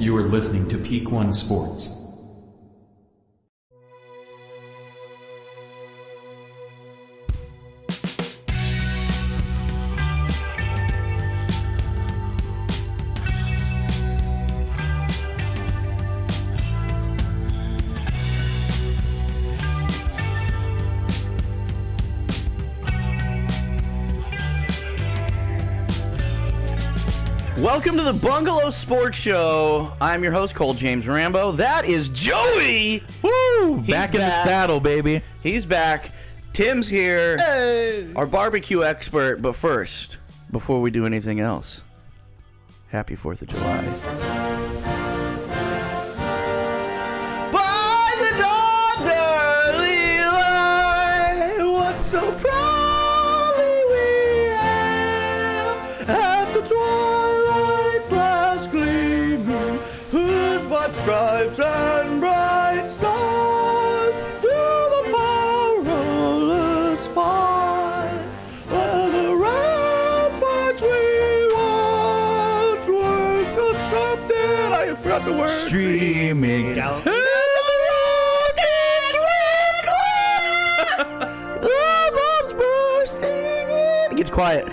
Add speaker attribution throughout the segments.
Speaker 1: You are listening to Peak One Sports.
Speaker 2: Welcome to the Bungalow Sports Show. I'm your host, Cole James Rambo. That is Joey.
Speaker 3: Woo! Back in the saddle, baby.
Speaker 2: He's back. Tim's here.
Speaker 4: Hey!
Speaker 2: Our barbecue expert. But first, before we do anything else, happy 4th of July. By the dawn's early light, what so proudly we hail at the twilight's last gleaming, whose broad stripes and bright stars through the perilous fight, where the ramparts we once were stood something, I forgot the word.
Speaker 3: Streaming.
Speaker 2: And the rockets red glare, the bombs bursting in. It gets quiet.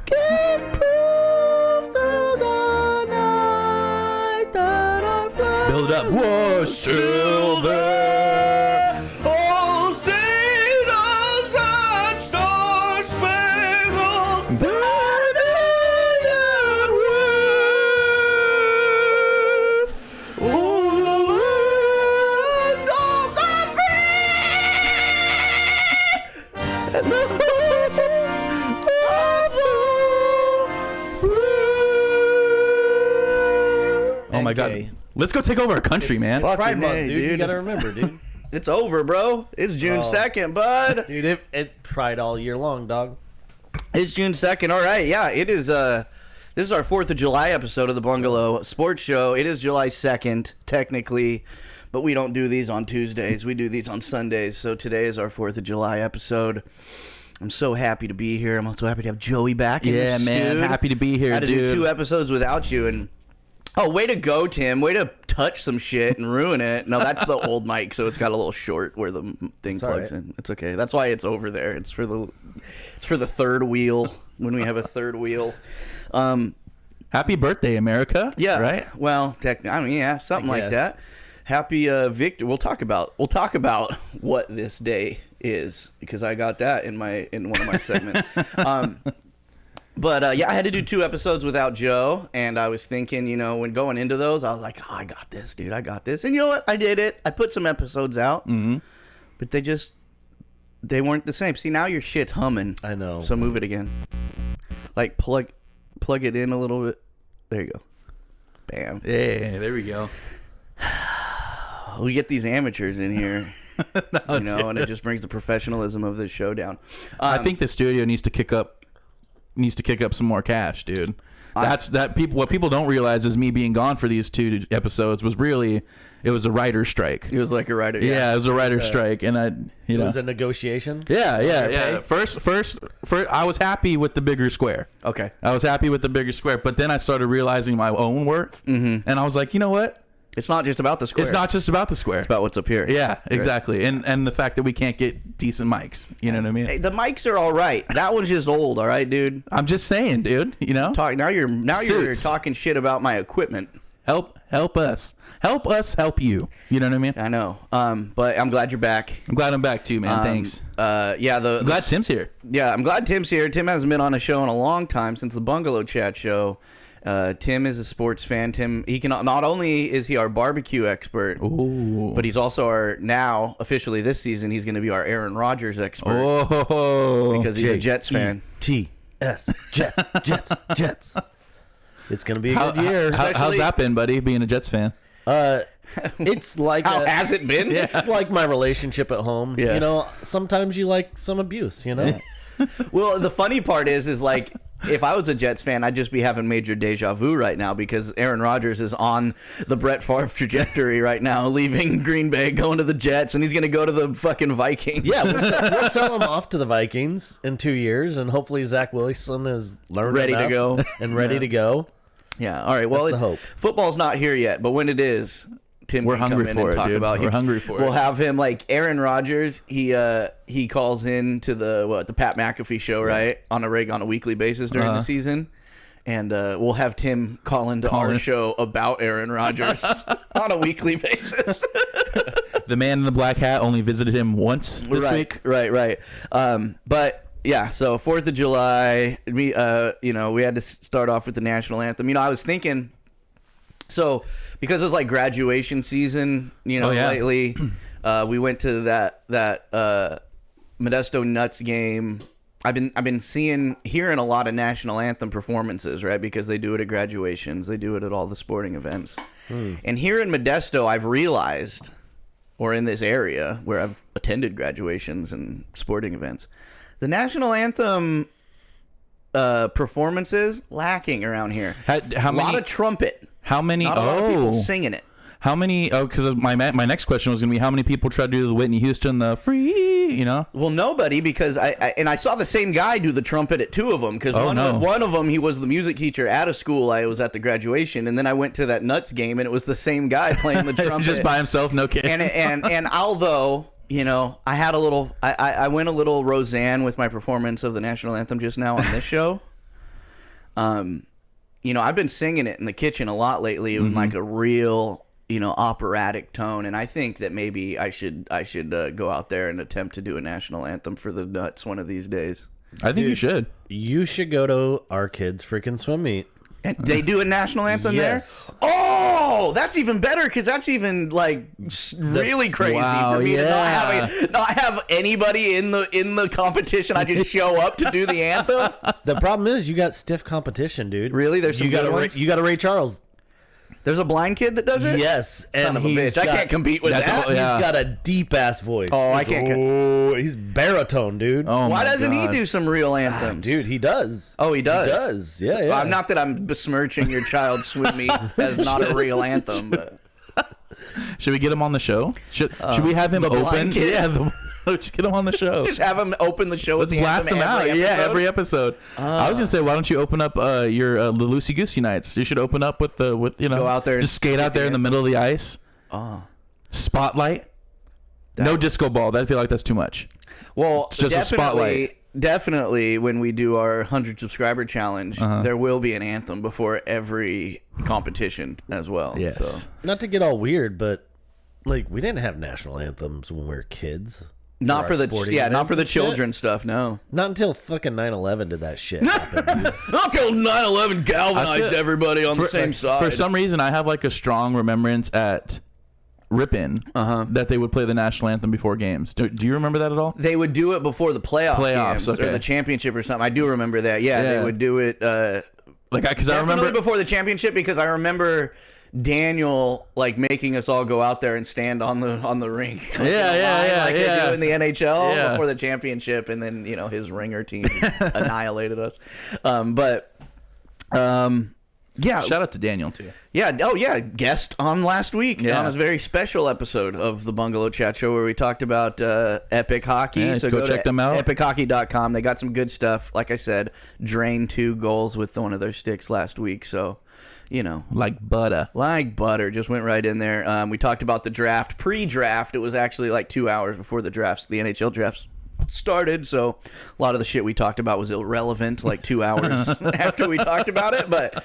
Speaker 2: Give proof through the night that our flag
Speaker 3: Build it up. Whoa, still there.
Speaker 2: Oh, sing us that star-spangled banner yet wave o'er the land of the free and the home of the brave.
Speaker 3: Oh my God. Let's go take over our country, man.
Speaker 2: Fucking
Speaker 4: Pride Month,
Speaker 2: A,
Speaker 4: dude. You gotta remember, dude.
Speaker 2: It's over, bro. It's June 2nd, bud.
Speaker 4: Dude, it Pride all year long, dog.
Speaker 2: It's June 2nd. All right. Yeah, it is. This is our 4th of July episode of the Bungalow Sports Show. It is July 2nd, technically, but we don't do these on Tuesdays. We do these on Sundays. So today is our 4th of July episode. I'm so happy to be here. I'm also happy to have Joey back.
Speaker 3: Yeah, man.
Speaker 2: Dude.
Speaker 3: Happy to be here,
Speaker 2: Had to
Speaker 3: dude.
Speaker 2: do 2 episodes without you, and oh, way to go, Tim. Way to touch some shit and ruin it. No, that's the old mic, so it's got a little short where the thing plugs in. It's okay. That's why it's over there. It's for the third wheel when we have a third wheel.
Speaker 3: Happy birthday, America.
Speaker 2: Yeah.
Speaker 3: Right?
Speaker 2: Well, I mean, yeah, something like that. Happy Victor. We'll talk about what this day is because I got that in one of my segments. But yeah, I had to do 2 episodes without Joe, and I was thinking, when going into those, I was like, oh, I got this, dude, I got this. And you know what? I did it. I put some episodes out, but they weren't the same. See, now your shit's humming.
Speaker 4: I know.
Speaker 2: So move it again. Like plug it in a little bit. There you go. Bam.
Speaker 3: Yeah, there we go.
Speaker 2: We get these amateurs in here, and it just brings the professionalism of this show down.
Speaker 3: I think the studio needs to kick up some more cash, dude. What people don't realize is me being gone for these 2 episodes was really, it was a writer's strike.
Speaker 2: It was like a writer.
Speaker 3: Yeah, it was a writer's strike, and
Speaker 4: It was a negotiation.
Speaker 3: Yeah. First, I was happy with the bigger square.
Speaker 2: Okay.
Speaker 3: I was happy with the bigger square, but then I started realizing my own worth, and I was like, you know what?
Speaker 2: It's not just about the square.
Speaker 3: It's not just about the square.
Speaker 2: It's about what's up here.
Speaker 3: Yeah, exactly. And the fact that we can't get decent mics. You know what I mean?
Speaker 2: Hey, the mics are all right. That one's just old, all right, dude.
Speaker 3: I'm just saying, dude. Now
Speaker 2: you're talking shit about my equipment.
Speaker 3: Help us help you. You know what I mean?
Speaker 2: I know. But I'm glad you're back.
Speaker 3: I'm glad I'm back too, man. Thanks.
Speaker 2: I'm
Speaker 3: glad Tim's here.
Speaker 2: Yeah, I'm glad Tim's here. Tim hasn't been on a show in a long time since the Bungalow Chat show. Tim is a sports fan. He can not only is he our barbecue expert, but he's also now officially this season he's going to be our Aaron Rodgers expert. Because he's a Jets fan.
Speaker 4: Jets. It's gonna be a good year.
Speaker 3: How's that been, buddy? Being a Jets fan.
Speaker 4: It's like
Speaker 2: How has it been?
Speaker 4: It's like my relationship at home.
Speaker 2: Yeah.
Speaker 4: Sometimes you like some abuse.
Speaker 2: Well, the funny part is like, if I was a Jets fan, I'd just be having major deja vu right now because Aaron Rodgers is on the Brett Favre trajectory right now, leaving Green Bay, going to the Jets, and he's going to go to the fucking Vikings.
Speaker 4: Yeah, we'll sell him off to the Vikings in 2 years, and hopefully Zach Wilson is learned
Speaker 2: Ready to
Speaker 4: enough
Speaker 2: go.
Speaker 4: and ready to go.
Speaker 2: Yeah. All right. Well,
Speaker 4: That's the hope.
Speaker 2: football's not here yet, but when it is, Tim
Speaker 3: We're
Speaker 2: can
Speaker 3: hungry
Speaker 2: come in
Speaker 3: for
Speaker 2: and
Speaker 3: it,
Speaker 2: talk
Speaker 3: dude.
Speaker 2: about
Speaker 3: We're
Speaker 2: it.
Speaker 3: hungry for it.
Speaker 2: We'll have him like Aaron Rodgers. He calls in to the Pat McAfee show, right, on a weekly basis during the season. And we'll have Tim call into our show about Aaron Rodgers on a weekly basis.
Speaker 3: The man in the black hat only visited him once this week.
Speaker 2: Right. But yeah, so 4th of July, we had to start off with the national anthem. I was thinking, so because it was like graduation season, lately, we went to that Modesto Nuts game. I've been hearing a lot of national anthem performances, right? Because they do it at graduations, they do it at all the sporting events. And here in Modesto, I've realized, or in this area where I've attended graduations and sporting events, the national anthem performances lacking around here.
Speaker 3: How
Speaker 2: a lot of trumpet.
Speaker 3: How many?
Speaker 2: Not a lot of people singing it.
Speaker 3: How many? Oh, because my next question was going to be how many people try to do the Whitney Houston, the free,
Speaker 2: Well, nobody, because I saw the same guy do the trumpet at two of them, because one of them, he was the music teacher at a school I was at the graduation, and then I went to that Nuts game, and it was the same guy playing the trumpet.
Speaker 3: just by himself, no kids.
Speaker 2: And although, I had I went a little Roseanne with my performance of the national anthem just now on this show. I've been singing it in the kitchen a lot lately with like a real operatic tone, and I think that maybe I should go out there and attempt to do a national anthem for the Nuts one of these days.
Speaker 3: I think you should.
Speaker 4: You should go to our kids' freaking swim meet.
Speaker 2: And they do a national anthem
Speaker 4: Yes.
Speaker 2: there? Oh, that's even better, because that's even like really crazy
Speaker 3: Wow,
Speaker 2: for me to
Speaker 3: yeah.
Speaker 2: not have anybody in the competition. I just show up to do the anthem.
Speaker 4: The problem is you got stiff competition, dude.
Speaker 2: Really? There's some good ones?
Speaker 4: You got a Ray Charles.
Speaker 2: There's a blind kid that does it?
Speaker 4: Yes,
Speaker 2: Son of a bitch. I can't compete with that.
Speaker 4: He's got a deep ass voice.
Speaker 2: Oh, I can't.
Speaker 4: He's baritone, dude.
Speaker 3: Oh,
Speaker 2: Why
Speaker 3: my
Speaker 2: doesn't
Speaker 3: God.
Speaker 2: he do some real anthems?
Speaker 4: Dude, he does.
Speaker 2: Oh, he does?
Speaker 4: He does. Yeah,
Speaker 2: So,
Speaker 4: yeah.
Speaker 2: I'm not that I'm besmirching your child's swim meet as not a real anthem, but
Speaker 3: Should we get him on the show? Should we have him
Speaker 2: the blind
Speaker 3: open?
Speaker 2: kid?
Speaker 3: Yeah, let's get him on the show.
Speaker 2: just have him open the show.
Speaker 3: Let's
Speaker 2: with the
Speaker 3: blast him
Speaker 2: anthem
Speaker 3: out. Yeah, every
Speaker 2: episode.
Speaker 3: episode. I was gonna say, why don't you open up your the Loosey Goosey nights? You should open up with go
Speaker 2: out there and
Speaker 3: just skate out there in the middle of the ice. Spotlight. No disco ball. I feel like that's too much.
Speaker 2: Well,
Speaker 3: It's just a spotlight.
Speaker 2: Definitely, when we do our 100 subscriber challenge, there will be an anthem before every competition as well.
Speaker 3: Yes.
Speaker 2: So.
Speaker 4: Not to get all weird, but like we didn't have national anthems when we were kids.
Speaker 2: Not for
Speaker 4: our
Speaker 2: the
Speaker 4: sporting
Speaker 2: not
Speaker 4: events
Speaker 2: for the
Speaker 4: and shit.
Speaker 2: children stuff. No,
Speaker 4: Not until fucking 9/11 did that shit happen. Dude.
Speaker 2: not until 9/11 galvanized
Speaker 3: I feel-
Speaker 2: everybody on the same side.
Speaker 3: For some reason, I have like a strong remembrance at Ripon that they would play the national anthem before games. Do you remember that at all?
Speaker 2: They would do it before the playoffs games
Speaker 3: okay.
Speaker 2: or the championship or something. I do remember that. Yeah,
Speaker 3: Yeah.
Speaker 2: they would do it.
Speaker 3: Because I
Speaker 2: Definitely
Speaker 3: remember
Speaker 2: before the championship, because I remember Daniel like making us all go out there and stand on the ring.
Speaker 3: Yeah,
Speaker 2: like they do in the NHL
Speaker 3: Yeah.
Speaker 2: before the championship, and then his ringer team annihilated us. Yeah.
Speaker 3: shout out to Daniel too.
Speaker 2: Yeah. Oh, yeah. Guest on last week on a very special episode of the Bungalow Chat Show where we talked about Epic Hockey.
Speaker 3: Yeah,
Speaker 2: so
Speaker 3: go check them out.
Speaker 2: EpicHockey.com. They got some good stuff. Like I said, drained 2 goals with one of their sticks last week. So,
Speaker 3: Like butter.
Speaker 2: like butter, just went right in there. We talked about the draft. Pre-draft, it was actually like 2 hours before the NHL drafts started, so a lot of the shit we talked about was irrelevant like 2 hours after we talked about it. But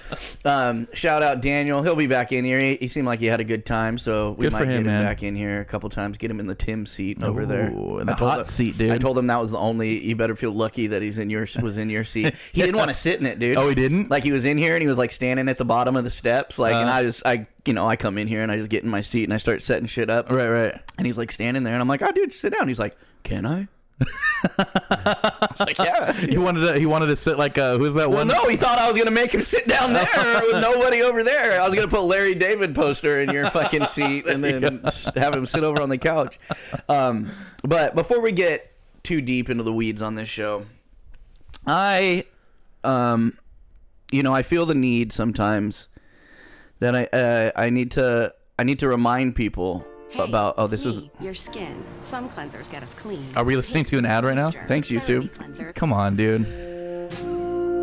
Speaker 2: shout out Daniel, he'll be back in here. He seemed like he had a good time, so we
Speaker 3: Good
Speaker 2: might
Speaker 3: for
Speaker 2: get
Speaker 3: him,
Speaker 2: him
Speaker 3: man.
Speaker 2: back in here a couple times, get him in the Tim seat over there.
Speaker 3: Ooh, in the
Speaker 2: I told
Speaker 3: hot
Speaker 2: him-
Speaker 3: seat, dude.
Speaker 2: I told him that was the only, you better feel lucky that was in your seat. He didn't want to sit in it, dude.
Speaker 3: Oh, he didn't?
Speaker 2: Like he was in here and he was like standing at the bottom of the steps, like, and I come in here and I just get in my seat and I start setting shit up.
Speaker 3: Right.
Speaker 2: And he's like standing there, and I'm like, "Oh, dude, sit down." He's like, "Can I?" I was like, "Yeah."
Speaker 3: He wanted to sit like who's that
Speaker 2: Well,
Speaker 3: one?
Speaker 2: no, he thought I was gonna make him sit down there with nobody over there. I was gonna put Larry David poster in your fucking seat and then have him sit over on the couch. But before we get too deep into the weeds on this show, I feel the need sometimes that I need to remind people about. Oh, this is.
Speaker 5: your skin. Some cleansers get us clean.
Speaker 3: Are we listening to an ad right now?
Speaker 2: Thanks, YouTube.
Speaker 3: Come on, dude.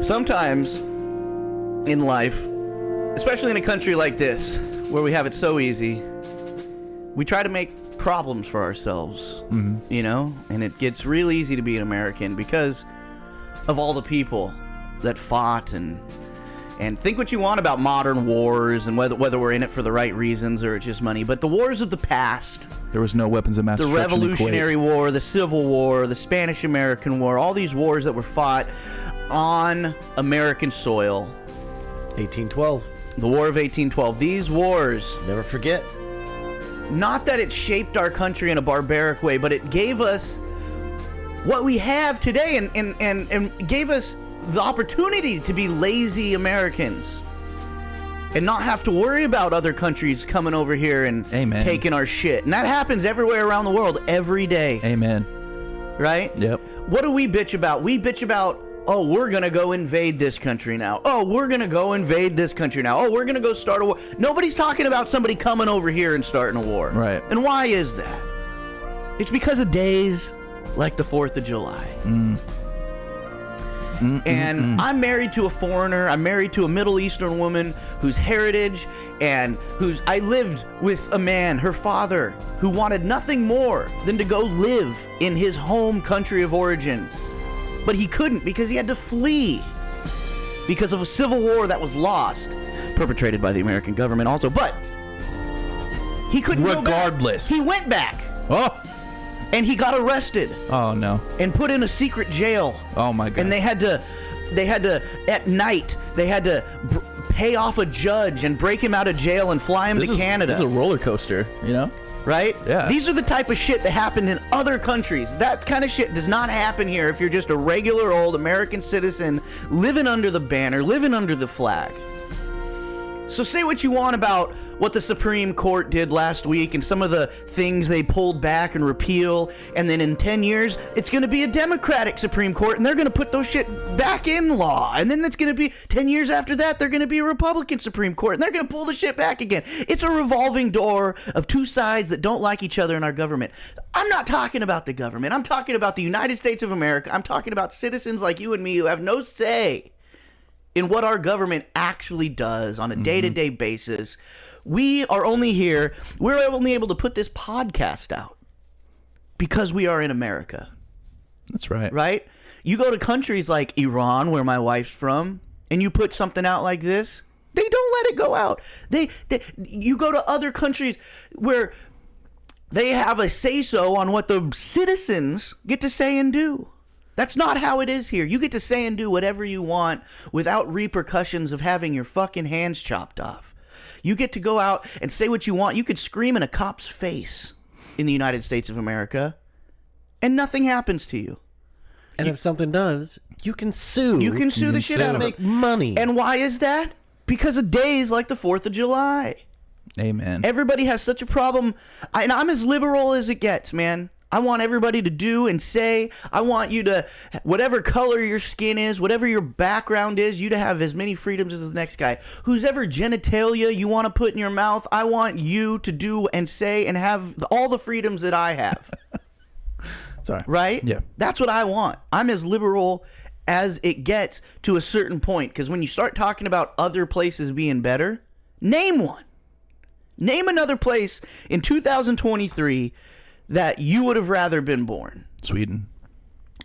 Speaker 2: Sometimes in life, especially in a country like this, where we have it so easy, we try to make problems for ourselves, you know? And it gets real easy to be an American because of all the people that fought and think what you want about modern wars and whether we're in it for the right reasons or it's just money. But the wars of the past,
Speaker 3: There was no weapons of mass
Speaker 2: the
Speaker 3: destruction.
Speaker 2: Revolutionary War, the Civil War, the Spanish-American War, all these wars that were fought on American soil.
Speaker 4: 1812.
Speaker 2: The War of 1812. These wars,
Speaker 4: Never forget.
Speaker 2: not that it shaped our country in a barbaric way, but it gave us what we have today and gave us the opportunity to be lazy Americans and not have to worry about other countries coming over here and
Speaker 3: Amen.
Speaker 2: taking our shit. And that happens everywhere around the world every day,
Speaker 3: Amen.
Speaker 2: right?
Speaker 3: Yep.
Speaker 2: What do we bitch about? We bitch about, oh, we're going to go invade this country now. Oh, we're going to go invade this country now. Oh, we're going to go start a war. Nobody's talking about somebody coming over here and starting a war.
Speaker 3: Right.
Speaker 2: And why is that? It's because of days like the 4th of July. And I'm married to a foreigner. I'm married to a Middle Eastern woman whose heritage and I lived with a man, her father, who wanted nothing more than to go live in his home country of origin. But he couldn't because he had to flee because of a civil war that was lost, perpetrated by the American government also. But he couldn't go back.
Speaker 3: Regardless.
Speaker 2: He went back
Speaker 3: Oh.
Speaker 2: and he got arrested
Speaker 3: Oh no.
Speaker 2: and put in a secret jail.
Speaker 3: Oh my God.
Speaker 2: And they had to at night they had to pay off a judge and break him out of jail and fly him to Canada.
Speaker 3: This is a roller coaster, you know?
Speaker 2: Right?
Speaker 3: Yeah.
Speaker 2: These are the type of shit that happened in other countries. That kind of shit does not happen here if you're just a regular old American citizen living under the banner, living under the flag. So say what you want about what the Supreme Court did last week and some of the things they pulled back and repeal, and then in 10 years, it's going to be a Democratic Supreme Court, and they're going to put those shit back in law. And then it's going to be 10 years after that, they're going to be a Republican Supreme Court, and they're going to pull the shit back again. It's a revolving door of two sides that don't like each other in our government. I'm not talking about the government. I'm talking about the United States of America. I'm talking about citizens like you and me who have no say in what our government actually does on a day-to-day basis. We're only able to put this podcast out because we are in America,
Speaker 3: That's right.
Speaker 2: right? You go to countries like Iran, where my wife's from, and you put something out like this, they don't let it go out. You go to other countries where they have a say-so on what the citizens get to say and do. That's not how it is here. You get to say and do whatever you want without repercussions of having your fucking hands chopped off. You get to go out and say what you want. You could scream in a cop's face in the United States of America, and nothing happens to you.
Speaker 4: And if something does, you can sue.
Speaker 2: You can sue the shit out of
Speaker 4: make
Speaker 2: it.
Speaker 4: money.
Speaker 2: And why is that? Because of days like the 4th of July.
Speaker 3: Amen.
Speaker 2: Everybody has such a problem. And I'm as liberal as it gets, man. I want everybody to do and say. I want you to, whatever color your skin is, whatever your background is, you to have as many freedoms as the next guy. Whose ever genitalia you want to put in your mouth, I want you to do and say and have all the freedoms that I have.
Speaker 3: Sorry.
Speaker 2: Right?
Speaker 3: Yeah.
Speaker 2: That's what I want. I'm as liberal as it gets to a certain point. Because when you start talking about other places being better, name one. Name another place in 2023 that you would have rather been born.
Speaker 3: Sweden.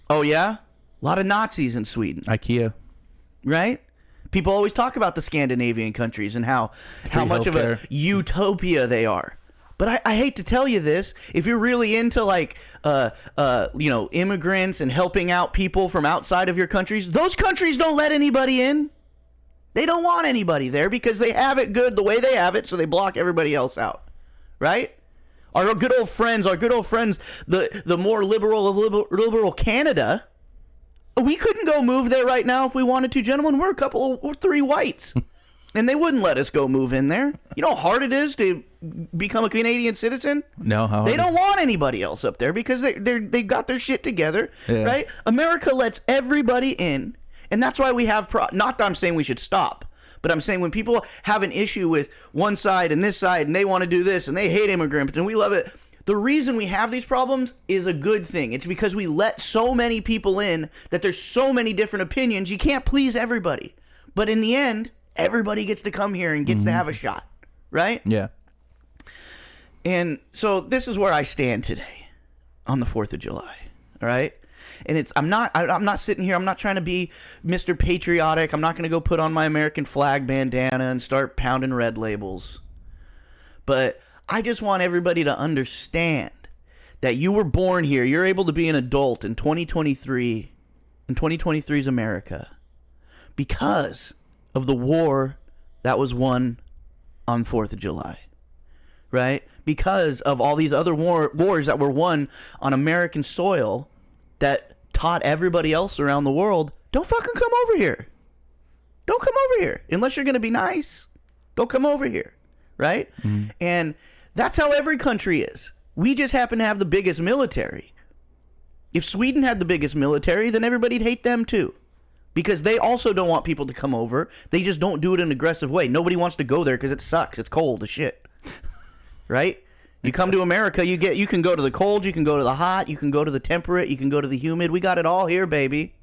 Speaker 2: Oh, yeah? A lot of Nazis in Sweden,
Speaker 3: IKEA.
Speaker 2: right? People always talk about the Scandinavian countries and how much of a
Speaker 3: healthcare.
Speaker 2: utopia they are. But I hate to tell you this, if you're really into immigrants and helping out people from outside of your countries, those countries don't let anybody in. They don't want anybody there because they have it good the way they have it, so they block everybody else out, right? Our good old friends, the more liberal Canada, we couldn't go move there right now if we wanted to, gentlemen. We're 3 whites, and they wouldn't let us go move in there. You know how hard it is to become a Canadian citizen?
Speaker 3: No, how
Speaker 2: They don't want anybody else up there because they got their shit together,
Speaker 3: Yeah.
Speaker 2: right? America lets everybody in, and that's why we have not that I'm saying we should stop, but I'm saying when people have an issue with one side and this side and they want to do this and they hate immigrants and we love it, the reason we have these problems is a good thing. It's because we let so many people in that there's so many different opinions. You can't please everybody. But in the end, Everybody gets to come here and gets to have a shot, right?
Speaker 3: Yeah.
Speaker 2: And so this is where I stand today on the 4th of July, all right? And I'm not sitting here, I'm not trying to be Mr. Patriotic. I'm not going to go put on my American flag bandana and start pounding red labels. But I just want everybody to understand that you were born here. You're able to be an adult in 2023, in 2023's America, because of the war that was won on 4th of July, right? Because of all these other wars that were won on American soil that taught everybody else around the world, don't fucking come over here. Don't come over here. Unless you're going to be nice, don't come over here, right? Mm-hmm. And that's how every country is. We just happen to have the biggest military. If Sweden had the biggest military, then everybody'd hate them too. Because they also don't want people to come over. They just don't do it in an aggressive way. Nobody wants to go there because it sucks. It's cold as shit. Right? You come to America, you can go to the cold, you can go to the hot, you can go to the temperate, you can go to the humid. We got it all here, baby.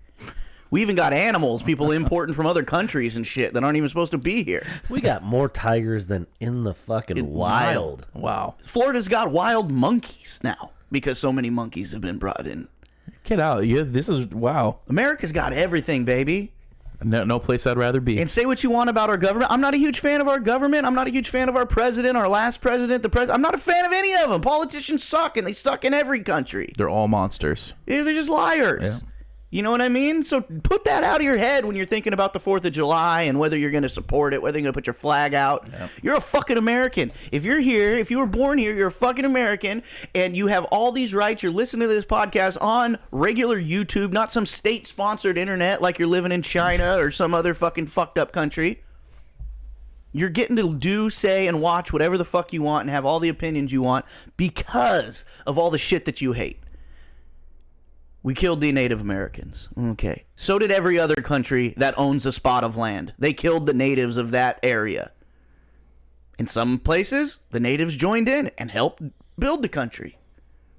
Speaker 2: We even got animals, people importing from other countries and shit that aren't even supposed to be here.
Speaker 4: We got more tigers than in the fucking wild.
Speaker 3: Wow.
Speaker 2: Florida's got wild monkeys now because so many monkeys have been brought in.
Speaker 3: Get out. Yeah, this is, wow.
Speaker 2: America's got everything, baby.
Speaker 3: No place I'd rather be.
Speaker 2: And say what you want about our government. I'm not a huge fan of our government. I'm not a huge fan of our president, our last president, the president. I'm not a fan of any of them. Politicians suck, and they suck in every country.
Speaker 3: They're all monsters.
Speaker 2: They're just liars.
Speaker 3: Yeah.
Speaker 2: You know what I mean? So put that out of your head when you're thinking about the 4th of July and whether you're going to support it, whether you're going to put your flag out. Yep. You're a fucking American. If you're here, if you were born here, you're a fucking American, and you have all these rights. You're listening to this podcast on regular YouTube, not some state-sponsored internet like you're living in China or some other fucking fucked up country. You're getting to do, say, and watch whatever the fuck you want and have all the opinions you want because of all the shit that you hate. We killed the Native Americans. Okay. So did every other country that owns a spot of land. They killed the natives of that area. In some places, the natives joined in and helped build the country.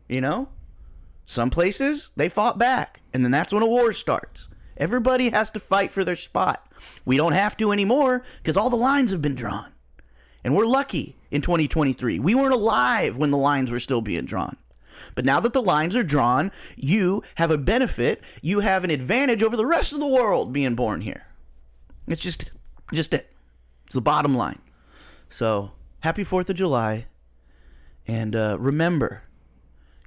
Speaker 2: You know? Some places, they fought back. And then that's when a war starts. Everybody has to fight for their spot. We don't have to anymore because all the lines have been drawn. And we're lucky in 2023. We weren't alive when the lines were still being drawn. But now that the lines are drawn, you have a benefit. You have an advantage over the rest of the world being born here. It's just it. It's the bottom line. So, happy 4th of July. And remember,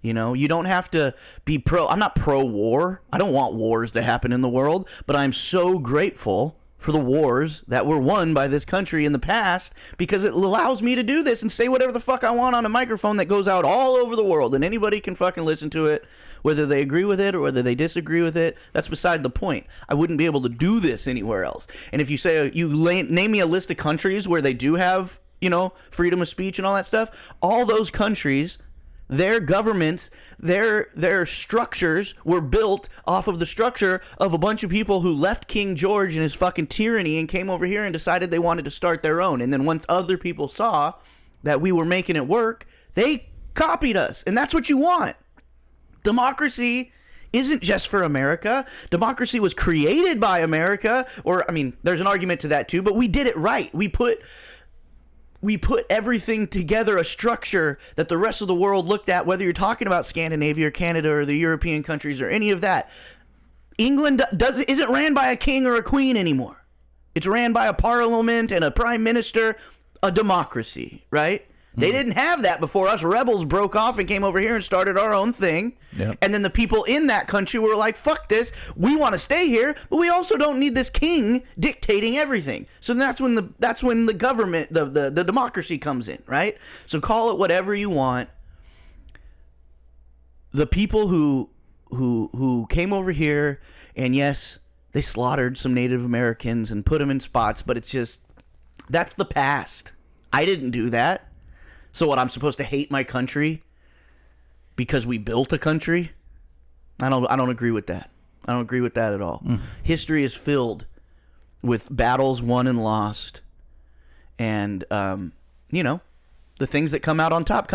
Speaker 2: you know, you don't have to be I'm not pro-war. I don't want wars to happen in the world. But I'm so grateful for the wars that were won by this country in the past because it allows me to do this and say whatever the fuck I want on a microphone that goes out all over the world and anybody can fucking listen to it, whether they agree with it or whether they disagree with it. That's beside the point. I wouldn't be able to do this anywhere else. And if you say name me a list of countries where they do have, you know, freedom of speech and all that stuff, all those countries, their governments, their structures were built off of the structure of a bunch of people who left King George and his fucking tyranny and came over here and decided they wanted to start their own. And then once other people saw that we were making it work, they copied us. And that's what you want. Democracy isn't just for America. Democracy was created by America. Or, I mean, there's an argument to that too, but we did it right. We put everything together, a structure that the rest of the world looked at, whether you're talking about Scandinavia or Canada or the European countries or any of that. England isn't ran by a king or a queen anymore. It's ran by a parliament and a prime minister, a democracy, right? They didn't have that before us rebels broke off and came over here and started our own thing. Yep. And then the people in that country were like, fuck this. We want to stay here, but we also don't need this king dictating everything. So that's when the government, the democracy comes in, right? So call it whatever you want. The people who came over here, and yes, they slaughtered some Native Americans and put them in spots, but it's just, that's the past. I didn't do that. So what, I'm supposed to hate my country because we built a country? I don't agree with that. I don't agree with that at all. History is filled with battles won and lost. And, you know, the things that come out on top.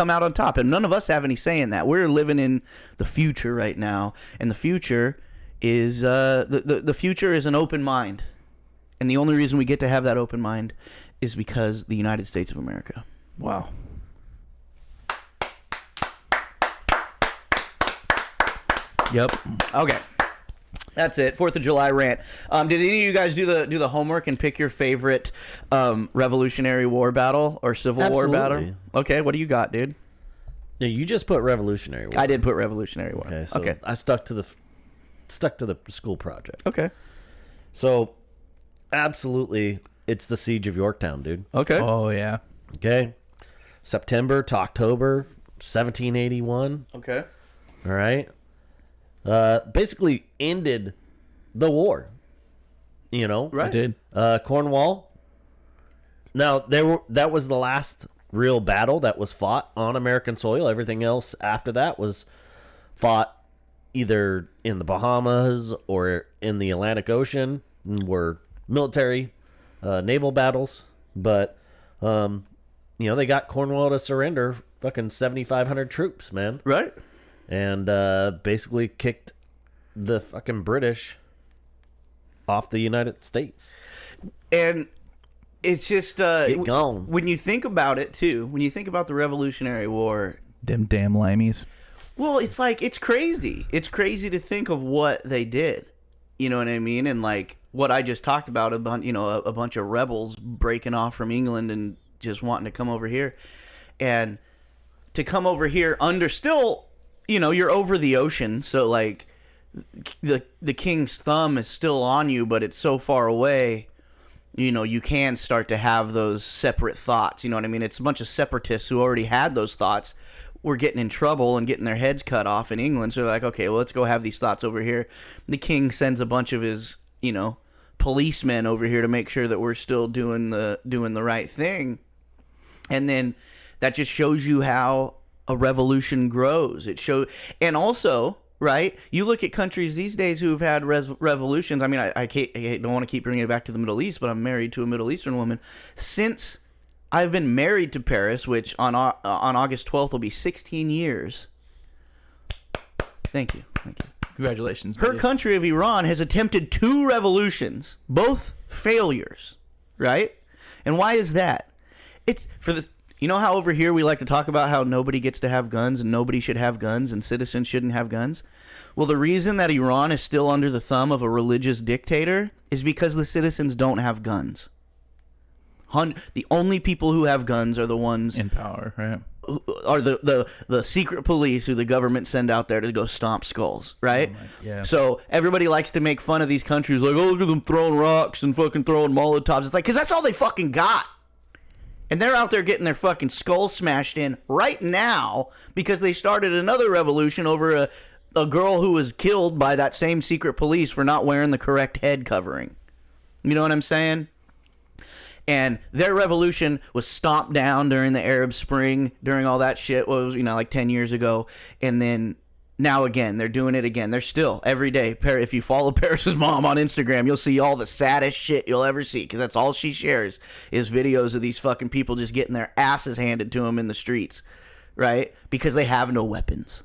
Speaker 2: And none of us have any say in that. We're living in the future right now. And the future is the future is an open mind. And the only reason we get to have that open mind is because the United States of America.
Speaker 3: Wow. Yep.
Speaker 2: Okay. That's it. 4th of July rant. Did any of you guys do the homework and pick your favorite Revolutionary War battle or Civil War battle?
Speaker 4: Absolutely.
Speaker 2: Okay, what do you got, dude?
Speaker 4: Yeah, you just put Revolutionary War.
Speaker 2: I did put Revolutionary War.
Speaker 4: Okay, so
Speaker 2: Okay.
Speaker 4: I stuck to the school project.
Speaker 2: Okay.
Speaker 4: So, absolutely, it's the Siege of Yorktown, dude.
Speaker 2: Okay.
Speaker 3: Oh yeah.
Speaker 4: Okay, September to October, 1781.
Speaker 2: Okay.
Speaker 4: All right. Basically ended the war. You know,
Speaker 2: Right.
Speaker 3: I did.
Speaker 4: Cornwall. Now that was the last real battle that was fought on American soil. Everything else after that was fought either in the Bahamas or in the Atlantic Ocean, and were military, naval battles. But they got Cornwall to surrender fucking 7,500 troops, man.
Speaker 2: Right.
Speaker 4: And basically kicked the fucking British off the United States.
Speaker 2: And it's just
Speaker 4: Get gone.
Speaker 2: when you think about it too. When you think about the Revolutionary War,
Speaker 3: Them damn limeys.
Speaker 2: well, it's like it's crazy. It's crazy to think of what they did. You know what I mean? And like what I just talked about, a bunch of rebels breaking off from England and just wanting to come over here, and to come over here under still. You're over the ocean, so like the king's thumb is still on you, but it's so far away. You can start to have those separate thoughts. You know what I mean? It's a bunch of separatists who already had those thoughts. Were getting in trouble and getting their heads cut off in England. So they're like, okay, well, let's go have these thoughts over here. The king sends a bunch of his, policemen over here to make sure that we're still doing the right thing. And then that just shows you how a revolution grows. And also, right, you look at countries these days who have had revolutions. I mean, I don't want to keep bringing it back to the Middle East, but I'm married to a Middle Eastern woman. Since I've been married to Paris, which on August 12th will be 16 years. Thank you.
Speaker 3: Congratulations.
Speaker 2: Her
Speaker 3: buddy.
Speaker 2: country of Iran has attempted 2 revolutions, both failures, right? And why is that? It's for the... You know how over here we like to talk about how nobody gets to have guns and nobody should have guns and citizens shouldn't have guns? Well, the reason that Iran is still under the thumb of a religious dictator is because the citizens don't have guns. The only people who have guns are the ones
Speaker 3: in power, right?
Speaker 2: who are the secret police who the government send out there to go stomp skulls, right?
Speaker 3: yeah.
Speaker 2: So everybody likes to make fun of these countries like, oh, look at them throwing rocks and fucking throwing Molotovs. It's like, because that's all they fucking got. And they're out there getting their fucking skulls smashed in right now because they started another revolution over a girl who was killed by that same secret police for not wearing the correct head covering. You know what I'm saying? And their revolution was stomped down during the Arab Spring, during all that shit. What was, like 10 years ago. And then now again, they're doing it again. They're still, every day, if you follow Paris's mom on Instagram, you'll see all the saddest shit you'll ever see, because that's all she shares is videos of these fucking people just getting their asses handed to them in the streets, right? Because they have no weapons,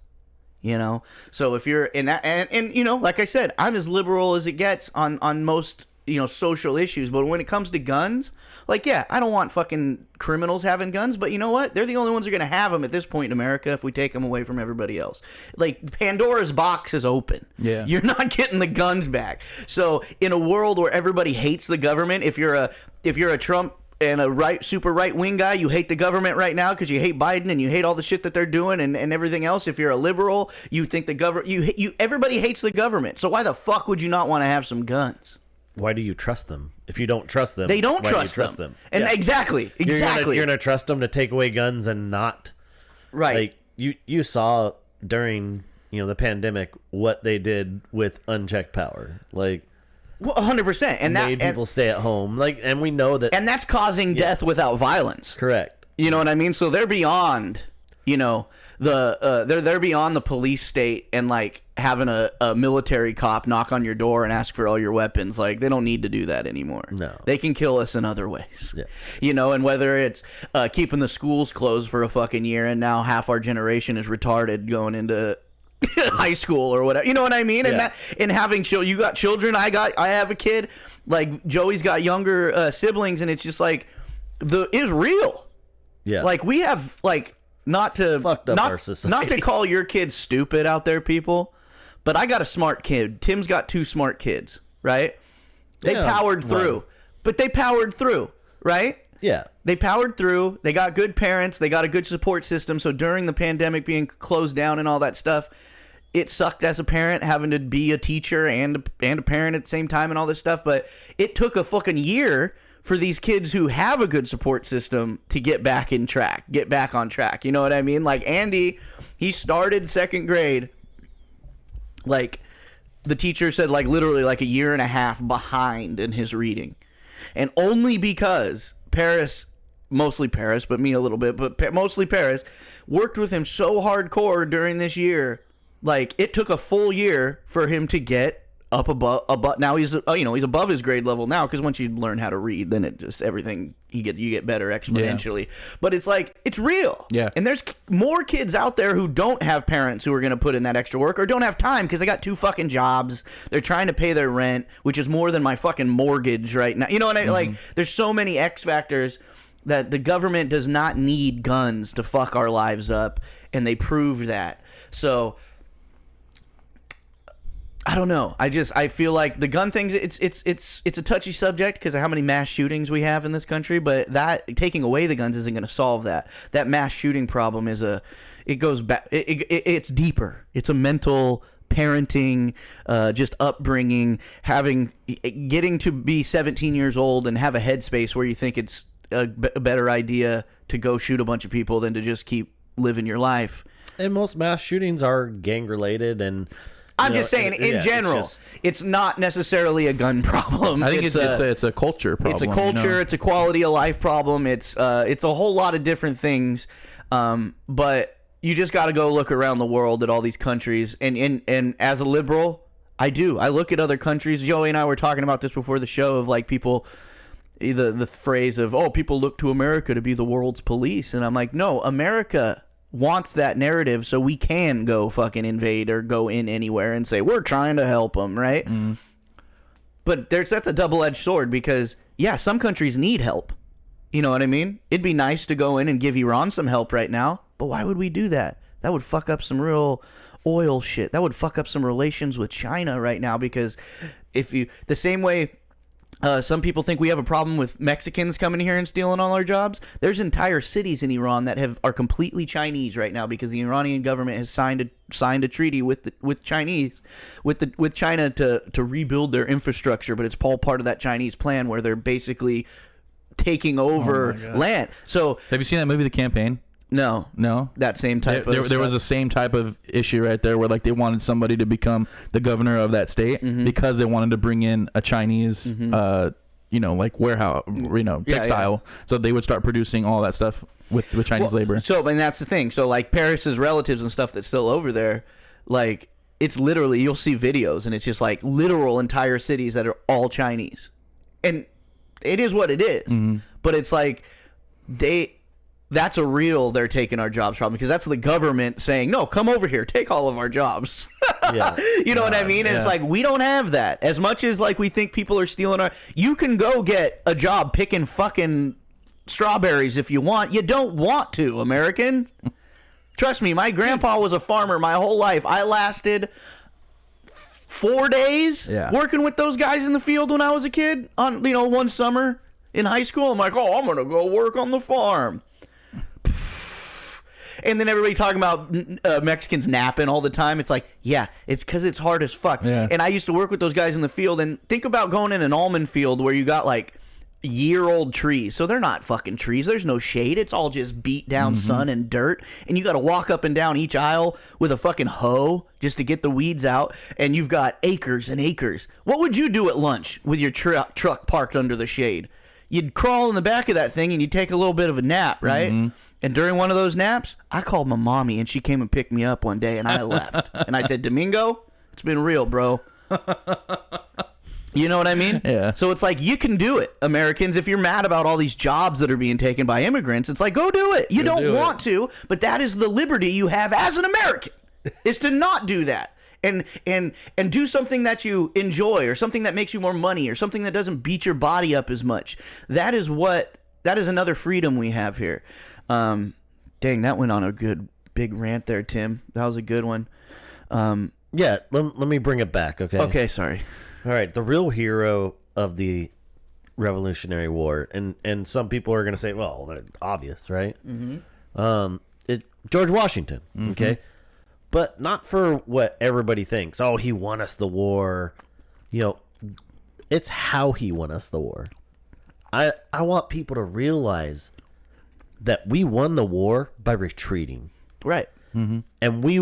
Speaker 2: So if you're in that, and like I said, I'm as liberal as it gets on most, social issues, but when it comes to guns, like, yeah, I don't want fucking criminals having guns, but you know what? They're the only ones who are going to have them at this point in America if we take them away from everybody else. Like, Pandora's box is open.
Speaker 3: Yeah.
Speaker 2: You're not getting the guns back. So, in a world where everybody hates the government, if you're a Trump and a super right-wing guy, you hate the government right now because you hate Biden and you hate all the shit that they're doing and everything else. If you're a liberal, you think the government... everybody hates the government. So why the fuck would you not want to have some guns?
Speaker 4: Why do you trust them? If you don't trust them,
Speaker 2: They don't
Speaker 4: why
Speaker 2: trust
Speaker 4: do you trust
Speaker 2: them.
Speaker 4: them?
Speaker 2: And
Speaker 4: Yeah.
Speaker 2: exactly.
Speaker 4: You're gonna trust them to take away guns and not
Speaker 2: Right.
Speaker 4: Like you saw during the pandemic what they did with unchecked power, like
Speaker 2: Well, 100%. And
Speaker 4: made people stay at home, and we know that,
Speaker 2: and that's causing death without violence.
Speaker 4: correct.
Speaker 2: You know what I mean? So they're beyond, they're beyond the police state and like having a military cop knock on your door and ask for all your weapons. Like, they don't need to do that anymore.
Speaker 4: No.
Speaker 2: They can kill us in other ways.
Speaker 4: Yeah.
Speaker 2: And whether it's keeping the schools closed for a fucking year and now half our generation is retarded going into high school or whatever. You know what I mean? And
Speaker 4: Yeah.
Speaker 2: that, and having you got children. I have a kid. Like Joey's got younger siblings, and it's just like is real.
Speaker 4: Yeah.
Speaker 2: Like we have like not to
Speaker 4: Fucked up our society.
Speaker 2: not to call your kids stupid out there, people. But I got a smart kid. Tim's got 2 smart kids, right? They
Speaker 4: Yeah,
Speaker 2: powered through.
Speaker 4: right.
Speaker 2: But they powered through, right?
Speaker 4: Yeah.
Speaker 2: They powered through. They got good parents. They got a good support system. So during the pandemic being closed down and all that stuff, it sucked as a parent having to be a teacher and a parent at the same time and all this stuff. But it took a fucking year for these kids who have a good support system to get back on track. You know what I mean? Like Andy, he started 2nd grade. Like the teacher said, like literally like a year and a half behind in his reading. And only because Paris, mostly Paris, but me a little bit, but mostly Paris, worked with him so hardcore during this year. Like it took a full year for him to get up above. Now he's he's above his grade level now, because once you learn how to read, then it just everything you get better exponentially. But it's like it's real.
Speaker 3: Yeah.
Speaker 2: And there's more kids out there who don't have parents who are going to put in that extra work or don't have time because they got 2 fucking jobs. They're trying to pay their rent, which is more than my fucking mortgage right now. You know what I mean? Like there's so many X factors that the government does not need guns to fuck our lives up, and they proved that. So I don't know. I feel like the gun things. It's a touchy subject because of how many mass shootings we have in this country. But that taking away the guns isn't going to solve that. That mass shooting problem it goes back. It's deeper. It's a mental parenting, just upbringing, getting to be 17 years old and have a headspace where you think it's a better idea to go shoot a bunch of people than to just keep living your life.
Speaker 4: And most mass shootings are gang related, and
Speaker 2: I'm just saying, in general, it's not necessarily a gun problem.
Speaker 3: I think it's a culture problem.
Speaker 2: It's a culture. It's a quality of life problem. It's a whole lot of different things. But you just got to go look around the world at all these countries. And as a liberal, I look at other countries. Joey and I were talking about this before the show of like people, the phrase of, oh, people look to America to be the world's police. And I'm like, no, America wants that narrative so we can go fucking invade or go in anywhere and say we're trying to help them, right? But that's a double-edged sword because some countries need help. You know what I mean? It'd be nice to go in and give Iran some help right now, but why would we do that? That would fuck up some real oil shit. That would fuck up some relations with China right now, because the same way some people think we have a problem with Mexicans coming here and stealing all our jobs. There's entire cities in Iran that are completely Chinese right now because the Iranian government has signed a treaty with China to rebuild their infrastructure. But it's all part of that Chinese plan where they're basically taking over land. So
Speaker 3: have you seen that movie, The Campaign?
Speaker 2: No, that same type of
Speaker 3: there was the same type of issue right there where like they wanted somebody to become the governor of that state because they wanted to bring in a Chinese like warehouse, textile, so they would start producing all that stuff with Chinese labor.
Speaker 2: So, and that's the thing. So like Paris's relatives and stuff that's still over there, like it's literally, you'll see videos and it's just like literal entire cities that are all Chinese, and it is what it is. But it's like that's a real they're taking our jobs problem, because that's the government saying, no, come over here, take all of our jobs. You know what I mean? And it's like, we don't have that. As much as like we think people are stealing you can go get a job picking fucking strawberries if you want. You don't want to, Americans. Trust me, my grandpa was a farmer my whole life. I lasted 4 days working with those guys in the field when I was a kid on, one summer in high school. I'm like, oh, I'm going to go work on the farm. And then everybody talking about Mexicans napping all the time. It's like, it's because it's hard as fuck. And I used to work with those guys in the field. And think about going in an almond field where you got like year-old trees. So they're not fucking trees. There's no shade. It's all just beat down sun and dirt. And you got to walk up and down each aisle with a fucking hoe just to get the weeds out. And you've got acres and acres. What would you do at lunch with your truck parked under the shade? You'd crawl in the back of that thing and you'd take a little bit of a nap, right? And during one of those naps, I called my mommy and she came and picked me up one day and I left. And I said, Domingo, it's been real, bro. You know what I mean?
Speaker 3: Yeah.
Speaker 2: So it's like, you can do it, Americans. If you're mad about all these jobs that are being taken by immigrants, it's like, go do it. You don't want to, but that is the liberty you have as an American. is to not do that. And do something that you enjoy, or something that makes you more money, or something that doesn't beat your body up as much. That is another freedom we have here. Dang, that went on a good big rant there, Tim. That was a good one.
Speaker 4: Yeah, let me bring it back, okay?
Speaker 2: Okay, sorry.
Speaker 4: All right, the real hero of the Revolutionary War, and some people are going to say, well, they're obvious, right? Mm-hmm. George Washington, okay? But not for what everybody thinks. Oh, he won us the war. You know, it's how he won us the war. I want people to realize that we won the war by retreating.
Speaker 2: Right.
Speaker 3: Mm-hmm.
Speaker 4: And we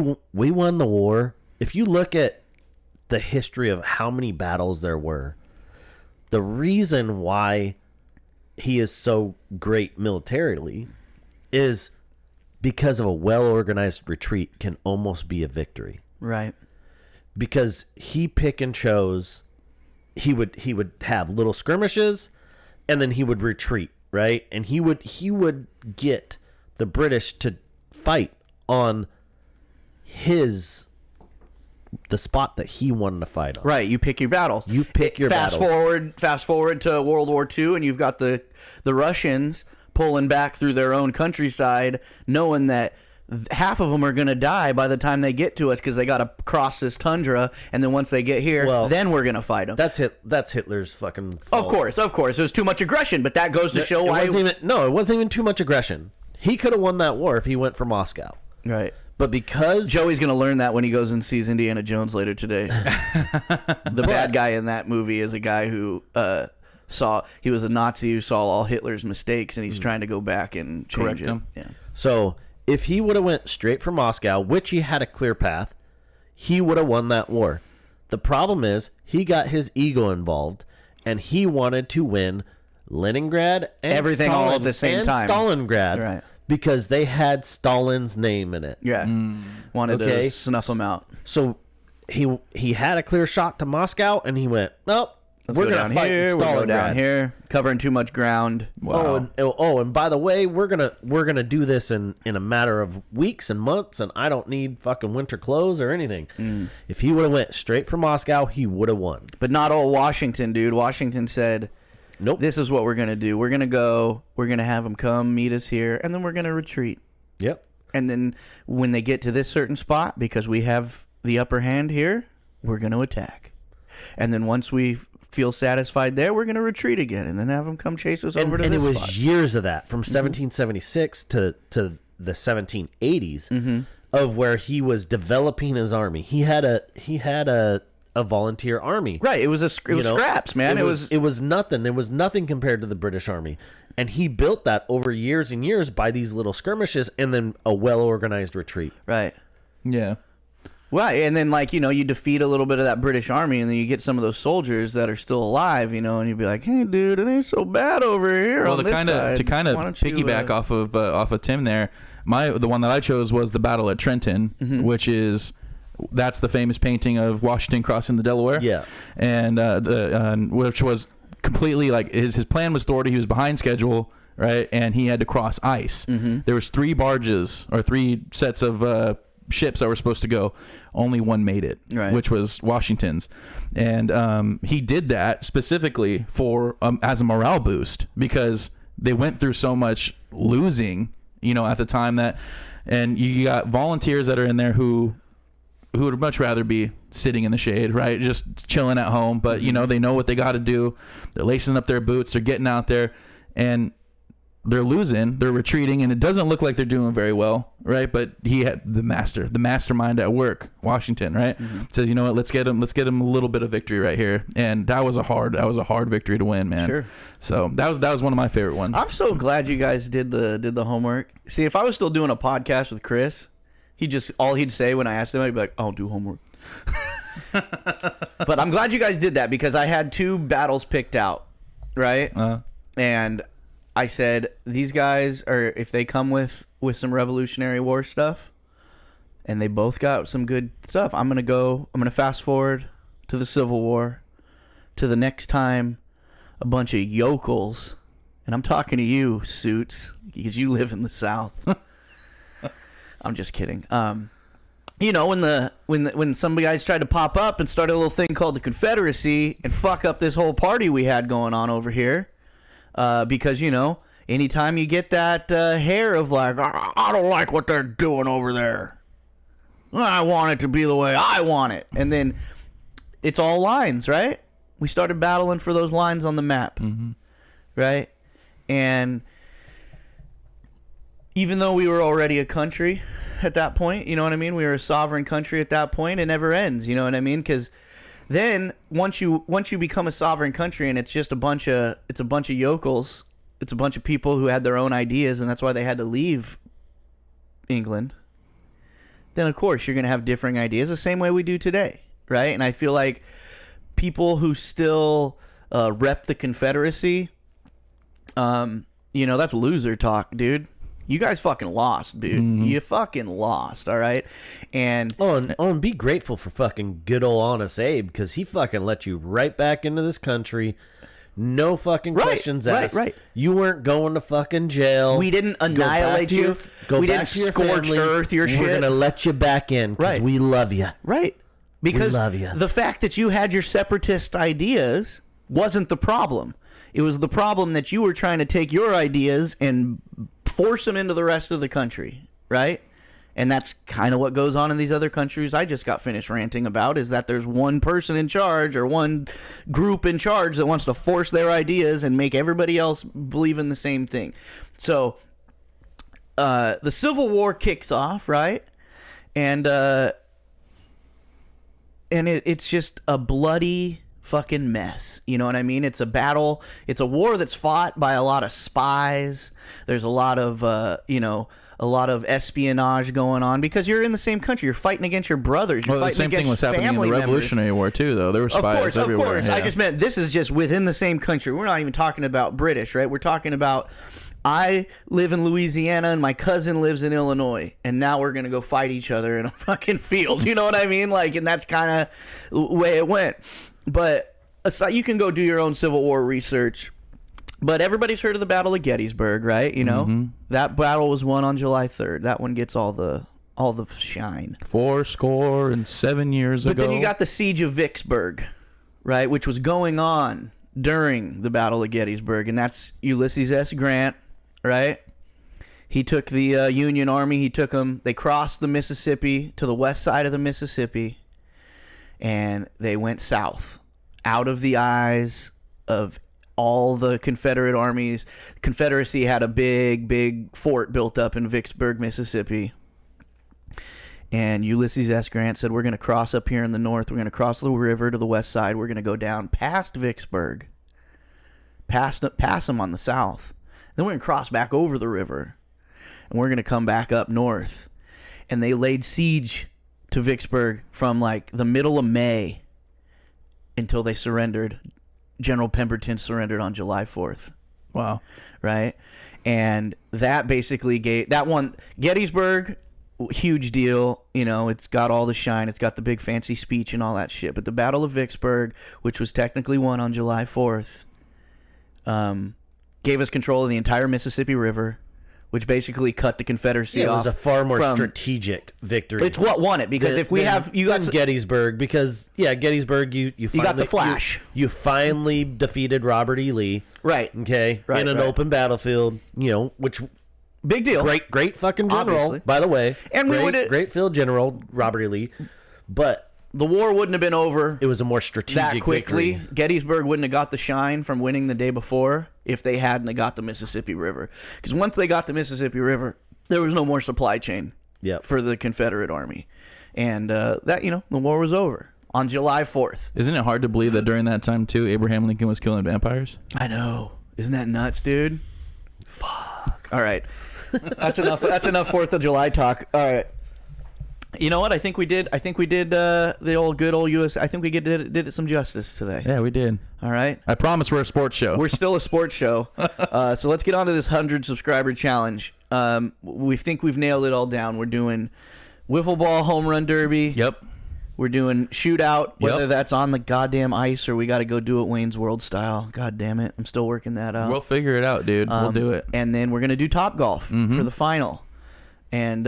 Speaker 4: won the war. If you look at the history of how many battles there were, the reason why he is so great militarily is because of a well-organized retreat can almost be a victory.
Speaker 2: Right.
Speaker 4: Because he pick and chose, he would have little skirmishes, and then he would retreat, right? And he would get the British to fight on the spot that he wanted to fight on.
Speaker 2: Right, you pick your battles.
Speaker 4: You pick your battles.
Speaker 2: Fast forward to World War II, and you've got the Russians pulling back through their own countryside, knowing that half of them are going to die by the time they get to us because they got to cross this tundra, and then once they get here, then we're going to fight them.
Speaker 4: That's Hitler's fucking fault.
Speaker 2: Of course. It was too much aggression, but that goes to show why...
Speaker 4: It wasn't even too much aggression. He could have won that war if he went for Moscow.
Speaker 2: Right.
Speaker 4: But because...
Speaker 2: Joey's going to learn that when he goes and sees Indiana Jones later today. The bad guy in that movie is a guy who he was a Nazi who saw all Hitler's mistakes, and he's trying to go back and change
Speaker 3: Correct him.
Speaker 2: Yeah.
Speaker 4: So if he would have went straight for Moscow, which he had a clear path, he would have won that war. The problem is he got his ego involved, and he wanted to win Leningrad and
Speaker 2: everything all at the same time.
Speaker 4: Stalingrad,
Speaker 2: Right.
Speaker 4: Because they had Stalin's name in it.
Speaker 2: Yeah. Wanted to snuff him out.
Speaker 4: So he had a clear shot to Moscow, and he went, nope.
Speaker 2: We're going to fight here. We'll go down here, covering too much ground.
Speaker 3: Wow.
Speaker 4: And by the way, we're gonna do this in a matter of weeks and months, and I don't need fucking winter clothes or anything. If he would have went straight for Moscow, he would have won.
Speaker 2: But not old Washington, dude. Washington said,
Speaker 4: nope.
Speaker 2: This is what we're going to do. We're going to go. We're going to have them come meet us here, and then we're going to retreat.
Speaker 4: Yep.
Speaker 2: And then when they get to this certain spot, because we have the upper hand here, we're going to attack. And then once we feel satisfied there, we're going to retreat again, and then have them come chase us over to this
Speaker 4: And it was
Speaker 2: spot.
Speaker 4: years of that, from 1776 to the 1780s, of where he was developing his army. He had a volunteer army.
Speaker 2: Right. It was scraps, man.
Speaker 4: It was nothing. It was nothing compared to the British army. And he built that over years and years by these little skirmishes and then a well-organized retreat.
Speaker 2: Right.
Speaker 3: Yeah.
Speaker 2: Right, and then you defeat a little bit of that British army, and then you get some of those soldiers that are still alive, and you'd be like, "Hey, dude, it ain't so bad over here."
Speaker 3: Well,
Speaker 2: on this side.
Speaker 3: to kind of piggyback off of Tim there, the one that I chose was the Battle at Trenton, that's the famous painting of Washington crossing the Delaware.
Speaker 4: Yeah,
Speaker 3: and which was completely his plan was thwarted. He was behind schedule, right, and he had to cross ice. There was 3 barges or 3 sets of ships that were supposed to go. Only one made it,
Speaker 2: right,
Speaker 3: which was Washington's, and he did that specifically for as a morale boost because they went through so much losing, at the time and you got volunteers that are in there who would much rather be sitting in the shade, right, just chilling at home, but they know what they got to do. They're lacing up their boots, they're getting out there, and they're losing, they're retreating, and it doesn't look like they're doing very well, right? But he had the mastermind at work, Washington, right? Says, what, let's get him a little bit of victory right here, and that was a hard victory to win, man.
Speaker 2: Sure.
Speaker 3: So that was one of my favorite ones.
Speaker 2: I'm so glad you guys did the homework. See, if I was still doing a podcast with Chris, all he'd say when I asked him, I'd be like, "I don't do homework." But I'm glad you guys did that because I had 2 battles picked out, right? And I said, these guys are, if they come with some Revolutionary War stuff, and they both got some good stuff, I'm going to fast forward to the Civil War, to the next time a bunch of yokels, and I'm talking to you, Suits, because you live in the South. I'm just kidding. you know, when some guys tried to pop up and start a little thing called the Confederacy and fuck up this whole party we had going on over here, because, you know, anytime you get that hair of like, I don't like what they're doing over there, I want it to be the way I want it, and then it's all lines, right? We started battling for those lines on the map, right? And even though we were already a country at that point, you know what I mean? We were a sovereign country at that point. It never ends, you know what I mean? Because then once you become a sovereign country and it's just a bunch of yokels, it's a bunch of people who had their own ideas, and that's why they had to leave England. Then of course you're gonna have differing ideas, the same way we do today, right? And I feel like people who still rep the Confederacy, you know, that's loser talk, dude. You guys fucking lost, dude. You fucking lost, all right? And
Speaker 4: and be grateful for fucking good old Honest Abe, because he fucking let you right back into this country. No fucking questions asked.
Speaker 2: Right.
Speaker 4: You weren't going to fucking jail.
Speaker 2: we didn't annihilate you. We didn't scorched earth your shit.
Speaker 4: We're going to let you back in because
Speaker 2: Right.
Speaker 4: we love you.
Speaker 2: Right. Because
Speaker 4: love ya.
Speaker 2: the fact that you had your separatist ideas wasn't the problem. It was the problem that you were trying to take your ideas and force them into the rest of the country, right? And that's kind of what goes on in these other countries I just got finished ranting about, is that there's one person in charge or one group in charge that wants to force their ideas and make everybody else believe in the same thing. So the Civil War kicks off, right? And it's just a bloody fucking mess. You know what I mean? It's a battle. It's a war that's fought by a lot of spies. There's a lot of, a lot of espionage going on because you're in the same country. You're fighting against your brothers. You're
Speaker 3: Well, the
Speaker 2: fighting
Speaker 3: same thing was happening in the
Speaker 2: family
Speaker 3: Revolutionary War too, though. There were spies everywhere.
Speaker 2: Of course.
Speaker 3: Yeah.
Speaker 2: I just meant this is just within the same country. We're not even talking about British, right? We're talking about I live in Louisiana and my cousin lives in Illinois, and now we're gonna go fight each other in a fucking field. You know what I mean? Like, and that's kind of the way it went. But aside, you can go do your own Civil War research. But everybody's heard of the Battle of Gettysburg, right? You know, that battle was won on July 3rd. That one gets all the shine.
Speaker 3: 7 years ago.
Speaker 2: But then you got the Siege of Vicksburg, right, which was going on during the Battle of Gettysburg, and that's Ulysses S. Grant, right? He took the Union Army. He took them. They crossed the Mississippi to the west side of the Mississippi, and they went south, out of the eyes of all the Confederate armies. The Confederacy had a big fort built up in Vicksburg, Mississippi. And Ulysses S. Grant said, we're going to cross up here in the north. We're going to cross the river to the west side. We're going to go down past Vicksburg, past them on the south. Then we're going to cross back over the river. And we're going to come back up north. And they laid siege to Vicksburg from like the middle of May until they surrendered. General Pemberton surrendered on July 4th.
Speaker 3: Wow.
Speaker 2: Right? And that basically gave that one, Gettysburg, huge deal. You know, it's got all the shine. It's got the big fancy speech and all that shit. But the Battle of Vicksburg, which was technically won on July 4th, gave us control of the entire Mississippi River, which basically cut the Confederacy off.
Speaker 4: It was a far more
Speaker 2: from,
Speaker 4: strategic victory.
Speaker 2: It's what won it, because if we have you got
Speaker 4: Gettysburg, because Gettysburg, you finally,
Speaker 2: got the flash.
Speaker 4: You finally defeated Robert E. Lee,
Speaker 2: right,
Speaker 4: okay,
Speaker 2: right,
Speaker 4: in an open battlefield, you know, which
Speaker 2: big deal,
Speaker 4: great fucking general,
Speaker 2: obviously.
Speaker 4: by the way,
Speaker 2: and
Speaker 4: great field general Robert E. Lee, but
Speaker 2: the war wouldn't have been over.
Speaker 4: It was a more strategic
Speaker 2: that quickly.
Speaker 4: victory.
Speaker 2: Gettysburg wouldn't have got the shine from winning the day before if they hadn't have got the Mississippi River. Because once they got the Mississippi River, there was no more supply chain for the Confederate Army. And that, you know, the war was over on July 4th.
Speaker 3: Isn't it hard to believe that during that time, too, Abraham Lincoln was killing vampires?
Speaker 2: I know. Isn't that nuts, dude? Fuck. All right. That's enough. That's enough 4th of July talk. All right. You know what? I think we did the old good old US. I think we did it some justice today.
Speaker 3: Yeah, we did.
Speaker 2: All right.
Speaker 3: I promise we're a sports show.
Speaker 2: We're still a sports show. So let's get on to this 100 subscriber challenge. We think we've nailed it all down. We're doing wiffle ball home run derby.
Speaker 3: Yep.
Speaker 2: We're doing shootout, whether
Speaker 3: Yep.
Speaker 2: that's on the goddamn ice or we got to go do it Wayne's World style. God damn it. I'm still working that out.
Speaker 3: We'll figure it out, dude. We'll do it.
Speaker 2: And then we're going to do Top Golf for the final. And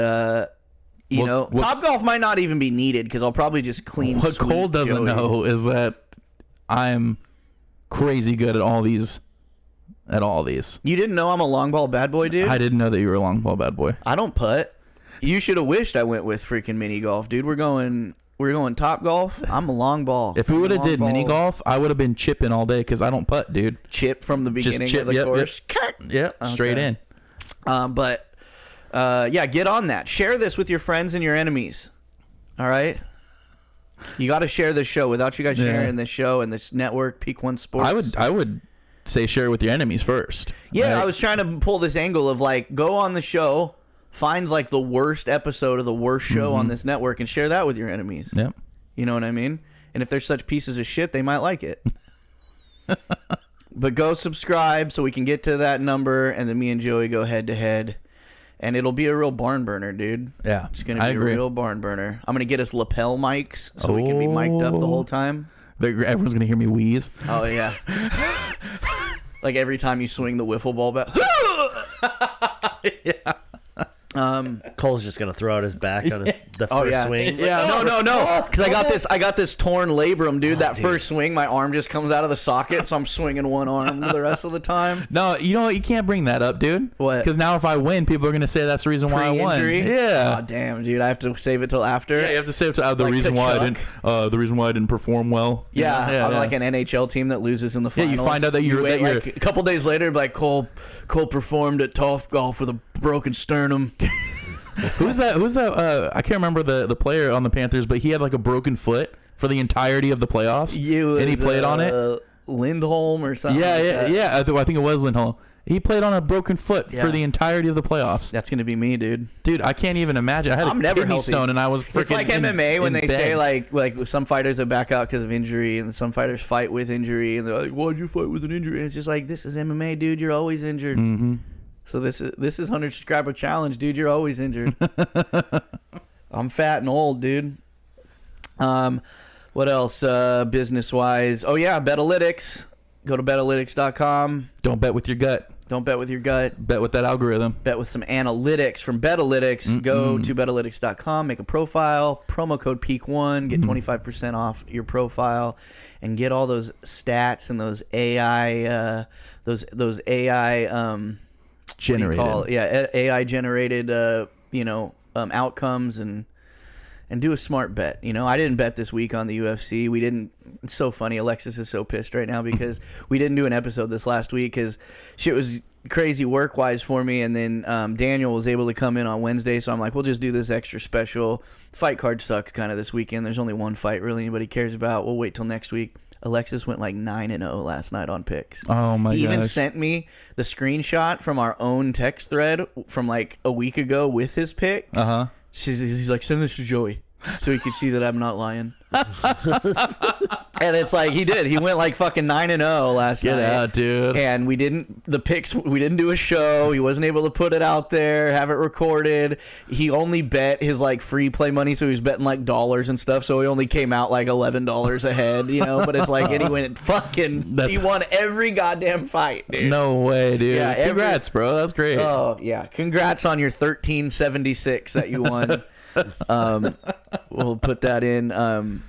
Speaker 2: You know, Top Golf might not even be needed because I'll probably just clean.
Speaker 3: What
Speaker 2: sweep
Speaker 3: Cole doesn't
Speaker 2: Joey.
Speaker 3: know is that I'm crazy good at all these.
Speaker 2: You didn't know I'm a long ball bad boy, dude?
Speaker 3: I didn't know that you were a long ball bad boy.
Speaker 2: I don't putt. You should have wished I went with freaking mini golf, dude. We're going Top Golf. I'm a long ball.
Speaker 3: If we would have
Speaker 2: Long
Speaker 3: did
Speaker 2: ball.
Speaker 3: mini golf, I would have been chipping all day because I don't putt, dude.
Speaker 2: Chip from the beginning
Speaker 3: chip,
Speaker 2: of the
Speaker 3: yep,
Speaker 2: course.
Speaker 3: Yep, straight in.
Speaker 2: Yeah, get on that. Share this with your friends and your enemies. All right? You got to share this show. Without you guys sharing this show and this network, Peak One Sports.
Speaker 3: I would say share it with your enemies first.
Speaker 2: Yeah,
Speaker 3: right?
Speaker 2: I was trying to pull this angle of like, go on the show, find like the worst episode of the worst show on this network and share that with your enemies.
Speaker 3: Yep.
Speaker 2: You know what I mean? And if they're such pieces of shit, they might like it. But go subscribe so we can get to that number, and then me and Joey go head to head. And it'll be a real barn burner, dude.
Speaker 3: Yeah,
Speaker 2: It's going to be a real barn burner. I'm going to get us lapel mics so we can be mic'd up the whole time.
Speaker 3: Everyone's going to hear me wheeze.
Speaker 2: Oh, yeah. Like every time you swing the wiffle ball back.
Speaker 3: Yeah.
Speaker 4: Cole's just gonna throw out his back on the first swing.
Speaker 2: Yeah, no. Because I got this torn labrum, dude. First swing, my arm just comes out of the socket, so I'm swinging one arm the rest of the time.
Speaker 3: No, you know what? You can't bring that up, dude.
Speaker 2: What?
Speaker 3: Because now if I win, people are going to say that's the reason why I won.
Speaker 2: Pre-injury?
Speaker 3: Yeah.
Speaker 2: Oh, damn, dude. I have to save it till after.
Speaker 3: Yeah, you have to say the
Speaker 2: Like
Speaker 3: reason why
Speaker 2: Kachuk.
Speaker 3: the reason why I didn't perform well.
Speaker 2: Yeah, I'm like an NHL team that loses in the finals.
Speaker 3: Yeah, you find out that you're
Speaker 2: like, a couple days later, like Cole performed at Top Golf with a broken sternum.
Speaker 3: Who's that? I can't remember the player on the Panthers, but he had like a broken foot for the entirety of the playoffs. And he played on it.
Speaker 2: Lindholm or something.
Speaker 3: Yeah. I think it was Lindholm. He played on a broken foot for the entirety of the playoffs.
Speaker 2: That's gonna be me, dude.
Speaker 3: Dude, I can't even imagine. I had
Speaker 2: I'm
Speaker 3: a
Speaker 2: never
Speaker 3: kidney
Speaker 2: healthy.
Speaker 3: stone, and I was freaking.
Speaker 2: It's like MMA when they say like some fighters that back out because of injury, and some fighters fight with injury, and they're like, "Why'd you fight with an injury?" And it's just like, this is MMA, dude. You're always injured. Mm-hmm. So this is 100 subscriber challenge, dude. You're always injured. I'm fat and old, dude. What else? Business wise? Oh yeah, Betalytics. Go to betalytics.com.
Speaker 3: Don't bet with your gut.
Speaker 2: Don't bet with your gut.
Speaker 3: Bet with that algorithm.
Speaker 2: Bet with some analytics from Betalytics. Go to betalytics.com, make a profile, promo code PEAK1, get 25% off your profile, and get all those stats and those AI those AI
Speaker 3: Generated.
Speaker 2: AI generated outcomes and do a smart bet. You know, I didn't bet this week on the UFC. We didn't. It's so funny. Alexis is so pissed right now because we didn't do an episode this last week because shit was crazy work wise for me. And then Daniel was able to come in on Wednesday, so I'm like, we'll just do this extra special. Fight card sucks kind of this weekend. There's only one fight really anybody cares about. We'll wait till next week. Alexis went like 9-0 last night on picks.
Speaker 3: Oh my god!
Speaker 2: He even sent me the screenshot from our own text thread from like a week ago with his picks. He's like, send this to Joey so he can see that I'm not lying. And it's like he did. He went like fucking 9-0 last night.
Speaker 3: Get out, dude.
Speaker 2: And we didn't do a show. He wasn't able to put it out there, have it recorded. He only bet his like free play money, so he was betting like dollars and stuff. So he only came out like $11 ahead, you know. But it's like, and he went he won every goddamn fight, dude.
Speaker 3: No way, dude.
Speaker 2: Yeah,
Speaker 3: congrats, bro. That's great.
Speaker 2: Oh yeah, congrats on your 1376 that you won. We'll put that in.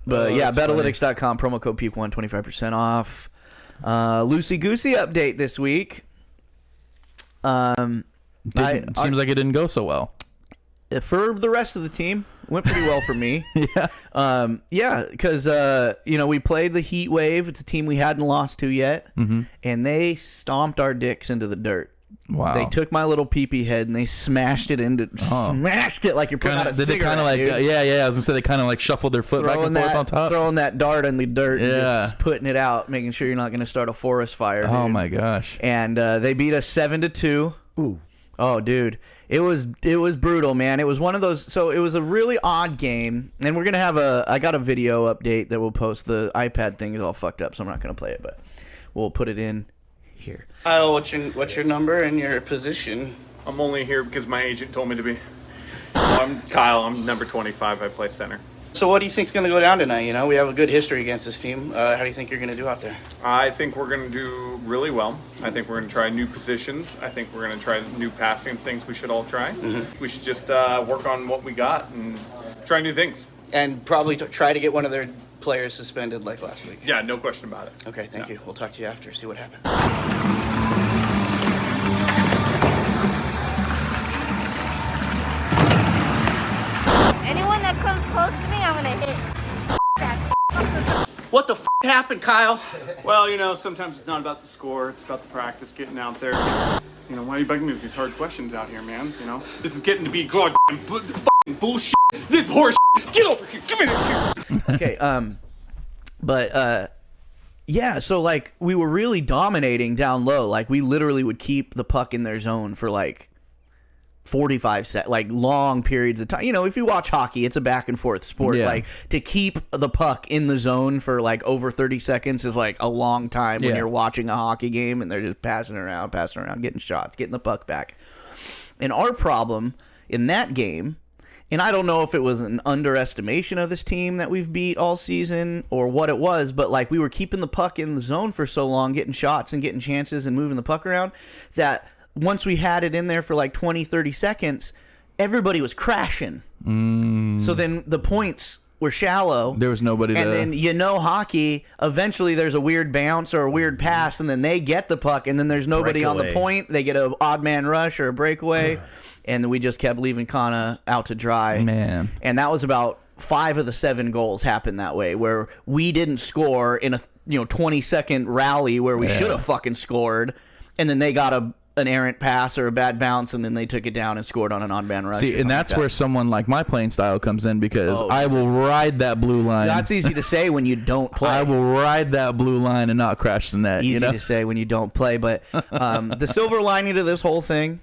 Speaker 2: But yeah, betalytics.com, promo code PEAK1, 25% off. Loosey Goosey update this week.
Speaker 3: Seems like it didn't go so well.
Speaker 2: For the rest of the team, went pretty well for me.
Speaker 3: Yeah.
Speaker 2: Yeah, because we played the Heat Wave. It's a team we hadn't lost to yet, and they stomped our dicks into the dirt.
Speaker 3: Wow.
Speaker 2: They took my little pee-pee head and they smashed it like you're putting out a
Speaker 3: Did
Speaker 2: cigarette,
Speaker 3: they kind of like,
Speaker 2: dude.
Speaker 3: I was gonna say they kind of like shuffled their foot back and forth on top.
Speaker 2: Throwing that dart in the dirt and just putting it out, making sure you're not going to start a forest fire. Dude.
Speaker 3: Oh my gosh.
Speaker 2: And they beat us 7-2.
Speaker 4: Ooh.
Speaker 2: Oh, dude. It was brutal, man. It was one of those. So it was a really odd game, and we're gonna have I got a video update that we'll post. The iPad thing is all fucked up, so I'm not gonna play it, but we'll put it in here.
Speaker 6: Kyle, what's your number and your position?
Speaker 7: I'm only here because my agent told me to be. Well, I'm Kyle. I'm number 25. I play center.
Speaker 6: So what do you think's going to go down tonight? You know, we have a good history against this team. How do you think you're going to do out there?
Speaker 7: I think we're going to do really well. I think we're going to try new positions. I think we're going to try new passing things we should all try. Mm-hmm. We should just work on what we got and try new things.
Speaker 6: And probably try to get one of their players suspended like last week.
Speaker 7: Yeah, no question about it.
Speaker 6: Okay, thank you. We'll talk to you after, see what happens.
Speaker 8: Anyone that comes close to me, I'm gonna hit.
Speaker 6: What the happened, Kyle?
Speaker 7: Well, you know, sometimes it's not about the score. It's about the practice, getting out there. You know, why are you bugging me with these hard questions out here, man? You know, this is getting to be goddamn bullshit. This horse. Get over here. Give me this shit.
Speaker 2: Okay, yeah, so like we were really dominating down low. Like we literally would keep the puck in their zone for like 45 seconds, like long periods of time. You know, if you watch hockey, it's a back and forth sport.
Speaker 3: Yeah.
Speaker 2: Like to keep the puck in the zone for like over 30 seconds is like a long time when
Speaker 3: Yeah.
Speaker 2: you're watching a hockey game and they're just passing around, getting shots, getting the puck back. And our problem in that game, and I don't know if it was an underestimation of this team that we've beat all season or what it was, but like we were keeping the puck in the zone for so long, getting shots and getting chances and moving the puck around, that once we had it in there for like 20, 30 seconds, everybody was crashing. So then the points were shallow.
Speaker 3: There was nobody
Speaker 2: and
Speaker 3: to...
Speaker 2: then, you know, hockey, eventually there's a weird bounce or a weird pass, and then they get the puck, and then there's nobody on the
Speaker 4: Breakaway.
Speaker 2: point. They get an odd man rush or a breakaway, and we just kept leaving Kana out to dry.
Speaker 3: Man.
Speaker 2: And that was about 5 of the 7 goals happened that way, where we didn't score in a 20-second rally where we should have fucking scored, and then they got an errant pass or a bad bounce, and then they took it down and scored on an on-man rush.
Speaker 3: See, and that's where someone like my playing style comes in, because
Speaker 2: Oh,
Speaker 3: I will ride that blue line.
Speaker 2: That's easy to say when you don't play.
Speaker 3: I will ride that blue line and not crash the net.
Speaker 2: Easy
Speaker 3: you know?
Speaker 2: to say when you don't play, but the silver lining to this whole thing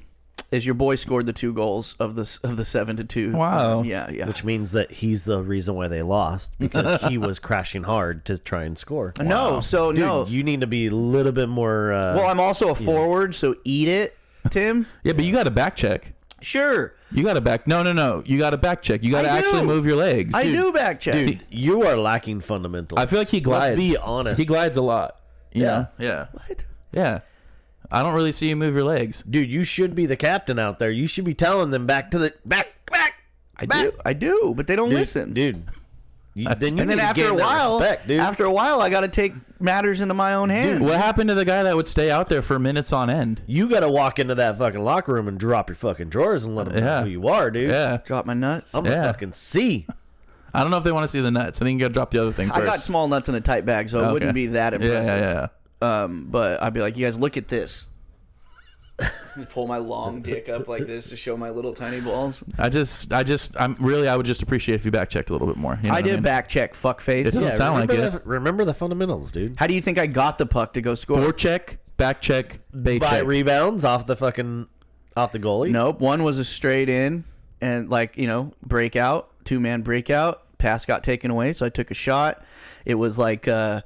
Speaker 2: is your boy scored the 2 goals of the 7-2.
Speaker 3: Wow.
Speaker 2: Yeah.
Speaker 4: Which means that he's the reason why they lost, because he was crashing hard to try and score.
Speaker 2: No, so
Speaker 4: Dude,
Speaker 2: no.
Speaker 4: you need to be a little bit more.
Speaker 2: Well, I'm also a forward, so eat it, Tim.
Speaker 3: Yeah, but you got to back check.
Speaker 2: Sure.
Speaker 3: You got to back. No. You got to back check. You got to
Speaker 2: I
Speaker 3: actually
Speaker 2: do.
Speaker 3: move your legs.
Speaker 2: I do back check.
Speaker 4: Dude, you are lacking fundamentals.
Speaker 3: I feel like he glides.
Speaker 4: Let's be honest.
Speaker 3: He glides a lot. You
Speaker 4: Yeah.
Speaker 3: know? Yeah.
Speaker 2: What?
Speaker 3: Yeah. I don't really see you move your legs.
Speaker 4: Dude, you should be the captain out there. You should be telling them back.
Speaker 2: I do, but they don't listen.
Speaker 4: Dude. Then you
Speaker 2: And then
Speaker 4: need to
Speaker 2: after a
Speaker 4: gain that
Speaker 2: while,
Speaker 4: respect, dude.
Speaker 2: I got to take matters into my own hands.
Speaker 3: What happened to the guy that would stay out there for minutes on end?
Speaker 4: You got to walk into that fucking locker room and drop your fucking drawers and let them know
Speaker 3: Yeah.
Speaker 4: who you are, dude.
Speaker 3: Yeah.
Speaker 2: Drop my nuts.
Speaker 4: I'm
Speaker 3: Yeah.
Speaker 4: gonna fucking see.
Speaker 3: I don't know if they want to see the nuts. I think you got to drop the other thing first.
Speaker 2: I got small nuts in a tight bag, so it
Speaker 3: Okay.
Speaker 2: wouldn't be that impressive.
Speaker 3: Yeah.
Speaker 2: But I'd be like, you guys, look at this. Pull my long dick up like this to show my little tiny balls.
Speaker 3: I would just appreciate if you back checked a little bit more. You know
Speaker 2: I
Speaker 3: what
Speaker 2: did
Speaker 3: mean?
Speaker 2: back check, fuckface.
Speaker 3: It doesn't sound like
Speaker 4: remember
Speaker 3: it.
Speaker 4: remember the fundamentals, dude.
Speaker 2: How do you think I got the puck to go score?
Speaker 3: Forecheck, back check, bay
Speaker 4: By
Speaker 3: check.
Speaker 4: rebounds off the goalie.
Speaker 2: Nope. One was a straight in and breakout, 2-man breakout. Pass got taken away, so I took a shot. It was like I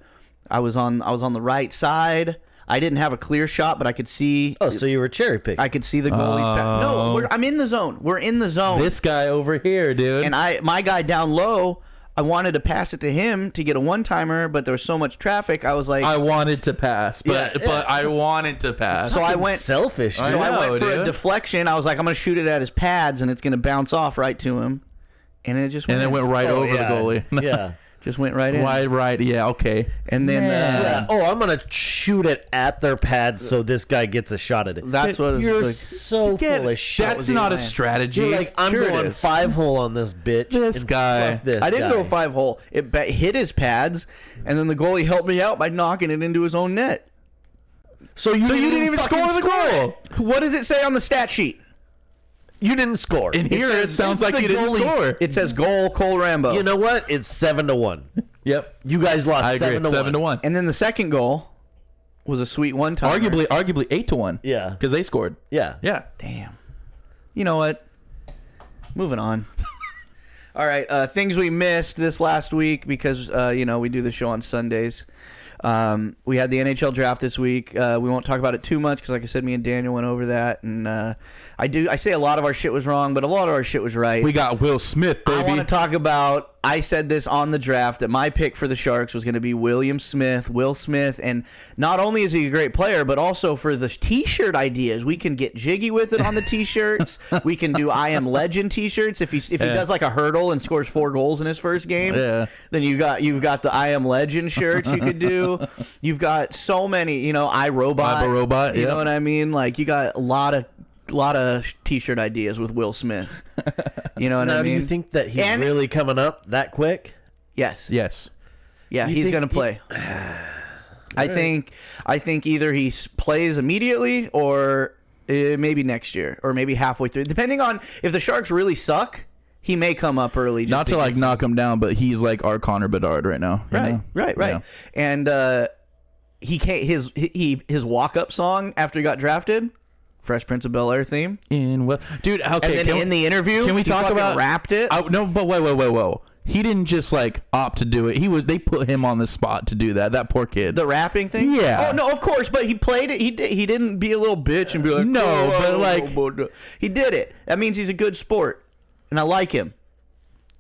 Speaker 2: was on the right side. I didn't have a clear shot, but I could see.
Speaker 4: Oh, so you were cherry picking.
Speaker 2: I could see the goalie's pass. No, I'm in the zone. We're in the zone.
Speaker 3: This guy over here, dude.
Speaker 2: And my guy down low, I wanted to pass it to him to get a one-timer, but there was so much traffic. I was like,
Speaker 3: I wanted to pass, but I wanted to pass.
Speaker 2: so I went
Speaker 4: selfish.
Speaker 3: I
Speaker 2: So I
Speaker 3: know,
Speaker 2: went for a
Speaker 3: dude.
Speaker 2: deflection. I was like, I'm going to shoot it at his pads, and it's going to bounce off right to him. And it just went,
Speaker 3: and then went right over the goalie.
Speaker 4: Yeah.
Speaker 2: just went right in.
Speaker 3: Wide right. Yeah. Okay.
Speaker 2: And then
Speaker 4: Yeah. Oh, I'm gonna shoot it at their pads so this guy gets a shot at it.
Speaker 2: that's what it was
Speaker 4: You're
Speaker 2: like.
Speaker 4: so full of shit.
Speaker 3: That's not a
Speaker 2: plan.
Speaker 3: strategy.
Speaker 4: You're like, I'm
Speaker 2: Sure it
Speaker 4: going
Speaker 2: is.
Speaker 4: 5-hole on this bitch.
Speaker 3: This
Speaker 4: and
Speaker 3: guy.
Speaker 4: fuck this
Speaker 2: I didn't
Speaker 4: guy.
Speaker 2: go 5-hole. It hit his pads, and then the goalie helped me out by knocking it into his own net.
Speaker 4: So you
Speaker 3: didn't even
Speaker 4: fucking
Speaker 3: score the goal.
Speaker 2: What does it say on the stat sheet?
Speaker 4: You didn't score.
Speaker 3: In here, it sounds like you didn't score.
Speaker 2: It says goal, Cole Rambo.
Speaker 4: You know what? It's 7-1.
Speaker 3: Yep.
Speaker 4: You guys lost
Speaker 3: I agree.
Speaker 4: 7-1.
Speaker 3: 7-1.
Speaker 2: And then the second goal was a sweet one-timer.
Speaker 3: Arguably 8-1.
Speaker 4: Yeah.
Speaker 3: Because they scored.
Speaker 4: Yeah.
Speaker 3: Yeah.
Speaker 2: Damn. You know what? Moving on. All right. Things we missed this last week because, we do the show on Sundays. We had the NHL draft this week. We won't talk about it too much because, like I said, me and Daniel went over that. And I say a lot of our shit was wrong, but a lot of our shit was right.
Speaker 3: We got Will Smith,
Speaker 2: I want
Speaker 3: baby.
Speaker 2: to talk about I said this on the draft that my pick for the Sharks was going to be Will Smith, and not only is he a great player, but also for the T-shirt ideas. We can get jiggy with it on the T-shirts. We can do I Am Legend T-shirts. If he does like a hurdle and scores 4 goals in his first game, then you've got the I Am Legend shirts you could do. You've got so many, iRobot. You know what I mean? Like you got a lot of T-shirt ideas with Will Smith. You know what I mean?
Speaker 4: Do you think that he's really coming up that quick?
Speaker 2: Yes. Yeah,
Speaker 4: You
Speaker 2: he's
Speaker 4: think
Speaker 2: going to play. I think either he plays immediately or maybe next year or maybe halfway through, depending on if the Sharks really suck. He may come up early.
Speaker 3: Not to like knock him down, but he's like our Connor Bedard right now.
Speaker 2: Right. Yeah. And he can't. His walk up song after he got drafted. Fresh Prince of Bel-Air theme.
Speaker 3: Dude, okay.
Speaker 2: And then in the interview,
Speaker 3: can we talk about
Speaker 2: rapped it?
Speaker 3: No, but whoa. He didn't just like opt to do it. They put him on the spot to do that. That poor kid.
Speaker 2: The rapping thing?
Speaker 3: Yeah.
Speaker 2: Oh no, of course, but he played it. He didn't be a little bitch and be like, he did it. That means he's a good sport, and I like him.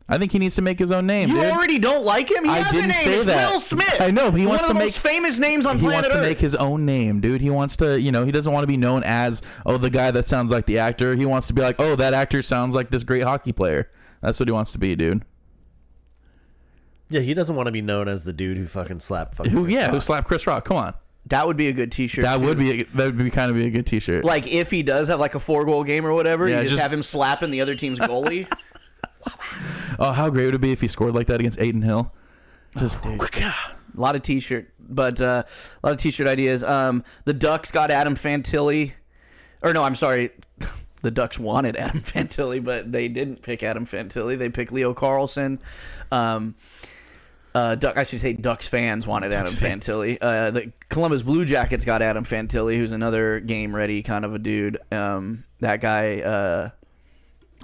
Speaker 3: I think he needs to make his own name.
Speaker 2: You
Speaker 3: dude.
Speaker 2: already don't like him? He has a name. It's Will Smith.
Speaker 3: I know. He wants to make
Speaker 2: one of the most famous names on planet
Speaker 3: Earth. He wants to
Speaker 2: Earth.
Speaker 3: make his own name, dude. He wants to, he doesn't want to be known as, the guy that sounds like the actor. He wants to be like, that actor sounds like this great hockey player. That's what he wants to be, dude.
Speaker 4: Yeah, he doesn't want to be known as the dude who fucking slapped
Speaker 3: who slapped Chris Rock. Come on.
Speaker 2: That would be a good T-shirt.
Speaker 3: That would be kind of a good T-shirt.
Speaker 2: Like if he does have like a 4-goal game or whatever, you just have him slapping the other team's goalie.
Speaker 3: Oh, how great would it be if he scored like that against Aiden Hill? Just
Speaker 2: a lot of T-shirt, but a lot of T-shirt ideas. The Ducks got Adam Fantilli, or no, I'm sorry, the Ducks wanted Adam Fantilli, but they didn't pick Adam Fantilli. They picked Leo Carlson. I should say Ducks fans wanted Adam Fantilli. The Columbus Blue Jackets got Adam Fantilli, who's another game-ready kind of a dude. That guy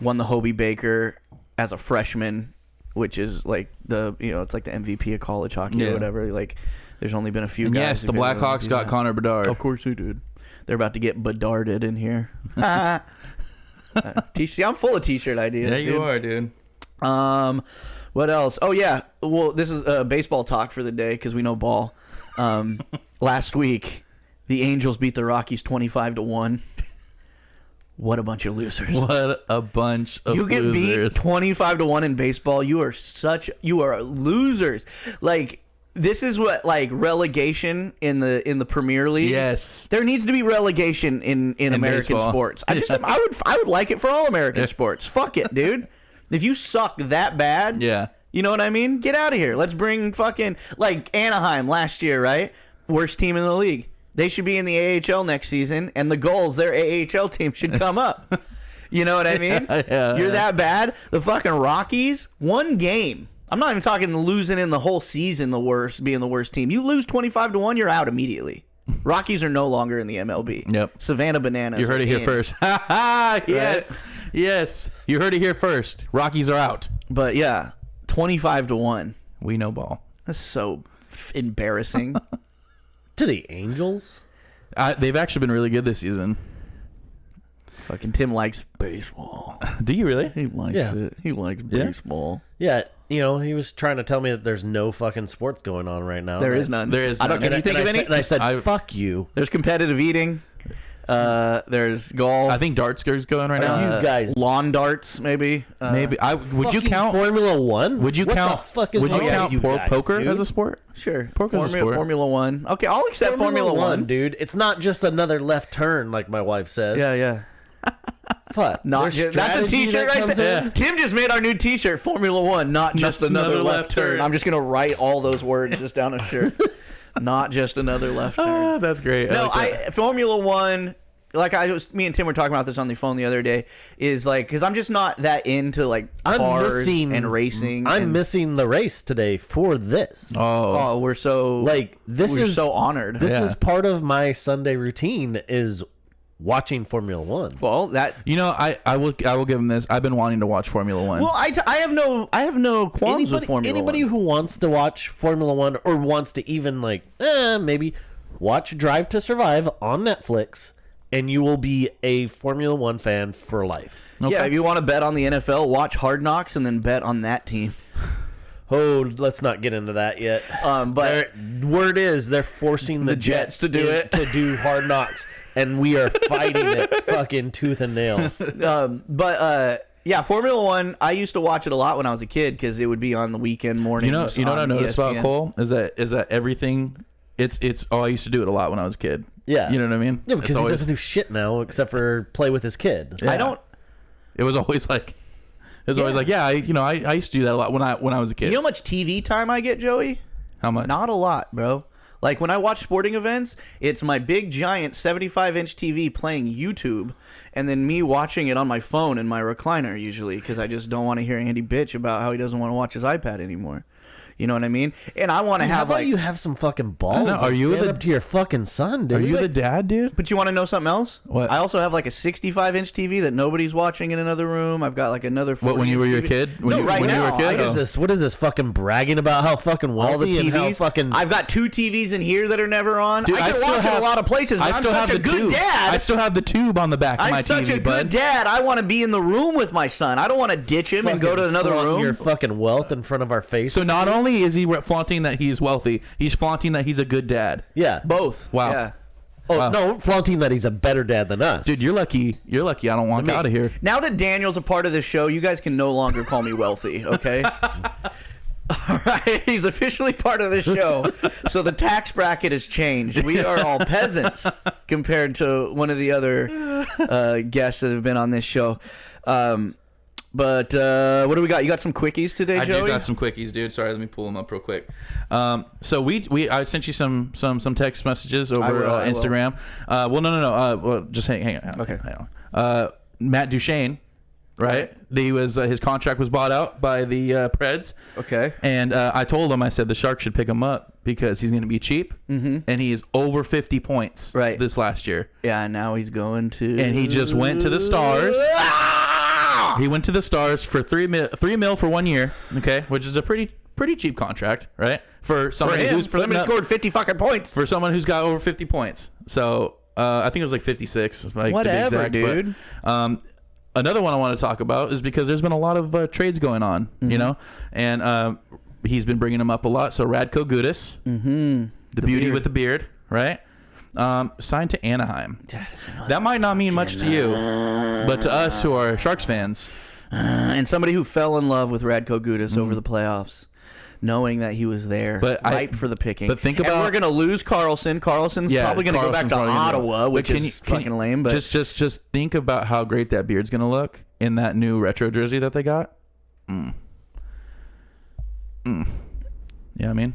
Speaker 2: won the Hobie Baker as a freshman, which is like it's like the MVP of college hockey or whatever. Like, there's only been a few guys.
Speaker 3: Yes, the Blackhawks got Connor Bedard.
Speaker 2: Of course they did. They're about to get Bedarded in here. See, I'm full of T-shirt ideas.
Speaker 3: Yeah, you are, dude.
Speaker 2: What else? Oh yeah. Well, this is baseball talk for the day because we know ball. Last week, the Angels beat the Rockies 25-1. What a bunch of losers!
Speaker 3: What a bunch of losers!
Speaker 2: You get beat 25-1 in baseball. You are losers. Like, this is what, like, relegation in the Premier League.
Speaker 3: Yes,
Speaker 2: there needs to be relegation in American
Speaker 3: baseball.
Speaker 2: sports. I would like it for all American sports. Fuck it, dude. If you suck that bad, you know what I mean? Get out of here. Let's bring fucking, like, Anaheim last year, right? Worst team in the league. They should be in the AHL next season, and the Gulls, their AHL team, should come up. You know what I mean? You're that bad. The fucking Rockies, one game. I'm not even talking losing in the whole season, being the worst team. You lose 25-1, you're out immediately. Rockies are no longer in the MLB.
Speaker 3: Yep.
Speaker 2: Savannah Bananas.
Speaker 3: You heard it here first. Yes. Yes. You heard it here first. Rockies are out.
Speaker 2: But yeah, 25-1.
Speaker 3: We know ball.
Speaker 2: That's so embarrassing.
Speaker 4: To the Angels?
Speaker 3: They've actually been really good this season.
Speaker 2: Fucking Tim likes baseball.
Speaker 3: Do you really?
Speaker 2: He likes it. He likes baseball.
Speaker 4: Yeah, he was trying to tell me that there's no fucking sports going on right now.
Speaker 2: There is none.
Speaker 3: There is none.
Speaker 2: Can you think of any?
Speaker 4: And I said, fuck you.
Speaker 2: There's competitive eating. There's golf.
Speaker 3: I think darts is going right now.
Speaker 4: You guys,
Speaker 2: lawn darts, maybe.
Speaker 3: Maybe. Would you count
Speaker 4: Formula One?
Speaker 3: Would you count?
Speaker 4: The fuck is
Speaker 3: would you count poker
Speaker 4: dude?
Speaker 3: as a sport?
Speaker 2: Sure.
Speaker 3: Poker is a sport.
Speaker 2: Formula One. Okay, I'll accept Formula One,
Speaker 4: dude. It's not just another left turn, like my wife says.
Speaker 2: Yeah.
Speaker 4: Fuck.
Speaker 2: That's a T-shirt right there. Tim just made our new T-shirt, Formula One, not just another left turn. I'm just gonna write all those words just down a shirt. Not just another left turn.
Speaker 3: That's great.
Speaker 2: No, Formula One. Like me and Tim were talking about this on the phone the other day. Is like, because I'm just not that into like cars and racing.
Speaker 4: I'm missing the race today for this.
Speaker 2: Oh, we're so so honored.
Speaker 4: This is part of my Sunday routine is watching Formula One.
Speaker 2: Well, that
Speaker 3: I will give him this. I've been wanting to watch Formula One.
Speaker 2: Well, I have no qualms with Formula One.
Speaker 4: Anybody who wants to watch Formula One or wants to even maybe watch Drive to Survive on Netflix, and you will be a Formula One fan for life.
Speaker 2: Okay. Yeah, if you want to bet on the NFL, watch Hard Knocks and then bet on that team.
Speaker 4: Oh, let's not get into that yet.
Speaker 2: But
Speaker 4: Word is they're forcing the Jets
Speaker 2: to do it.
Speaker 4: to do Hard Knocks, and we are fighting it fucking tooth and nail.
Speaker 2: Yeah, Formula One. I used to watch it a lot when I was a kid because it would be on the weekend mornings.
Speaker 3: You know what I noticed about
Speaker 2: ESPN.
Speaker 3: Cole is that everything. It's I used to do it a lot when I was a kid.
Speaker 4: Yeah.
Speaker 3: You know what I mean?
Speaker 4: Yeah, because
Speaker 3: It's
Speaker 4: he
Speaker 3: always-
Speaker 4: doesn't do shit now except for play with his kid.
Speaker 2: I don't.
Speaker 3: It was always like. It was always like, yeah, I used to do that a lot when I was a kid.
Speaker 2: You know how much TV time I get, Joey?
Speaker 3: How much?
Speaker 2: Not a lot, bro. Like when I watch sporting events, it's my big giant 75-inch TV playing YouTube, and then me watching it on my phone in my recliner usually because I just don't want to hear Andy bitch about how he doesn't want to watch his iPad anymore. You know what I mean? And I want to
Speaker 4: How
Speaker 2: have
Speaker 4: about
Speaker 2: like.
Speaker 4: you have some fucking balls?
Speaker 3: I know. Are
Speaker 4: and
Speaker 3: you
Speaker 4: stand
Speaker 3: the-
Speaker 4: up to your fucking son, dude?
Speaker 3: Are you the dad, dude?
Speaker 2: But you want to know something else?
Speaker 3: What?
Speaker 2: I also have like a 65-inch TV that nobody's watching in another room. I've got like another.
Speaker 3: What, when you were your
Speaker 2: 40-inch
Speaker 3: kid?
Speaker 2: TV.
Speaker 3: When
Speaker 2: No,
Speaker 3: you,
Speaker 2: right
Speaker 3: when
Speaker 2: now.
Speaker 3: you were a kid?
Speaker 4: What is this fucking bragging about how fucking wealthy
Speaker 2: All the
Speaker 4: and how
Speaker 2: TVs.
Speaker 4: fucking...
Speaker 2: I've got 2 TVs in here that are never on.
Speaker 3: Dude,
Speaker 2: I can watch it a lot of places. But
Speaker 3: I
Speaker 2: I'm
Speaker 3: still
Speaker 2: such
Speaker 3: have
Speaker 2: a
Speaker 3: the
Speaker 2: good
Speaker 3: tube.
Speaker 2: dad.
Speaker 3: I still have the tube on the back of
Speaker 2: I'm
Speaker 3: my
Speaker 2: such
Speaker 3: TV,
Speaker 2: a good
Speaker 3: bud.
Speaker 2: dad. I want to be in the room with my son. I don't want to ditch him and go to another
Speaker 4: flaunt
Speaker 2: room.
Speaker 4: your fucking wealth in front of our face.
Speaker 3: So not only is he flaunting that he's wealthy, he's flaunting that he's a good dad.
Speaker 4: yeah.
Speaker 2: Both.
Speaker 3: Wow.
Speaker 2: Yeah.
Speaker 4: Oh,
Speaker 3: Wow.
Speaker 4: no, flaunting that he's a better dad than us.
Speaker 3: Dude, you're lucky. You're lucky I don't walk out of here.
Speaker 2: Now that Daniel's a part of this show, you guys can no longer call me wealthy, okay? All right, he's officially part of this show, so the tax bracket has changed. We are all peasants compared to one of the other guests that have been on this show. But what do we got? You got some quickies today,
Speaker 3: I
Speaker 2: Joey?
Speaker 3: do got some quickies, dude. Sorry, let me pull them up real quick. So I sent you some text messages over
Speaker 2: will.
Speaker 3: Instagram. Well, just hang on.
Speaker 2: Okay.
Speaker 3: Hang on. Matt Duchene, right? His contract was bought out by the Preds.
Speaker 2: Okay.
Speaker 3: And I told him, I said the Sharks should pick him up because he's going to be cheap, and he is over 50 points
Speaker 2: Right.
Speaker 3: this last year.
Speaker 2: Yeah, now he's going to...
Speaker 3: And he just went to the Stars. He went to the Stars for $3 mil for 1 year, okay, which is a pretty cheap contract, right? For somebody who's
Speaker 2: scored 50 fucking points.
Speaker 3: for someone who's got over 50 points. So I think it was like 56, like
Speaker 2: Whatever,
Speaker 3: to be exact.
Speaker 2: dude.
Speaker 3: But, another one I want to talk about is because there's been a lot of trades going on, you know, and he's been bringing them up a lot. So Radko Gudas, the beauty
Speaker 2: beard.
Speaker 3: with the beard, right? Signed to Anaheim. That might not mean much to you, but to us who are Sharks fans,
Speaker 2: And somebody who fell in love with Radko Gudas over the playoffs, knowing that he was there,
Speaker 3: But
Speaker 2: ripe for the picking.
Speaker 3: but think
Speaker 2: and
Speaker 3: about-
Speaker 2: we're going to lose Carlson. Carlson's probably going to go back to Ottawa, which is fucking lame. But
Speaker 3: just think about how great that beard's gonna look in that new retro jersey that they got. Yeah, I mean,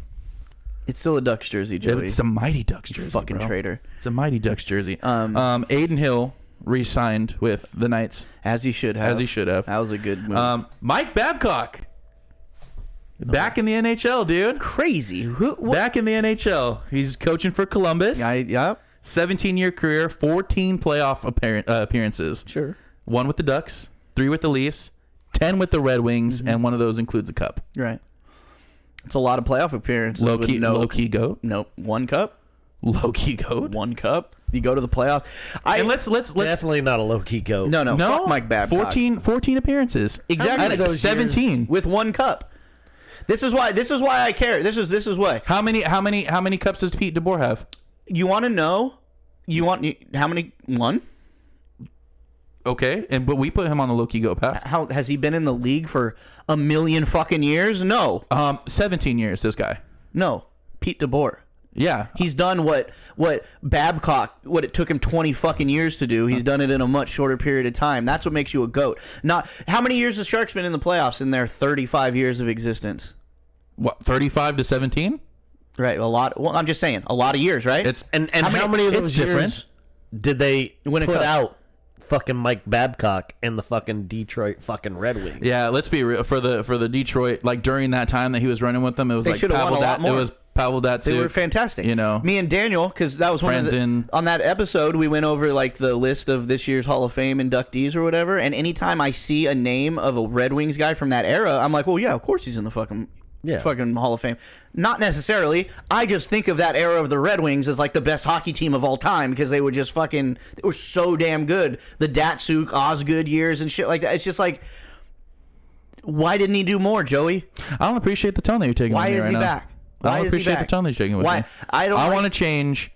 Speaker 2: it's still a Ducks jersey, Joey.
Speaker 3: it's a Mighty Ducks jersey.
Speaker 2: fucking
Speaker 3: bro.
Speaker 2: traitor.
Speaker 3: It's a Mighty Ducks jersey. Aiden Hill re-signed with the Knights,
Speaker 2: As he should have.
Speaker 3: as he should have.
Speaker 2: That was a good move.
Speaker 3: Mike Babcock, back in the NHL, dude.
Speaker 2: Crazy. Who?
Speaker 3: Back in the NHL. He's coaching for Columbus.
Speaker 2: Yeah.
Speaker 3: 17-year career, 14 playoff appearances.
Speaker 2: Sure.
Speaker 3: 1 with the Ducks, 3 with the Leafs, 10 with the Red Wings, and one of those includes a cup.
Speaker 2: Right. It's a lot of playoff appearances.
Speaker 3: Low
Speaker 2: with
Speaker 3: key
Speaker 2: no
Speaker 3: goat.
Speaker 2: Nope. 1 cup.
Speaker 3: Low key goat.
Speaker 2: 1 cup. You go to the playoff.
Speaker 3: And let's
Speaker 4: Definitely not a low-key goat.
Speaker 2: No. Fuck Mike Babcock.
Speaker 3: 14 appearances.
Speaker 2: Exactly.
Speaker 3: Out of 17
Speaker 2: with 1 cup. This is why I care. This is why.
Speaker 3: How many cups does Pete DeBoer have?
Speaker 2: You want to know? How many? 1?
Speaker 3: Okay, but we put him on the low key goat path.
Speaker 2: How has he been in the league for a million fucking years? No.
Speaker 3: 17 years. This guy.
Speaker 2: No. Pete DeBoer.
Speaker 3: Yeah,
Speaker 2: He's done what Babcock, what it took him 20 fucking years to do. He's done it in a much shorter period of time. That's what makes you a GOAT. Not how many years has Sharks been in the playoffs in their 35 years of existence?
Speaker 3: what 35 to 17?
Speaker 2: Right, a lot. Well, I'm just saying, a lot of years, right?
Speaker 3: It's
Speaker 4: And how many of
Speaker 3: it's
Speaker 4: those
Speaker 3: different.
Speaker 4: years did they
Speaker 2: Win a
Speaker 4: put
Speaker 2: cup.
Speaker 4: out fucking Mike Babcock and the fucking Detroit fucking Red Wings?
Speaker 3: Yeah, let's be real. For the Detroit, like during that time that he was running with them, it was
Speaker 2: They
Speaker 3: like
Speaker 2: should've won a lot
Speaker 3: Pavel.
Speaker 2: more.
Speaker 3: It was Pavel Datsuk.
Speaker 2: They were fantastic.
Speaker 3: You know,
Speaker 2: me and Daniel, because that was one of
Speaker 3: Franzen.
Speaker 2: on that episode, we went over like the list of this year's Hall of Fame inductees or whatever. And anytime I see a name of a Red Wings guy from that era, I'm like, well, yeah, of course he's in the fucking Hall of Fame. Not necessarily. I just think of that era of the Red Wings as like the best hockey team of all time because they were just fucking. They were so damn good. The Datsuk, Osgood years and shit like that. It's just like. Why didn't he do more, Joey?
Speaker 3: I don't appreciate the tone that you're taking.
Speaker 2: Why
Speaker 3: with me
Speaker 2: is
Speaker 3: right
Speaker 2: he
Speaker 3: now.
Speaker 2: back?
Speaker 3: I
Speaker 2: Why
Speaker 3: don't
Speaker 2: is he
Speaker 3: appreciate
Speaker 2: back?
Speaker 3: the tone that you're taking with
Speaker 2: Why?
Speaker 3: me.
Speaker 2: I don't.
Speaker 3: I want to change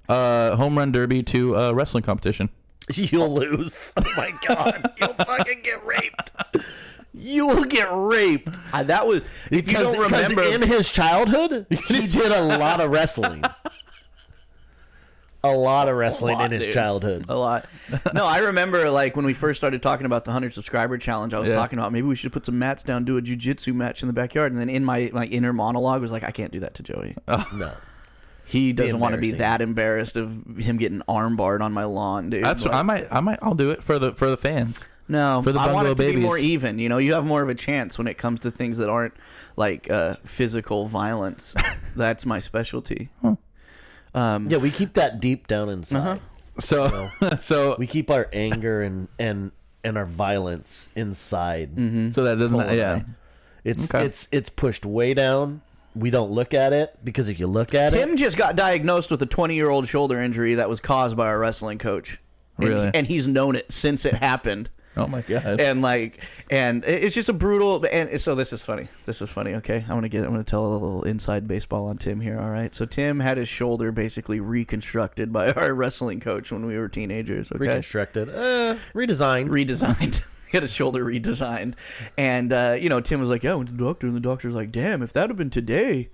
Speaker 3: home run derby to wrestling competition.
Speaker 4: You'll lose. Oh my god. You'll fucking get raped. You will get raped.
Speaker 2: That was if you don't remember
Speaker 4: in his childhood, he did a lot of wrestling. A lot of wrestling in his childhood.
Speaker 2: a lot. No, I remember like when we first started talking about the 100 subscriber challenge. I was talking about maybe we should put some mats down, do a jiu-jitsu match in the backyard, and then in my inner monologue was like, I can't do that to Joey.
Speaker 4: No.
Speaker 2: He doesn't want to be
Speaker 4: embarrassing.
Speaker 2: that embarrassed of him getting armbarred on my lawn, dude.
Speaker 3: That's
Speaker 2: Like,
Speaker 3: I'll do it for the fans.
Speaker 2: No,
Speaker 3: for the
Speaker 2: I want
Speaker 3: Bungalow
Speaker 2: it to be
Speaker 3: babies.
Speaker 2: more even. You know, you have more of a chance when it comes to things that aren't like physical violence. That's my specialty.
Speaker 4: Yeah, we keep that deep down inside.
Speaker 3: So so
Speaker 4: We keep our anger and our violence inside.
Speaker 3: so that doesn't
Speaker 4: Cole and
Speaker 3: yeah.
Speaker 4: I. It's
Speaker 3: Okay.
Speaker 4: it's pushed way down. We don't look at it because if you look at it,
Speaker 2: Tim just got diagnosed with a 20-year-old shoulder injury that was caused by our wrestling coach. And-
Speaker 3: Really?
Speaker 2: And he's known it since it happened.
Speaker 3: Oh my god.
Speaker 2: And it's just a brutal. And so this is funny. Okay, I'm gonna tell a little inside baseball on Tim here. All right. So Tim had his shoulder basically reconstructed by our wrestling coach when we were teenagers. Okay.
Speaker 4: reconstructed, redesigned.
Speaker 2: He had his shoulder redesigned, and Tim was like, "Yeah, I went to the doctor," and the doctor's like, "Damn, if that had been today,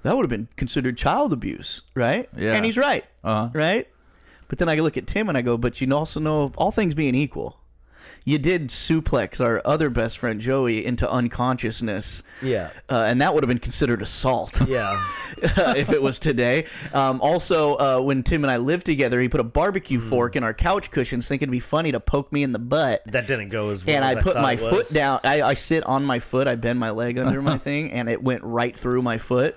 Speaker 2: that would have been considered child abuse, right?"
Speaker 3: Yeah.
Speaker 2: And he's right,
Speaker 3: Uh-huh.
Speaker 2: right? But then I look at Tim and I go, "But you also know, all things being equal, you did suplex our other best friend Joey into unconsciousness,
Speaker 4: Yeah.
Speaker 2: and that would have been considered assault."
Speaker 4: Yeah.
Speaker 2: If it was today. Also, when Tim and I lived together, he put a barbecue fork in our couch cushions, thinking it'd be funny to poke me in the butt.
Speaker 4: That didn't go as well.
Speaker 2: And I
Speaker 4: as
Speaker 2: put
Speaker 4: thought
Speaker 2: my
Speaker 4: it
Speaker 2: foot
Speaker 4: was.
Speaker 2: down. I sit on my foot. I bend my leg under my thing, and it went right through my foot.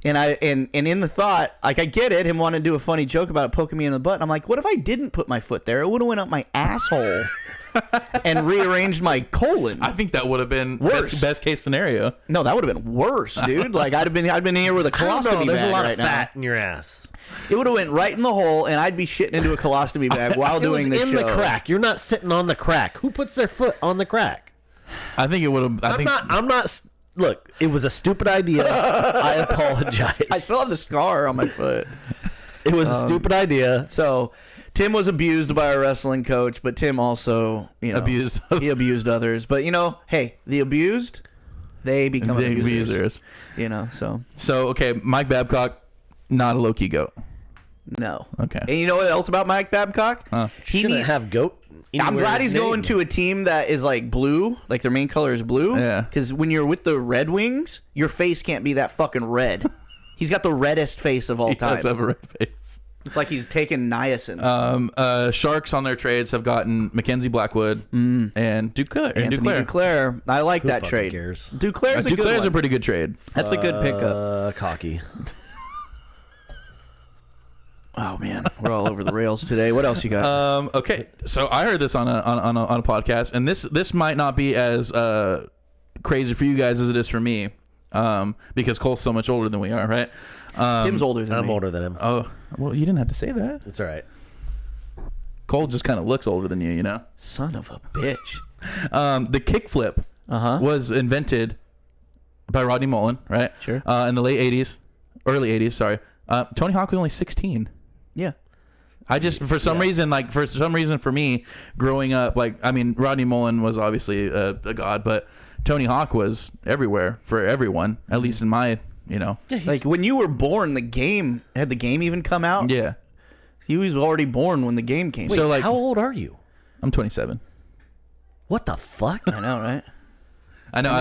Speaker 2: And in the thought, like I get it, him wanting to do a funny joke about it poking me in the butt. And I'm like, what if I didn't put my foot there? It would have went up my asshole and rearranged my colon.
Speaker 3: I think that would have been
Speaker 2: Worse.
Speaker 3: best case scenario.
Speaker 2: No, that would have been worse, dude. Like I'd been here with a
Speaker 4: I don't know,
Speaker 2: colostomy
Speaker 4: there's
Speaker 2: bag
Speaker 4: a lot
Speaker 2: right
Speaker 4: of
Speaker 2: now.
Speaker 4: fat in your ass.
Speaker 2: It would have went right in the hole, and I'd be shitting into a colostomy bag while
Speaker 4: It was
Speaker 2: doing this
Speaker 4: in
Speaker 2: show.
Speaker 4: the crack. You're not sitting on the crack. Who puts their foot on the crack?
Speaker 3: I think it would have.
Speaker 4: I'm not. Look, it was a stupid idea. I apologize.
Speaker 2: I still have the scar on my foot.
Speaker 4: It was a stupid idea.
Speaker 2: So, Tim was abused by our wrestling coach, but Tim also,
Speaker 3: Abused.
Speaker 2: He abused others. But hey, the abused, they become
Speaker 3: The
Speaker 2: abusers.
Speaker 3: abusers.
Speaker 2: So
Speaker 3: So okay, Mike Babcock, not a low key goat.
Speaker 2: no.
Speaker 3: Okay.
Speaker 2: And you know what else about Mike Babcock?
Speaker 4: He shouldn't have goat.
Speaker 2: I'm
Speaker 4: anywhere
Speaker 2: glad
Speaker 4: in
Speaker 2: he's
Speaker 4: his
Speaker 2: going
Speaker 4: name.
Speaker 2: to a team that is like blue, like their main color is blue.
Speaker 3: Yeah.
Speaker 2: Because when you're with the Red Wings, your face can't be that fucking red. He's got the reddest face of all
Speaker 3: He
Speaker 2: time.
Speaker 3: does have a red face.
Speaker 2: It's like he's taken niacin.
Speaker 3: Sharks on their trades have gotten Mackenzie Blackwood and Duclair.
Speaker 2: Anthony Duclair. I like that
Speaker 4: fucking
Speaker 2: trade.
Speaker 4: cares?
Speaker 2: Duclair's a good
Speaker 3: Duclair's
Speaker 2: one.
Speaker 3: a pretty good trade.
Speaker 2: That's a good pickup.
Speaker 4: Cocky.
Speaker 2: Oh man, we're all over the rails today. What else you got?
Speaker 3: Okay, so I heard this on a podcast, and this might not be as crazy for you guys as it is for me, because Cole's so much older than we are, right?
Speaker 2: Tim's older than me.
Speaker 4: I'm older than him.
Speaker 3: Oh, well, you didn't have to say that.
Speaker 4: It's all right.
Speaker 3: Cole just kind of looks older than you, you know.
Speaker 2: Son of a bitch.
Speaker 3: The kickflip was invented by Rodney Mullen, right?
Speaker 2: Sure.
Speaker 3: In the early 80s, sorry. Tony Hawk was only 16.
Speaker 2: Yeah.
Speaker 3: I just for some reason for me growing up, Rodney Mullen was obviously a god, but Tony Hawk was everywhere for everyone, at least in my
Speaker 2: Like when you were born, had the game even come out?
Speaker 3: yeah.
Speaker 2: He was already born when the game came.
Speaker 4: Wait,
Speaker 3: So, like-
Speaker 4: how old are you?
Speaker 3: I'm 27.
Speaker 4: What the fuck?
Speaker 2: I know, right?
Speaker 3: I know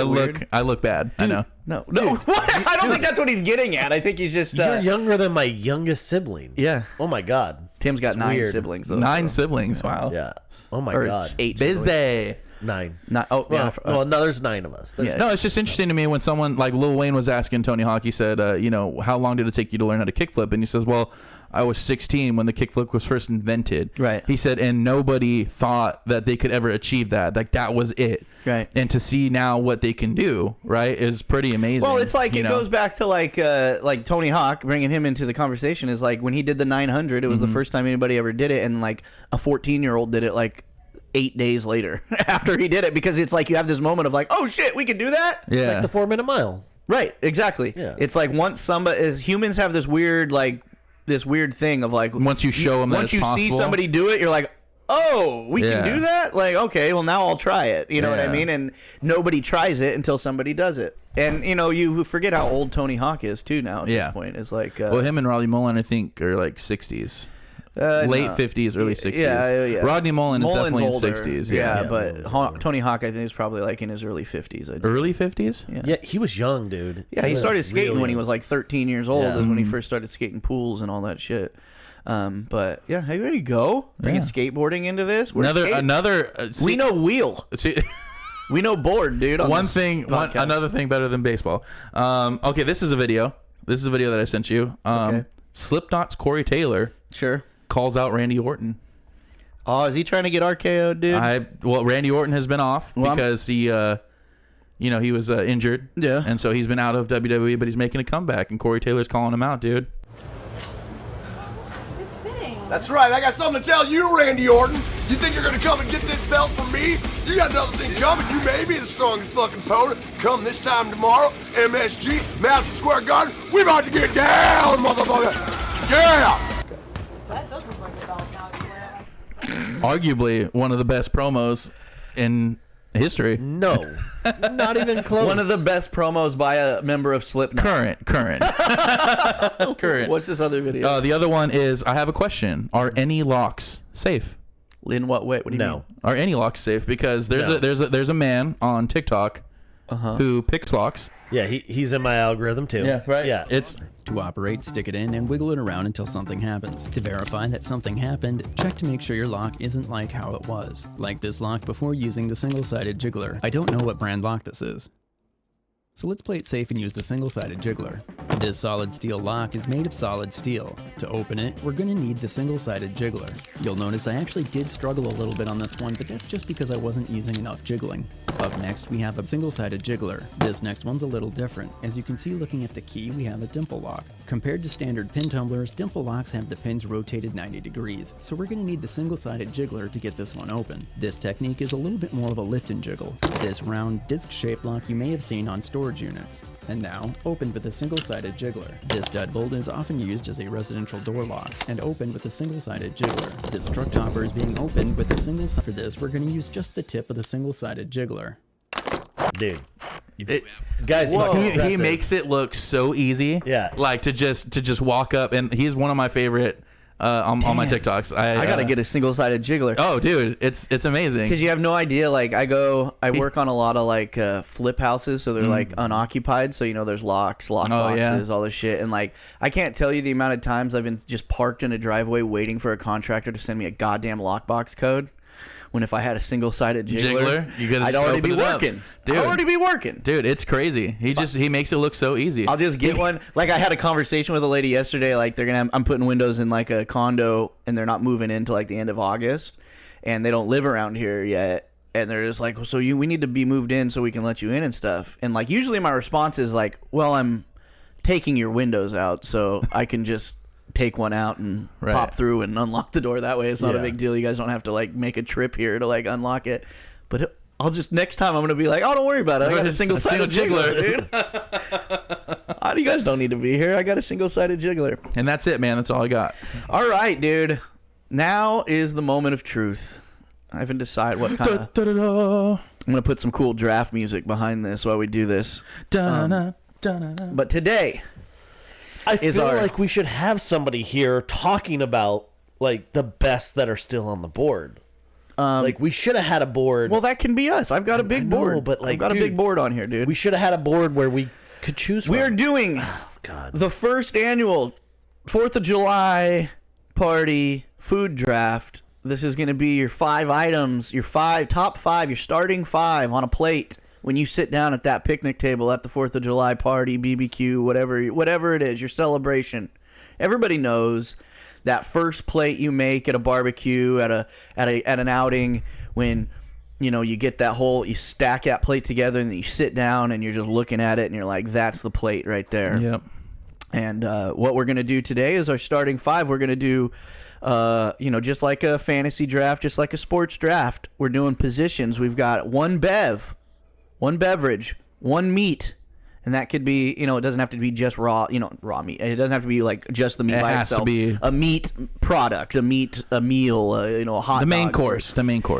Speaker 3: I look bad. I know.
Speaker 2: No. I don't think that's what he's getting at. I think he's just.
Speaker 4: You're younger than my youngest sibling.
Speaker 2: Yeah.
Speaker 4: Oh my god.
Speaker 2: Tim's got
Speaker 4: It's
Speaker 2: 9
Speaker 4: weird.
Speaker 2: siblings. Though,
Speaker 3: 9
Speaker 2: so.
Speaker 3: siblings. Wow.
Speaker 4: Yeah. Oh my
Speaker 2: Or
Speaker 4: god.
Speaker 2: it's 8. siblings.
Speaker 3: Busy.
Speaker 4: 9.
Speaker 2: Oh, yeah.
Speaker 4: Well, no, there's 9 of us. There's
Speaker 2: Yeah.
Speaker 3: No, it's just interesting to me when someone like Lil Wayne was asking Tony Hawk. He said, how long did it take you to learn how to kickflip? And he says, well, I was 16 when the kickflip was first invented.
Speaker 2: Right.
Speaker 3: He said, and nobody thought that they could ever achieve that. Like that was it.
Speaker 2: Right.
Speaker 3: And to see now what they can do, right, is pretty amazing.
Speaker 2: Well, it's like
Speaker 3: you
Speaker 2: it
Speaker 3: know?
Speaker 2: goes back to like Tony Hawk, bringing him into the conversation is like when he did the 900, it was the first time anybody ever did it, and like a 14-year-old did it like 8 days later after he did it, because it's like you have this moment of like, oh shit, we can do that.
Speaker 3: Yeah.
Speaker 4: It's like the 4-minute mile.
Speaker 2: Right, exactly.
Speaker 4: Yeah.
Speaker 2: It's like once somebody, as humans have this weird thing of like,
Speaker 3: Once you show them that
Speaker 2: once
Speaker 3: it's
Speaker 2: you see
Speaker 3: possible.
Speaker 2: somebody do it, you're like, oh, we
Speaker 3: Yeah.
Speaker 2: can do that? Like, okay, well now I'll try it. You know what I
Speaker 3: Yeah.
Speaker 2: mean? And nobody tries it until somebody does it. And you forget how old Tony Hawk is too now at this point. It's like
Speaker 3: well, him and Rodney Mullen, I think, are like 60s. Late
Speaker 2: no.
Speaker 3: 50s, early 60s.
Speaker 2: Yeah.
Speaker 3: Rodney Mullen is
Speaker 2: Mullen's
Speaker 3: definitely
Speaker 2: older.
Speaker 3: in 60s.
Speaker 2: Yeah,
Speaker 3: Yeah.
Speaker 2: but Tony Hawk, I think, is probably like in his early 50s. I'd say.
Speaker 3: Early 50s?
Speaker 4: Yeah, he was young, dude.
Speaker 2: Yeah, he
Speaker 4: was
Speaker 2: started skating
Speaker 4: really
Speaker 2: when he
Speaker 4: young.
Speaker 2: was like 13 years old.
Speaker 4: Yeah.
Speaker 2: Is when he first started skating pools and all that shit. But yeah, hey, there you go. Bringing skateboarding into this. We're we know wheel.
Speaker 3: See,
Speaker 2: We know board, dude. on this podcast.
Speaker 3: another thing better than baseball. Okay, this is a video. This is a video that I sent you.
Speaker 2: Okay.
Speaker 3: Slipknot's Corey Taylor
Speaker 2: Sure.
Speaker 3: calls out Randy Orton.
Speaker 2: Oh, is he trying to get RKO'd, dude?
Speaker 3: Well, Randy Orton has been off because he, he was injured.
Speaker 2: Yeah.
Speaker 3: And so he's been out of WWE, but he's making a comeback, and Corey Taylor's calling him out, dude.
Speaker 8: It's fitting.
Speaker 9: That's right. I got something to tell you, Randy Orton. You think you're gonna come and get this belt from me? You got another thing coming. You may be the strongest fucking opponent. Come this time tomorrow, MSG, Madison Square Garden. We about to get down, motherfucker. Yeah.
Speaker 8: That does look like a belt now.
Speaker 3: Arguably one of the best promos in history.
Speaker 4: No, not even close.
Speaker 2: One of the best promos by a member of Slipknot.
Speaker 3: Current.
Speaker 2: What's this other video?
Speaker 3: The other one is, I have a question. Are any locks safe?
Speaker 2: In what way? What do you mean?
Speaker 3: Are any locks safe? Because there's a man on TikTok who picks locks.
Speaker 4: Yeah, he's in my algorithm too.
Speaker 3: Yeah, right.
Speaker 4: Yeah,
Speaker 3: It's
Speaker 10: To operate, stick it in and wiggle it around until something happens. To verify that something happened, check to make sure your lock isn't like how it was. Like this lock before using the single-sided jiggler. I don't know what brand lock this is, so let's play it safe and use the single-sided jiggler. This solid steel lock is made of solid steel. To open it, we're going to need the single-sided jiggler. You'll notice I actually did struggle a little bit on this one, but that's just because I wasn't using enough jiggling. Up next, we have a single-sided jiggler. This next one's a little different. As you can see looking at the key, we have a dimple lock. Compared to standard pin tumblers, dimple locks have the pins rotated 90 degrees, so we're going to need the single-sided jiggler to get this one open. This technique is a little bit more of a lift and jiggle. This round, disc-shaped lock you may have seen on storage units. And now, opened with a single-sided jiggler. This deadbolt is often used as a residential door lock, and opened with a single-sided jiggler. This truck topper is being opened with a single. For this, we're going to use just the tip of the single-sided jiggler.
Speaker 4: dude. Guys,
Speaker 3: he makes it look so easy.
Speaker 4: Yeah,
Speaker 3: like to just walk up, and he's one of my favorite on my TikToks. I
Speaker 2: gotta get a single-sided jiggler.
Speaker 3: Oh, dude, it's amazing.
Speaker 2: Because you have no idea. Like I work on a lot of like flip houses, so they're like unoccupied. So there's locks, boxes, all this shit, and like I can't tell you the amount of times I've been just parked in a driveway waiting for a contractor to send me a goddamn lockbox code. When if I had a single-sided jiggler I'd already be working. I'd already be working.
Speaker 3: Dude, it's crazy. He makes it look so easy.
Speaker 2: I'll just get one. Like I had a conversation with a lady yesterday. Like I'm putting windows in like a condo, and they're not moving in till like the end of August, and they don't live around here yet. And they're just like, so we need to be moved in so we can let you in and stuff. And like usually my response is like, well, I'm taking your windows out, so I can just take one out and pop through and unlock the door that way. It's not a big deal. You guys don't have to like make a trip here to like unlock it. But I'll just next time I'm gonna be like, oh, don't worry about it. I got a single-sided jiggler, dude. You guys don't need to be here. I got a single-sided jiggler.
Speaker 3: And that's it, man. That's all I got.
Speaker 2: All right, dude. Now is the moment of truth. I haven't decided what kind of. I'm gonna put some cool draft music behind this while we do this. But today.
Speaker 4: I feel like we should have somebody here talking about like the best that are still on the board. Like we should have had a board.
Speaker 2: Well, that can be us. I've got a big board,
Speaker 4: but like
Speaker 2: I've got a big board on here, dude.
Speaker 4: We should have had a board where we could choose from.
Speaker 2: We are doing the first annual 4th of July party food draft. This is going to be your 5 items, your top 5, your starting 5 on a plate. When you sit down at that picnic table at the 4th of July party, BBQ, whatever it is, your celebration, everybody knows that first plate you make at a barbecue, at an outing, when you get that you stack that plate together and then you sit down and you're just looking at it and you're like, that's the plate right there.
Speaker 3: Yep.
Speaker 2: And what we're gonna do today is our starting 5. We're gonna do just like a fantasy draft, just like a sports draft, we're doing positions. We've got one beverage, one meat. And that could be, it doesn't have to be just raw meat. It doesn't have to be like just the meat by itself. It has to be a meat product, a meal, a hot dog.
Speaker 3: The main course.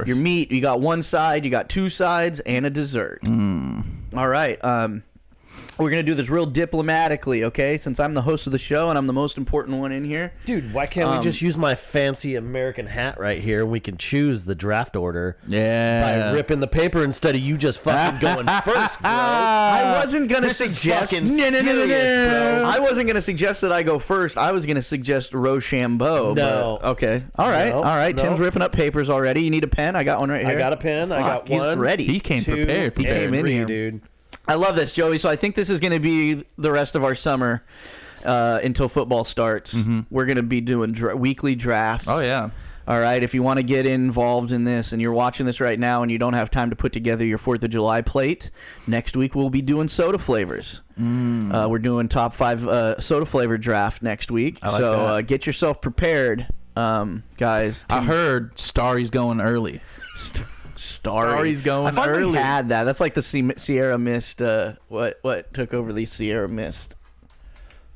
Speaker 2: Your meat, you got one side, you got two sides, and a dessert. All right. We're going to do this real diplomatically, okay? Since I'm the host of the show and I'm the most important one in here.
Speaker 4: Dude, why can't we just use my fancy American hat right here? We can choose the draft order by ripping the paper instead of you just fucking going first, bro.
Speaker 2: I wasn't going to suggest...
Speaker 4: bro.
Speaker 2: I wasn't going to suggest that I go first. I was going to suggest Rochambeau.
Speaker 4: No.
Speaker 2: Okay. All right.
Speaker 4: No,
Speaker 2: All right.
Speaker 4: no.
Speaker 2: Tim's ripping up papers already. You need a pen? I got one right here.
Speaker 4: I got a pen. I got one.
Speaker 2: He's ready.
Speaker 3: He came prepared.
Speaker 2: He came in here,
Speaker 4: dude.
Speaker 2: I love this, Joey. So I think this is going to be the rest of our summer until football starts. We're going to be doing weekly drafts.
Speaker 3: Oh, yeah.
Speaker 2: All right. If you want to get involved in this and you're watching this right now and you don't have time to put together your 4th of July plate, next week we'll be doing soda flavors. We're doing top 5 soda flavor draft next week. So get yourself prepared, guys.
Speaker 3: I heard Starry's going early. Starry's going
Speaker 2: I thought
Speaker 3: early.
Speaker 2: we had that. That's like the Sierra Mist. What took over the Sierra Mist?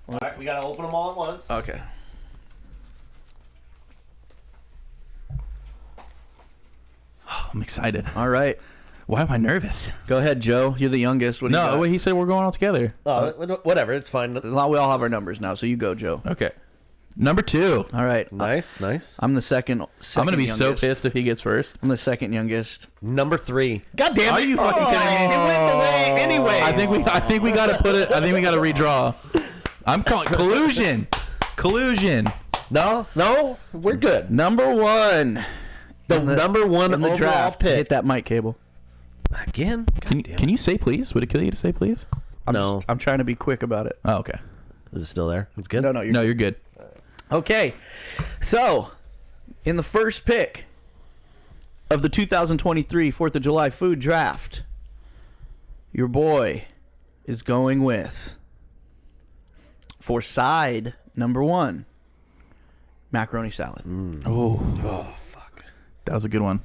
Speaker 4: All right, we got to open them all at once.
Speaker 2: Okay.
Speaker 3: I'm excited.
Speaker 2: All right.
Speaker 3: Why am I nervous?
Speaker 2: Go ahead, Joe. You're the youngest. What do you got?
Speaker 3: Wait, he said we're going all together.
Speaker 4: Whatever, it's fine.
Speaker 2: Well, we all have our numbers now, so you go, Joe.
Speaker 3: Okay. Number 2.
Speaker 2: All right.
Speaker 4: Nice.
Speaker 2: I'm the second
Speaker 3: I'm going to be
Speaker 2: youngest.
Speaker 3: so pissed if he gets first.
Speaker 2: I'm the second youngest.
Speaker 4: Number 3.
Speaker 2: God damn it.
Speaker 3: Are you fucking kidding me?
Speaker 2: It went the way anyway.
Speaker 3: I think we got to put it. I think we got to redraw. I'm calling collusion.
Speaker 4: No, we're good.
Speaker 2: Number 1.
Speaker 4: Number 1
Speaker 2: in the
Speaker 4: overall
Speaker 2: draft.
Speaker 4: pick.
Speaker 2: Hit that mic cable.
Speaker 4: Again?
Speaker 3: Can you say please? Would it kill you to say please?
Speaker 2: I'm trying to be quick about it.
Speaker 3: Oh, okay.
Speaker 4: Is it still there? It's good?
Speaker 2: No,
Speaker 3: You're good.
Speaker 2: Okay, so in the first pick of the 2023 4th of July food draft, your boy is going with, for side number 1, macaroni salad.
Speaker 3: Oh, fuck. That was a good one.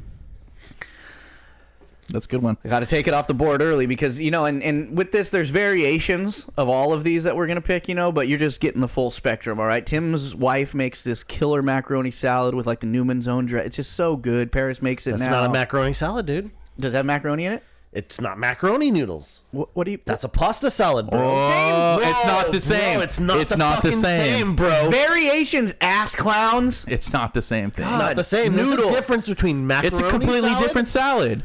Speaker 3: That's a good one.
Speaker 2: I got to take it off the board early because, and with this, there's variations of all of these that we're going to pick, but you're just getting the full spectrum, all right? Tim's wife makes this killer macaroni salad with, like, the Newman's Own dress. It's just so good. Paris makes it now.
Speaker 4: That's not a macaroni salad, dude.
Speaker 2: Does that have macaroni in it?
Speaker 4: It's not macaroni noodles.
Speaker 2: What do you...
Speaker 4: That's a pasta salad, bro.
Speaker 3: Oh, it's not the same.
Speaker 4: Bro, it's not
Speaker 3: the same,
Speaker 4: bro.
Speaker 2: Variations, ass clowns.
Speaker 3: It's not the same thing.
Speaker 4: It's not the same. There's a difference between macaroni
Speaker 3: It's a completely
Speaker 4: salad
Speaker 3: different salad.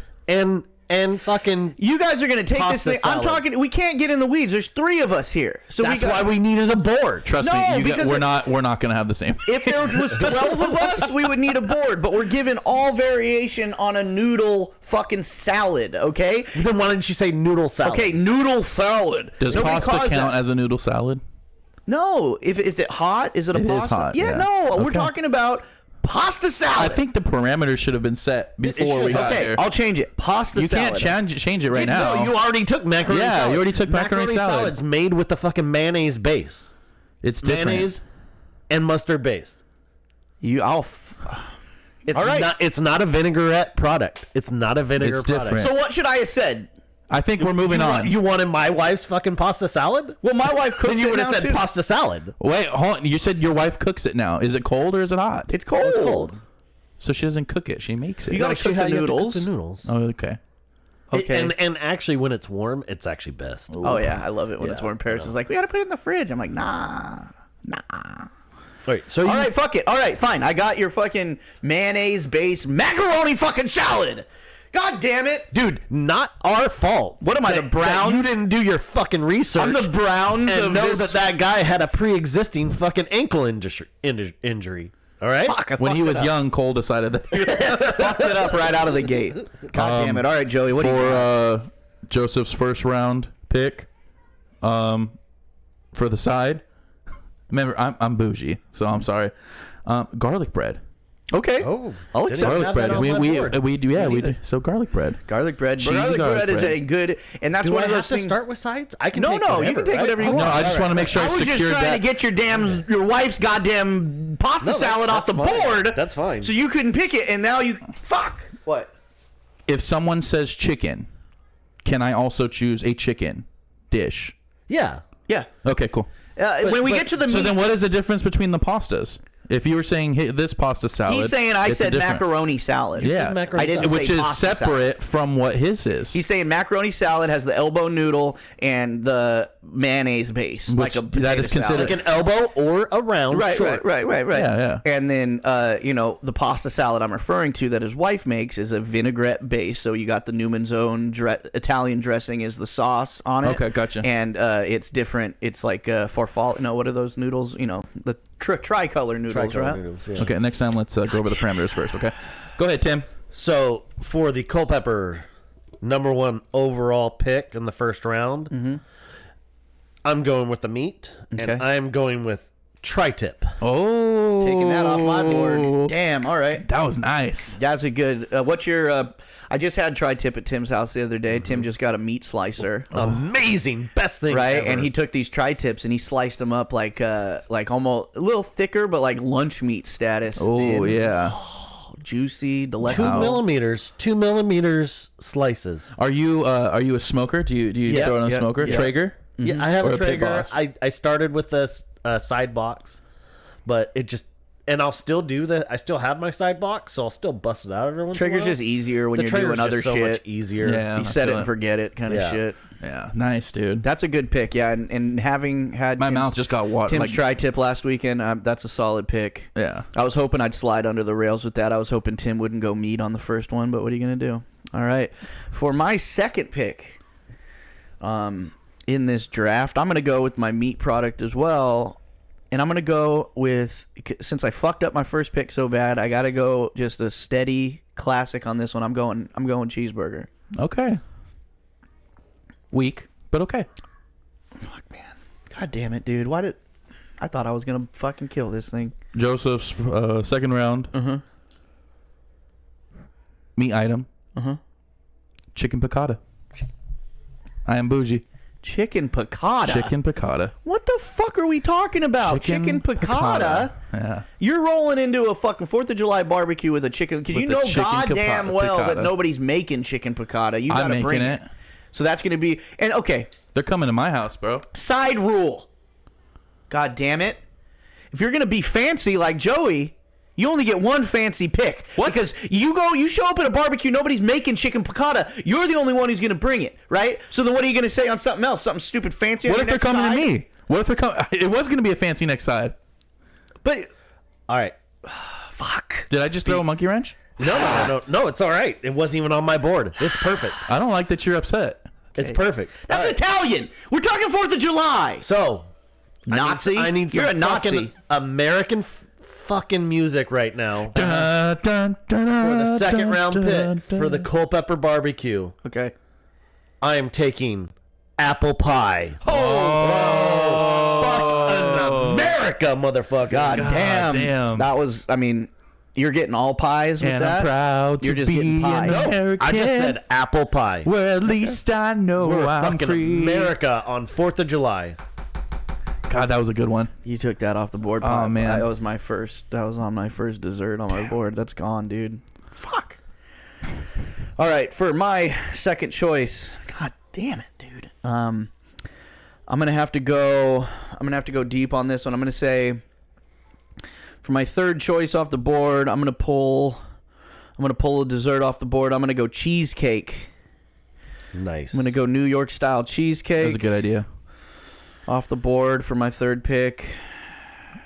Speaker 4: and fucking
Speaker 2: you guys are gonna take this thing.
Speaker 4: salad.
Speaker 2: I'm talking. We can't get in the weeds. There's 3 of us here, so
Speaker 4: that's why we needed a board.
Speaker 3: Trust me, we're not gonna have the same.
Speaker 2: If there was 12 of us, we would need a board. But we're given all variation on a noodle fucking salad. Okay.
Speaker 4: Then why didn't you say noodle salad?
Speaker 2: Okay, noodle salad.
Speaker 3: Does
Speaker 2: Nobody
Speaker 3: pasta
Speaker 2: calls
Speaker 3: count
Speaker 2: that.
Speaker 3: as a noodle salad?
Speaker 2: No. Is it hot? Is it a
Speaker 3: It is
Speaker 2: pasta?
Speaker 3: hot,
Speaker 2: Yeah.
Speaker 3: yeah.
Speaker 2: No. We're
Speaker 3: Okay.
Speaker 2: talking about pasta salad.
Speaker 3: I think the parameters should have been set before we got
Speaker 2: Okay,
Speaker 3: there.
Speaker 2: I'll change it. Pasta
Speaker 3: You
Speaker 2: salad.
Speaker 3: can't change it right now.
Speaker 4: No, you already took macaroni
Speaker 3: Yeah,
Speaker 4: salad.
Speaker 3: you already took macaroni salad.
Speaker 4: salad's made with the fucking mayonnaise base.
Speaker 3: It's different.
Speaker 4: Mayonnaise and mustard based.
Speaker 2: It's
Speaker 4: All right. It's not a vinaigrette product. It's not a vinegar
Speaker 3: It's
Speaker 4: product.
Speaker 3: different.
Speaker 2: So what should I have said?
Speaker 3: I think we're moving on.
Speaker 4: You wanted my wife's fucking pasta salad?
Speaker 2: Well, my wife cooks
Speaker 4: Then you
Speaker 2: it
Speaker 4: would have
Speaker 2: now,
Speaker 4: said
Speaker 2: too.
Speaker 4: pasta salad.
Speaker 3: Wait, hold on. You said your wife cooks it now. Is it cold or is it hot?
Speaker 2: It's cold.
Speaker 4: It's cold.
Speaker 3: So she doesn't cook it. She makes it.
Speaker 2: You gotta cook the noodles.
Speaker 4: The noodles.
Speaker 3: Oh, okay.
Speaker 2: Okay.
Speaker 4: And actually, when it's warm, it's actually best.
Speaker 2: Oh yeah, I love it when it's
Speaker 4: Yeah,
Speaker 2: warm. Paris is like, we gotta put it in the fridge. I'm like, nah.
Speaker 4: All right, so
Speaker 2: All right, fuck it. All right, fine. I got your fucking mayonnaise-based macaroni fucking salad. God damn it,
Speaker 4: dude, not our fault.
Speaker 2: What am I, the Browns?
Speaker 4: You didn't do your fucking research.
Speaker 2: I'm the Browns
Speaker 4: and
Speaker 2: of
Speaker 4: know
Speaker 2: this.
Speaker 4: that guy had a pre-existing fucking ankle injury. All right.
Speaker 2: Fuck, I
Speaker 3: When
Speaker 2: fucked
Speaker 3: he
Speaker 2: it
Speaker 3: was
Speaker 2: up.
Speaker 3: young, Cole decided that.
Speaker 2: Fucked it up right out of the gate. God damn it. All right, Joey, what do you got?
Speaker 3: For Joseph's first round pick, for the side. Remember, I'm bougie, so I'm sorry. Garlic bread.
Speaker 2: Okay.
Speaker 4: Oh,
Speaker 2: I'll
Speaker 4: didn't
Speaker 2: accept
Speaker 4: even
Speaker 3: Garlic
Speaker 4: have
Speaker 3: bread.
Speaker 4: that on my board.
Speaker 3: We do. Yeah, we do. So garlic bread.
Speaker 2: Garlic bread.
Speaker 3: Cheesy
Speaker 2: Garlic bread is
Speaker 3: bread.
Speaker 2: a good, and that's
Speaker 4: Do
Speaker 2: one
Speaker 4: I
Speaker 2: of
Speaker 4: have
Speaker 2: those
Speaker 4: to
Speaker 2: things.
Speaker 4: start with sides? I can
Speaker 2: No,
Speaker 4: take
Speaker 2: no,
Speaker 4: whatever,
Speaker 2: you can take
Speaker 4: right?
Speaker 2: whatever you
Speaker 3: No,
Speaker 2: want.
Speaker 3: I just want to make sure
Speaker 2: I
Speaker 3: I
Speaker 2: was just
Speaker 3: secured
Speaker 2: trying
Speaker 3: that.
Speaker 2: to get your wife's goddamn pasta
Speaker 4: No,
Speaker 2: salad off the
Speaker 4: that's fine.
Speaker 2: board.
Speaker 4: That's fine.
Speaker 2: So you couldn't pick it, and now you fuck. What?
Speaker 3: If someone says chicken, can I also choose a chicken dish?
Speaker 4: Yeah.
Speaker 2: Yeah.
Speaker 3: Okay, cool.
Speaker 2: When we get to the
Speaker 3: So
Speaker 2: meat,
Speaker 3: then what is the difference between the pastas? If you were saying, hey, this pasta salad,
Speaker 2: he's saying I
Speaker 3: it's a
Speaker 2: said
Speaker 3: different-
Speaker 2: macaroni salad.
Speaker 3: Yeah,
Speaker 4: said macaroni
Speaker 2: I didn't
Speaker 4: salad.
Speaker 3: which
Speaker 2: say
Speaker 3: is
Speaker 2: pasta
Speaker 3: separate from what his is.
Speaker 2: He's saying macaroni salad has the elbow noodle and the mayonnaise base, like a
Speaker 3: that is
Speaker 2: potato salad.
Speaker 3: considered-
Speaker 4: Like an elbow or a round
Speaker 2: Right.
Speaker 4: short.
Speaker 3: Yeah, yeah.
Speaker 2: And then, the pasta salad I'm referring to that his wife makes is a vinaigrette base. So you got the Newman's Own Italian dressing is the sauce on it.
Speaker 3: Okay, gotcha.
Speaker 2: And it's different. It's like farfalle. No, what are those noodles? The tricolor noodles,
Speaker 4: Tricolor
Speaker 2: right?
Speaker 4: noodles, yeah.
Speaker 3: Okay, next time let's go over the parameters first. Okay, go ahead, Tim.
Speaker 4: So for the Culpepper #1 overall pick in the first round, I'm going with the meat,
Speaker 2: Okay.
Speaker 4: and I'm going with tri-tip.
Speaker 3: Oh,
Speaker 2: Taking that off my board. Damn. All right.
Speaker 3: That was nice.
Speaker 2: That's a good. What's your? I just had tri-tip at Tim's house the other day. Tim just got a meat slicer.
Speaker 4: Amazing, best thing
Speaker 2: Right,
Speaker 4: ever.
Speaker 2: and he took these tri-tips and he sliced them up like almost a little thicker, but like lunch meat status.
Speaker 3: Oh
Speaker 2: thin,
Speaker 3: yeah.
Speaker 2: juicy,
Speaker 4: 2
Speaker 2: delectable.
Speaker 4: millimeters, 2 millimeters slices.
Speaker 3: Are you a smoker? Do you
Speaker 4: Yes.
Speaker 3: throw it on a
Speaker 2: Yeah.
Speaker 3: smoker?
Speaker 2: Yeah.
Speaker 3: Traeger?
Speaker 4: Yeah, I have
Speaker 3: Or
Speaker 4: a
Speaker 3: a Pit
Speaker 4: Traeger.
Speaker 3: Boss.
Speaker 4: I started with the side box, but it just, and I'll still do the. I still have my side box, so I'll still bust it out every once.
Speaker 2: Traeger's
Speaker 4: in a while.
Speaker 2: just easier when
Speaker 4: The
Speaker 2: you're
Speaker 4: Traeger's
Speaker 2: doing other
Speaker 4: just so
Speaker 2: shit.
Speaker 4: much easier.
Speaker 3: Yeah.
Speaker 2: You
Speaker 3: I
Speaker 2: set
Speaker 3: feel
Speaker 2: it and forget it, kind of
Speaker 4: Yeah.
Speaker 2: shit.
Speaker 3: Yeah, nice, dude.
Speaker 2: That's a good pick, yeah. And having had
Speaker 3: My mouth just got water.
Speaker 2: Tim's
Speaker 3: Like,
Speaker 2: tri-tip last weekend, that's a solid pick.
Speaker 3: yeah.
Speaker 2: I was hoping I'd slide under the rails with that. I was hoping Tim wouldn't go meat on the first one, but what are you gonna do? All right, for my second pick, in this draft, I'm gonna go with my meat product as well, and I'm gonna go with, since I fucked up my first pick so bad, I gotta go just a steady classic on this one. I'm going cheeseburger.
Speaker 3: Okay. Weak, but okay.
Speaker 2: Fuck, man. God damn it, dude. I thought I was gonna fucking kill this thing.
Speaker 3: Joseph's second round. Meat item. Chicken piccata. I am bougie.
Speaker 2: Chicken piccata.
Speaker 3: Chicken piccata.
Speaker 2: What the fuck are we talking about? Chicken piccata?
Speaker 3: Yeah.
Speaker 2: You're rolling into a fucking 4th of July barbecue with a chicken, because you
Speaker 3: With the
Speaker 2: know
Speaker 3: chicken
Speaker 2: goddamn well that
Speaker 3: piccata.
Speaker 2: nobody's making chicken piccata. You
Speaker 3: I'm
Speaker 2: gotta
Speaker 3: making
Speaker 2: bring
Speaker 3: it.
Speaker 2: So that's gonna be, and okay,
Speaker 3: They're coming to my house, bro.
Speaker 2: side rule. God damn it! If you're gonna be fancy like Joey, you only get one fancy pick.
Speaker 3: What?
Speaker 2: Because you show up at a barbecue, nobody's making chicken piccata. You're the only one who's gonna bring it, right? So then what are you gonna say on something else? Something stupid fancy?
Speaker 3: What
Speaker 2: on
Speaker 3: if
Speaker 2: your
Speaker 3: they're
Speaker 2: next
Speaker 3: coming
Speaker 2: side?
Speaker 3: to me? What if they're coming? It was going to be a fancy next side.
Speaker 2: But
Speaker 4: All right.
Speaker 2: fuck.
Speaker 3: Did I just throw a monkey wrench?
Speaker 4: No, it's all right. It wasn't even on my board. It's perfect.
Speaker 3: I don't like that you're upset.
Speaker 4: It's perfect.
Speaker 2: That's Italian. We're talking 4th of July.
Speaker 4: So,
Speaker 2: Nazi?
Speaker 4: I need
Speaker 2: You're
Speaker 4: some
Speaker 2: a Nazi.
Speaker 4: fucking American fucking music right now
Speaker 3: Dun, dun, dun,
Speaker 4: for the second round
Speaker 3: dun,
Speaker 4: pick for the
Speaker 3: dun.
Speaker 4: Culpepper barbecue.
Speaker 2: Okay.
Speaker 4: I am taking apple pie. America, motherfucker.
Speaker 2: God damn.
Speaker 3: damn.
Speaker 2: That was, I mean, you're getting all pies with
Speaker 3: And
Speaker 2: that?
Speaker 3: I'm proud
Speaker 2: You're
Speaker 3: to
Speaker 2: just
Speaker 3: be
Speaker 2: getting pie.
Speaker 3: an
Speaker 2: No,
Speaker 3: American.
Speaker 4: I just said apple pie.
Speaker 3: Well, at least I know
Speaker 4: We're
Speaker 3: I'm
Speaker 4: fucking
Speaker 3: free.
Speaker 4: America on 4th of July.
Speaker 3: God, that was a good one.
Speaker 2: You took that off the board.
Speaker 3: Oh,
Speaker 2: pie.
Speaker 3: man.
Speaker 2: That was my first. That was on my first dessert on my board. That's gone, dude. Fuck. All right, for my second choice. God damn it, dude. I'm gonna have to go. I'm gonna have to go deep on this one. I'm gonna say, for my third choice off the board, I'm gonna pull a dessert off the board. I'm gonna go cheesecake.
Speaker 4: Nice.
Speaker 2: I'm gonna go New York style cheesecake.
Speaker 3: That's a good idea.
Speaker 2: Off the board for my third pick.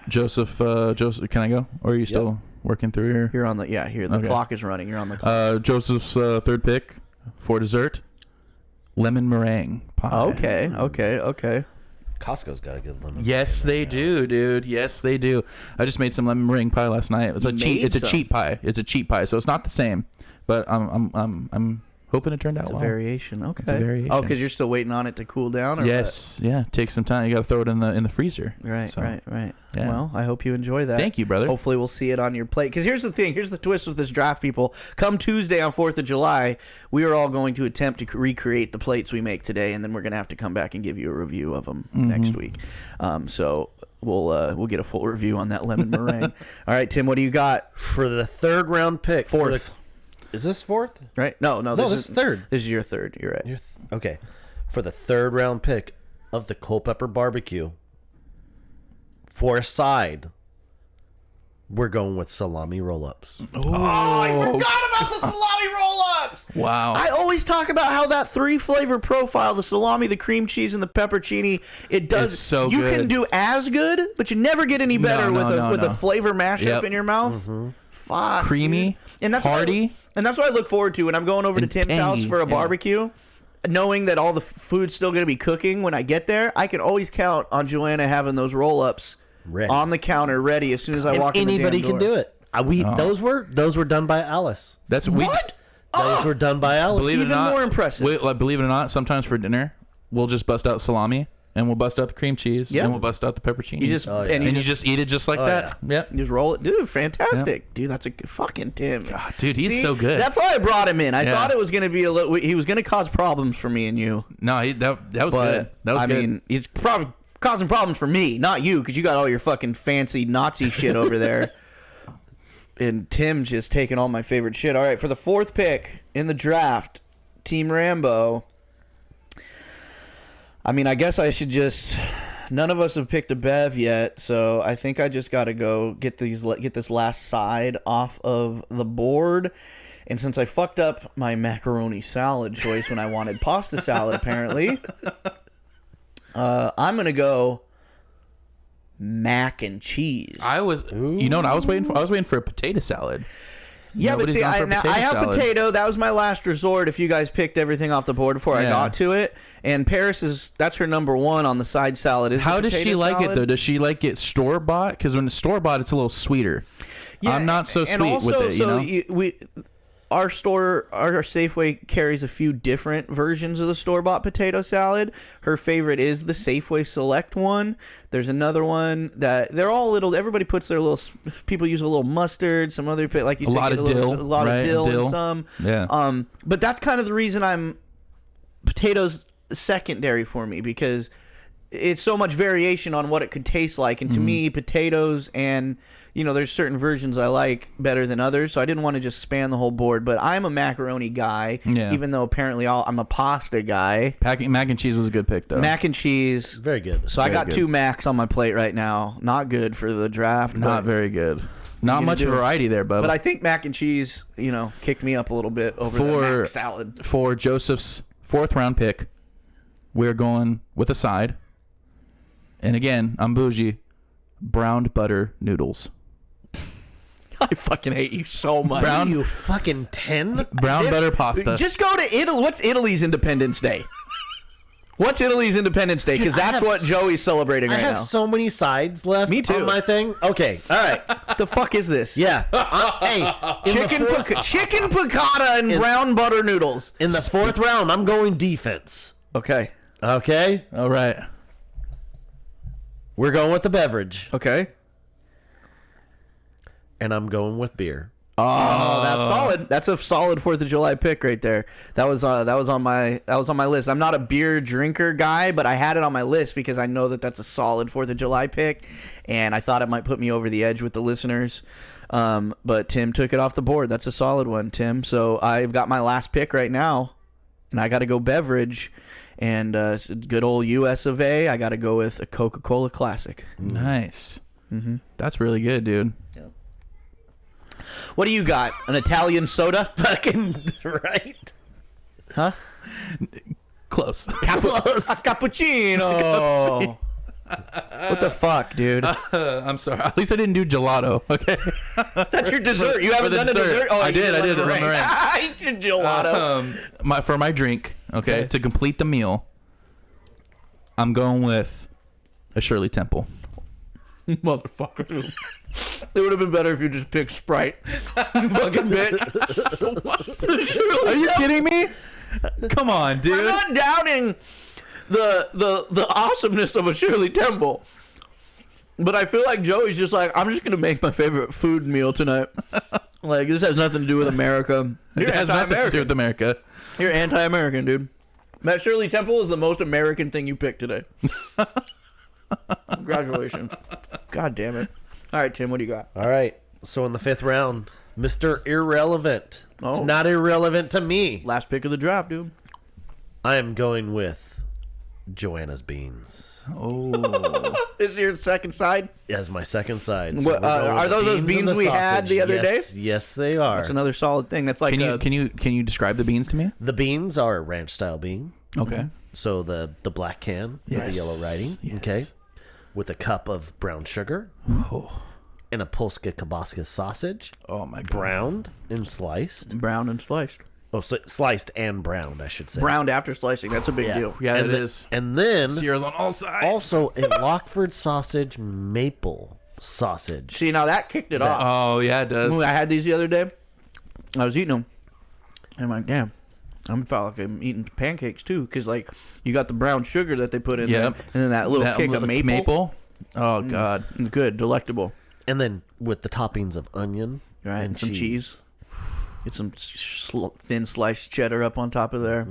Speaker 3: Joseph, can I go? Or are you still working through here?
Speaker 2: You're on the here. The
Speaker 3: Okay.
Speaker 2: clock is running. You're on the clock.
Speaker 3: Joseph's third pick for dessert, lemon meringue pie.
Speaker 2: Okay.
Speaker 4: Costco's got a good lemon.
Speaker 3: Yes, they do, dude. Yes, they do. I just made some lemon meringue pie last night. It's
Speaker 2: You
Speaker 3: a cheap.
Speaker 2: made
Speaker 3: It's a
Speaker 2: some?
Speaker 3: cheap pie. It's a cheap pie, so it's not the same. But I'm hoping it turned out
Speaker 2: It's a
Speaker 3: well.
Speaker 2: variation. Okay.
Speaker 3: It's a variation.
Speaker 2: Oh, because you're still waiting on it to cool down? Or
Speaker 3: Yes. Yeah. Take some time. You got to throw it in the freezer.
Speaker 2: what? Right,
Speaker 3: So,
Speaker 2: right.
Speaker 3: yeah.
Speaker 2: Well, I hope you enjoy that.
Speaker 3: Thank you, brother.
Speaker 2: Hopefully we'll see it on your plate. Because here's the thing. Here's the twist with this draft, people. Come Tuesday on 4th of July, we are all going to attempt to recreate the plates we make today, and then we're going to have to come back and give you a review of them next week. So we'll get a full review on that lemon meringue. All right, Tim, what do you got?
Speaker 4: For the third round pick.
Speaker 2: Fourth.
Speaker 4: Is this fourth?
Speaker 2: Right? No,
Speaker 4: this is third.
Speaker 2: This is your third. You're right.
Speaker 4: Okay. For the third round pick of the Culpepper Barbecue, for a side, we're going with salami roll-ups.
Speaker 2: Oh, I forgot about the salami roll-ups.
Speaker 3: Wow.
Speaker 2: I always talk about how that 3-flavor profile, the salami, the cream cheese, and the peppercini, it does.
Speaker 3: It's so
Speaker 2: you
Speaker 3: good.
Speaker 2: can do as good, but you never get any better with a flavor mashup
Speaker 3: Yep.
Speaker 2: in your mouth. Fuck,
Speaker 3: Creamy,
Speaker 2: dude. And that's
Speaker 3: hearty.
Speaker 2: and that's what I look forward to when I'm going over to
Speaker 3: And
Speaker 2: Tim's house
Speaker 3: tangy,
Speaker 2: for a
Speaker 3: yeah.
Speaker 2: barbecue. Knowing that all the food's still going to be cooking when I get there, I can always count on Joanna having those roll-ups
Speaker 4: Ready.
Speaker 2: on the counter ready as soon as I walk in the damn
Speaker 4: Anybody
Speaker 2: door.
Speaker 4: can do it. Those were done by Alice.
Speaker 3: That's
Speaker 2: What?
Speaker 4: Those were done by Alice.
Speaker 3: Believe it or
Speaker 2: Even
Speaker 3: not,
Speaker 2: more impressive.
Speaker 3: Believe it or not, sometimes for dinner, we'll just bust out salami and we'll bust out the cream cheese
Speaker 2: Yeah.
Speaker 3: and we'll bust out the pepperoni.
Speaker 2: You just
Speaker 3: and you just eat it just like that. Yep.
Speaker 2: You just roll it, dude. Fantastic, dude. That's a good fucking Tim.
Speaker 3: God, dude, he's
Speaker 2: See,
Speaker 3: so good.
Speaker 2: That's why I brought him in. I
Speaker 3: Yeah.
Speaker 2: thought it was going to be a little. He was going to cause problems for me and you.
Speaker 3: No, that was
Speaker 2: But
Speaker 3: good. That was
Speaker 2: I
Speaker 3: good.
Speaker 2: mean, he's probably causing problems for me, not you, because you got all your fucking fancy Nazi shit over there. And Tim's just taking all my favorite shit. All right, for the 4th pick in the draft, Team Rambo. I mean, I guess I should just. None of us have picked a bev yet, so I think I just got to go get this last side off of the board. And since I fucked up my macaroni salad choice when I wanted pasta salad, apparently, I'm gonna go mac and cheese.
Speaker 3: You know what I was waiting for? I was waiting for a potato salad.
Speaker 2: Yeah,
Speaker 3: Nobody's
Speaker 2: but see,
Speaker 3: gone for
Speaker 2: I have
Speaker 3: salad.
Speaker 2: potato. That was my last resort. If you guys picked everything off the board before I
Speaker 3: Yeah.
Speaker 2: got to it, and that's her number one on the side salad. Is
Speaker 3: How
Speaker 2: the
Speaker 3: does she
Speaker 2: potato
Speaker 3: like it
Speaker 2: salad.
Speaker 3: though? Does she like it store bought? Because when it's store bought, it's a little sweeter. I'm not so
Speaker 2: and
Speaker 3: sweet
Speaker 2: also,
Speaker 3: with it. You know,
Speaker 2: our Safeway carries a few different versions of the store-bought potato salad. Her favorite is the Safeway Select one. There's another one that they're all little. Everybody puts their little. People use a little mustard. Some other like you said,
Speaker 3: lot
Speaker 2: get
Speaker 3: of
Speaker 2: a
Speaker 3: dill,
Speaker 2: lot
Speaker 3: right?
Speaker 2: of dill,
Speaker 3: Dill.
Speaker 2: and some.
Speaker 3: Yeah.
Speaker 2: But that's kind of the reason I'm potatoes secondary for me, because it's so much variation on what it could taste like, and to me, potatoes and there's certain versions I like better than others, so I didn't want to just span the whole board. But I'm a macaroni guy, even though apparently I'm a pasta guy.
Speaker 3: Mac and cheese was a good pick though.
Speaker 2: Mac and cheese,
Speaker 4: Very good.
Speaker 2: so I got
Speaker 3: good.
Speaker 2: 2 macs on my plate right now. Not good for the draft.
Speaker 3: Not
Speaker 2: but,
Speaker 3: very good. Not
Speaker 2: gonna
Speaker 3: much
Speaker 2: do?
Speaker 3: variety there, bub.
Speaker 2: But I think mac and cheese, kicked me up a little bit over the mac salad.
Speaker 3: For Joseph's 4th round pick, we're going with a side. And again, I'm bougie. Browned butter noodles.
Speaker 2: I fucking hate you so much.
Speaker 3: Brown-
Speaker 4: You fucking 10?
Speaker 3: Brown butter pasta.
Speaker 2: Just go to Italy. What's Italy's Independence Day? What's Italy's Independence Day? Because
Speaker 4: Dude, I
Speaker 2: that's
Speaker 4: have
Speaker 2: what Joey's celebrating
Speaker 4: I
Speaker 2: right
Speaker 4: have
Speaker 2: now.
Speaker 4: so many sides left
Speaker 2: Me too.
Speaker 4: on my thing. Okay, all right.
Speaker 2: The fuck is this?
Speaker 4: Yeah. Hey,
Speaker 2: Chicken piccata and brown butter noodles.
Speaker 4: in the 4th round, I'm going defense.
Speaker 2: Okay.
Speaker 4: Okay?
Speaker 3: All right.
Speaker 4: We're going with the beverage,
Speaker 2: Okay.
Speaker 4: and I'm going with beer.
Speaker 2: Oh, that's solid. That's a solid 4th of July pick right there. That was on my list. I'm not a beer drinker guy, but I had it on my list because I know that that's a solid 4th of July pick, and I thought it might put me over the edge with the listeners. But Tim took it off the board. That's a solid one, Tim. So I've got my last pick right now, and I got to go beverage. And good old US of A, I got to go with a Coca-Cola Classic.
Speaker 3: Nice. That's really good, dude.
Speaker 2: What do you got? An Italian soda?
Speaker 4: Fucking right.
Speaker 2: Huh?
Speaker 3: Close.
Speaker 2: A cappuccino. What the fuck, dude?
Speaker 3: I'm sorry. At least I didn't do gelato. Okay.
Speaker 2: That's your dessert. You haven't
Speaker 3: the
Speaker 2: done a
Speaker 3: dessert.
Speaker 2: dessert? Oh,
Speaker 3: I
Speaker 2: you
Speaker 3: did. I
Speaker 2: lemon
Speaker 3: did. Lemon
Speaker 2: meringue.
Speaker 3: meringue.
Speaker 2: I did gelato.
Speaker 3: For my drink, okay, to complete the meal, I'm going with a Shirley Temple.
Speaker 2: Motherfucker. It would have been better if you just picked Sprite. You fucking bitch. What?
Speaker 3: Are you kidding me? Come on, dude.
Speaker 2: I'm not doubting the awesomeness of a Shirley Temple. But I feel like Joey's just like, I'm just going to make my favorite food meal tonight. Like, this has nothing to do with America. You're
Speaker 3: It has nothing to do with America.
Speaker 2: You're anti-American, dude. That Shirley Temple is the most American thing you picked today. Congratulations. God damn it. All right, Tim, what do you got?
Speaker 4: All right. So in the 5th round, Mr. Irrelevant. It's
Speaker 2: Oh.
Speaker 4: not irrelevant to me.
Speaker 2: Last pick of the draft, dude.
Speaker 4: I am going with Joanna's beans
Speaker 2: Is your second side?
Speaker 4: as my second side.
Speaker 2: What,
Speaker 4: we're going
Speaker 2: are
Speaker 4: with
Speaker 2: those
Speaker 4: the
Speaker 2: those beans
Speaker 4: and
Speaker 2: we had
Speaker 4: sausage.
Speaker 2: the other
Speaker 4: Yes, yes, they are.
Speaker 2: That's another solid thing. That's like
Speaker 3: Can you describe the beans to me?
Speaker 4: The beans are a ranch style bean.
Speaker 3: Okay.
Speaker 4: So the black can with the
Speaker 3: Yes.
Speaker 4: yellow writing.
Speaker 3: Yes.
Speaker 4: Okay. With a cup of brown sugar. And a Polska kiełbaska sausage.
Speaker 3: Oh my god.
Speaker 4: Browned and sliced.
Speaker 2: brown and sliced.
Speaker 4: Oh, so sliced and browned, I should say.
Speaker 2: Browned after slicing. That's a big deal.
Speaker 3: Yeah,
Speaker 4: and
Speaker 3: it
Speaker 4: the-
Speaker 3: is.
Speaker 4: And then
Speaker 3: Sierra's on all sides.
Speaker 4: also a Lockford sausage maple sausage.
Speaker 2: See, now that kicked it off.
Speaker 3: Oh yeah, it does.
Speaker 2: I had these the other day. I was eating them. And I'm like, damn. I felt like I'm eating pancakes too, because like you got the brown sugar that they put in there,
Speaker 3: Yep.
Speaker 2: and then that little kick of
Speaker 3: little
Speaker 2: maple.
Speaker 3: Oh god.
Speaker 2: Good, delectable.
Speaker 4: And then with the toppings of onion
Speaker 2: Right,
Speaker 4: and
Speaker 2: some cheese. Get some thin sliced cheddar up on top of there.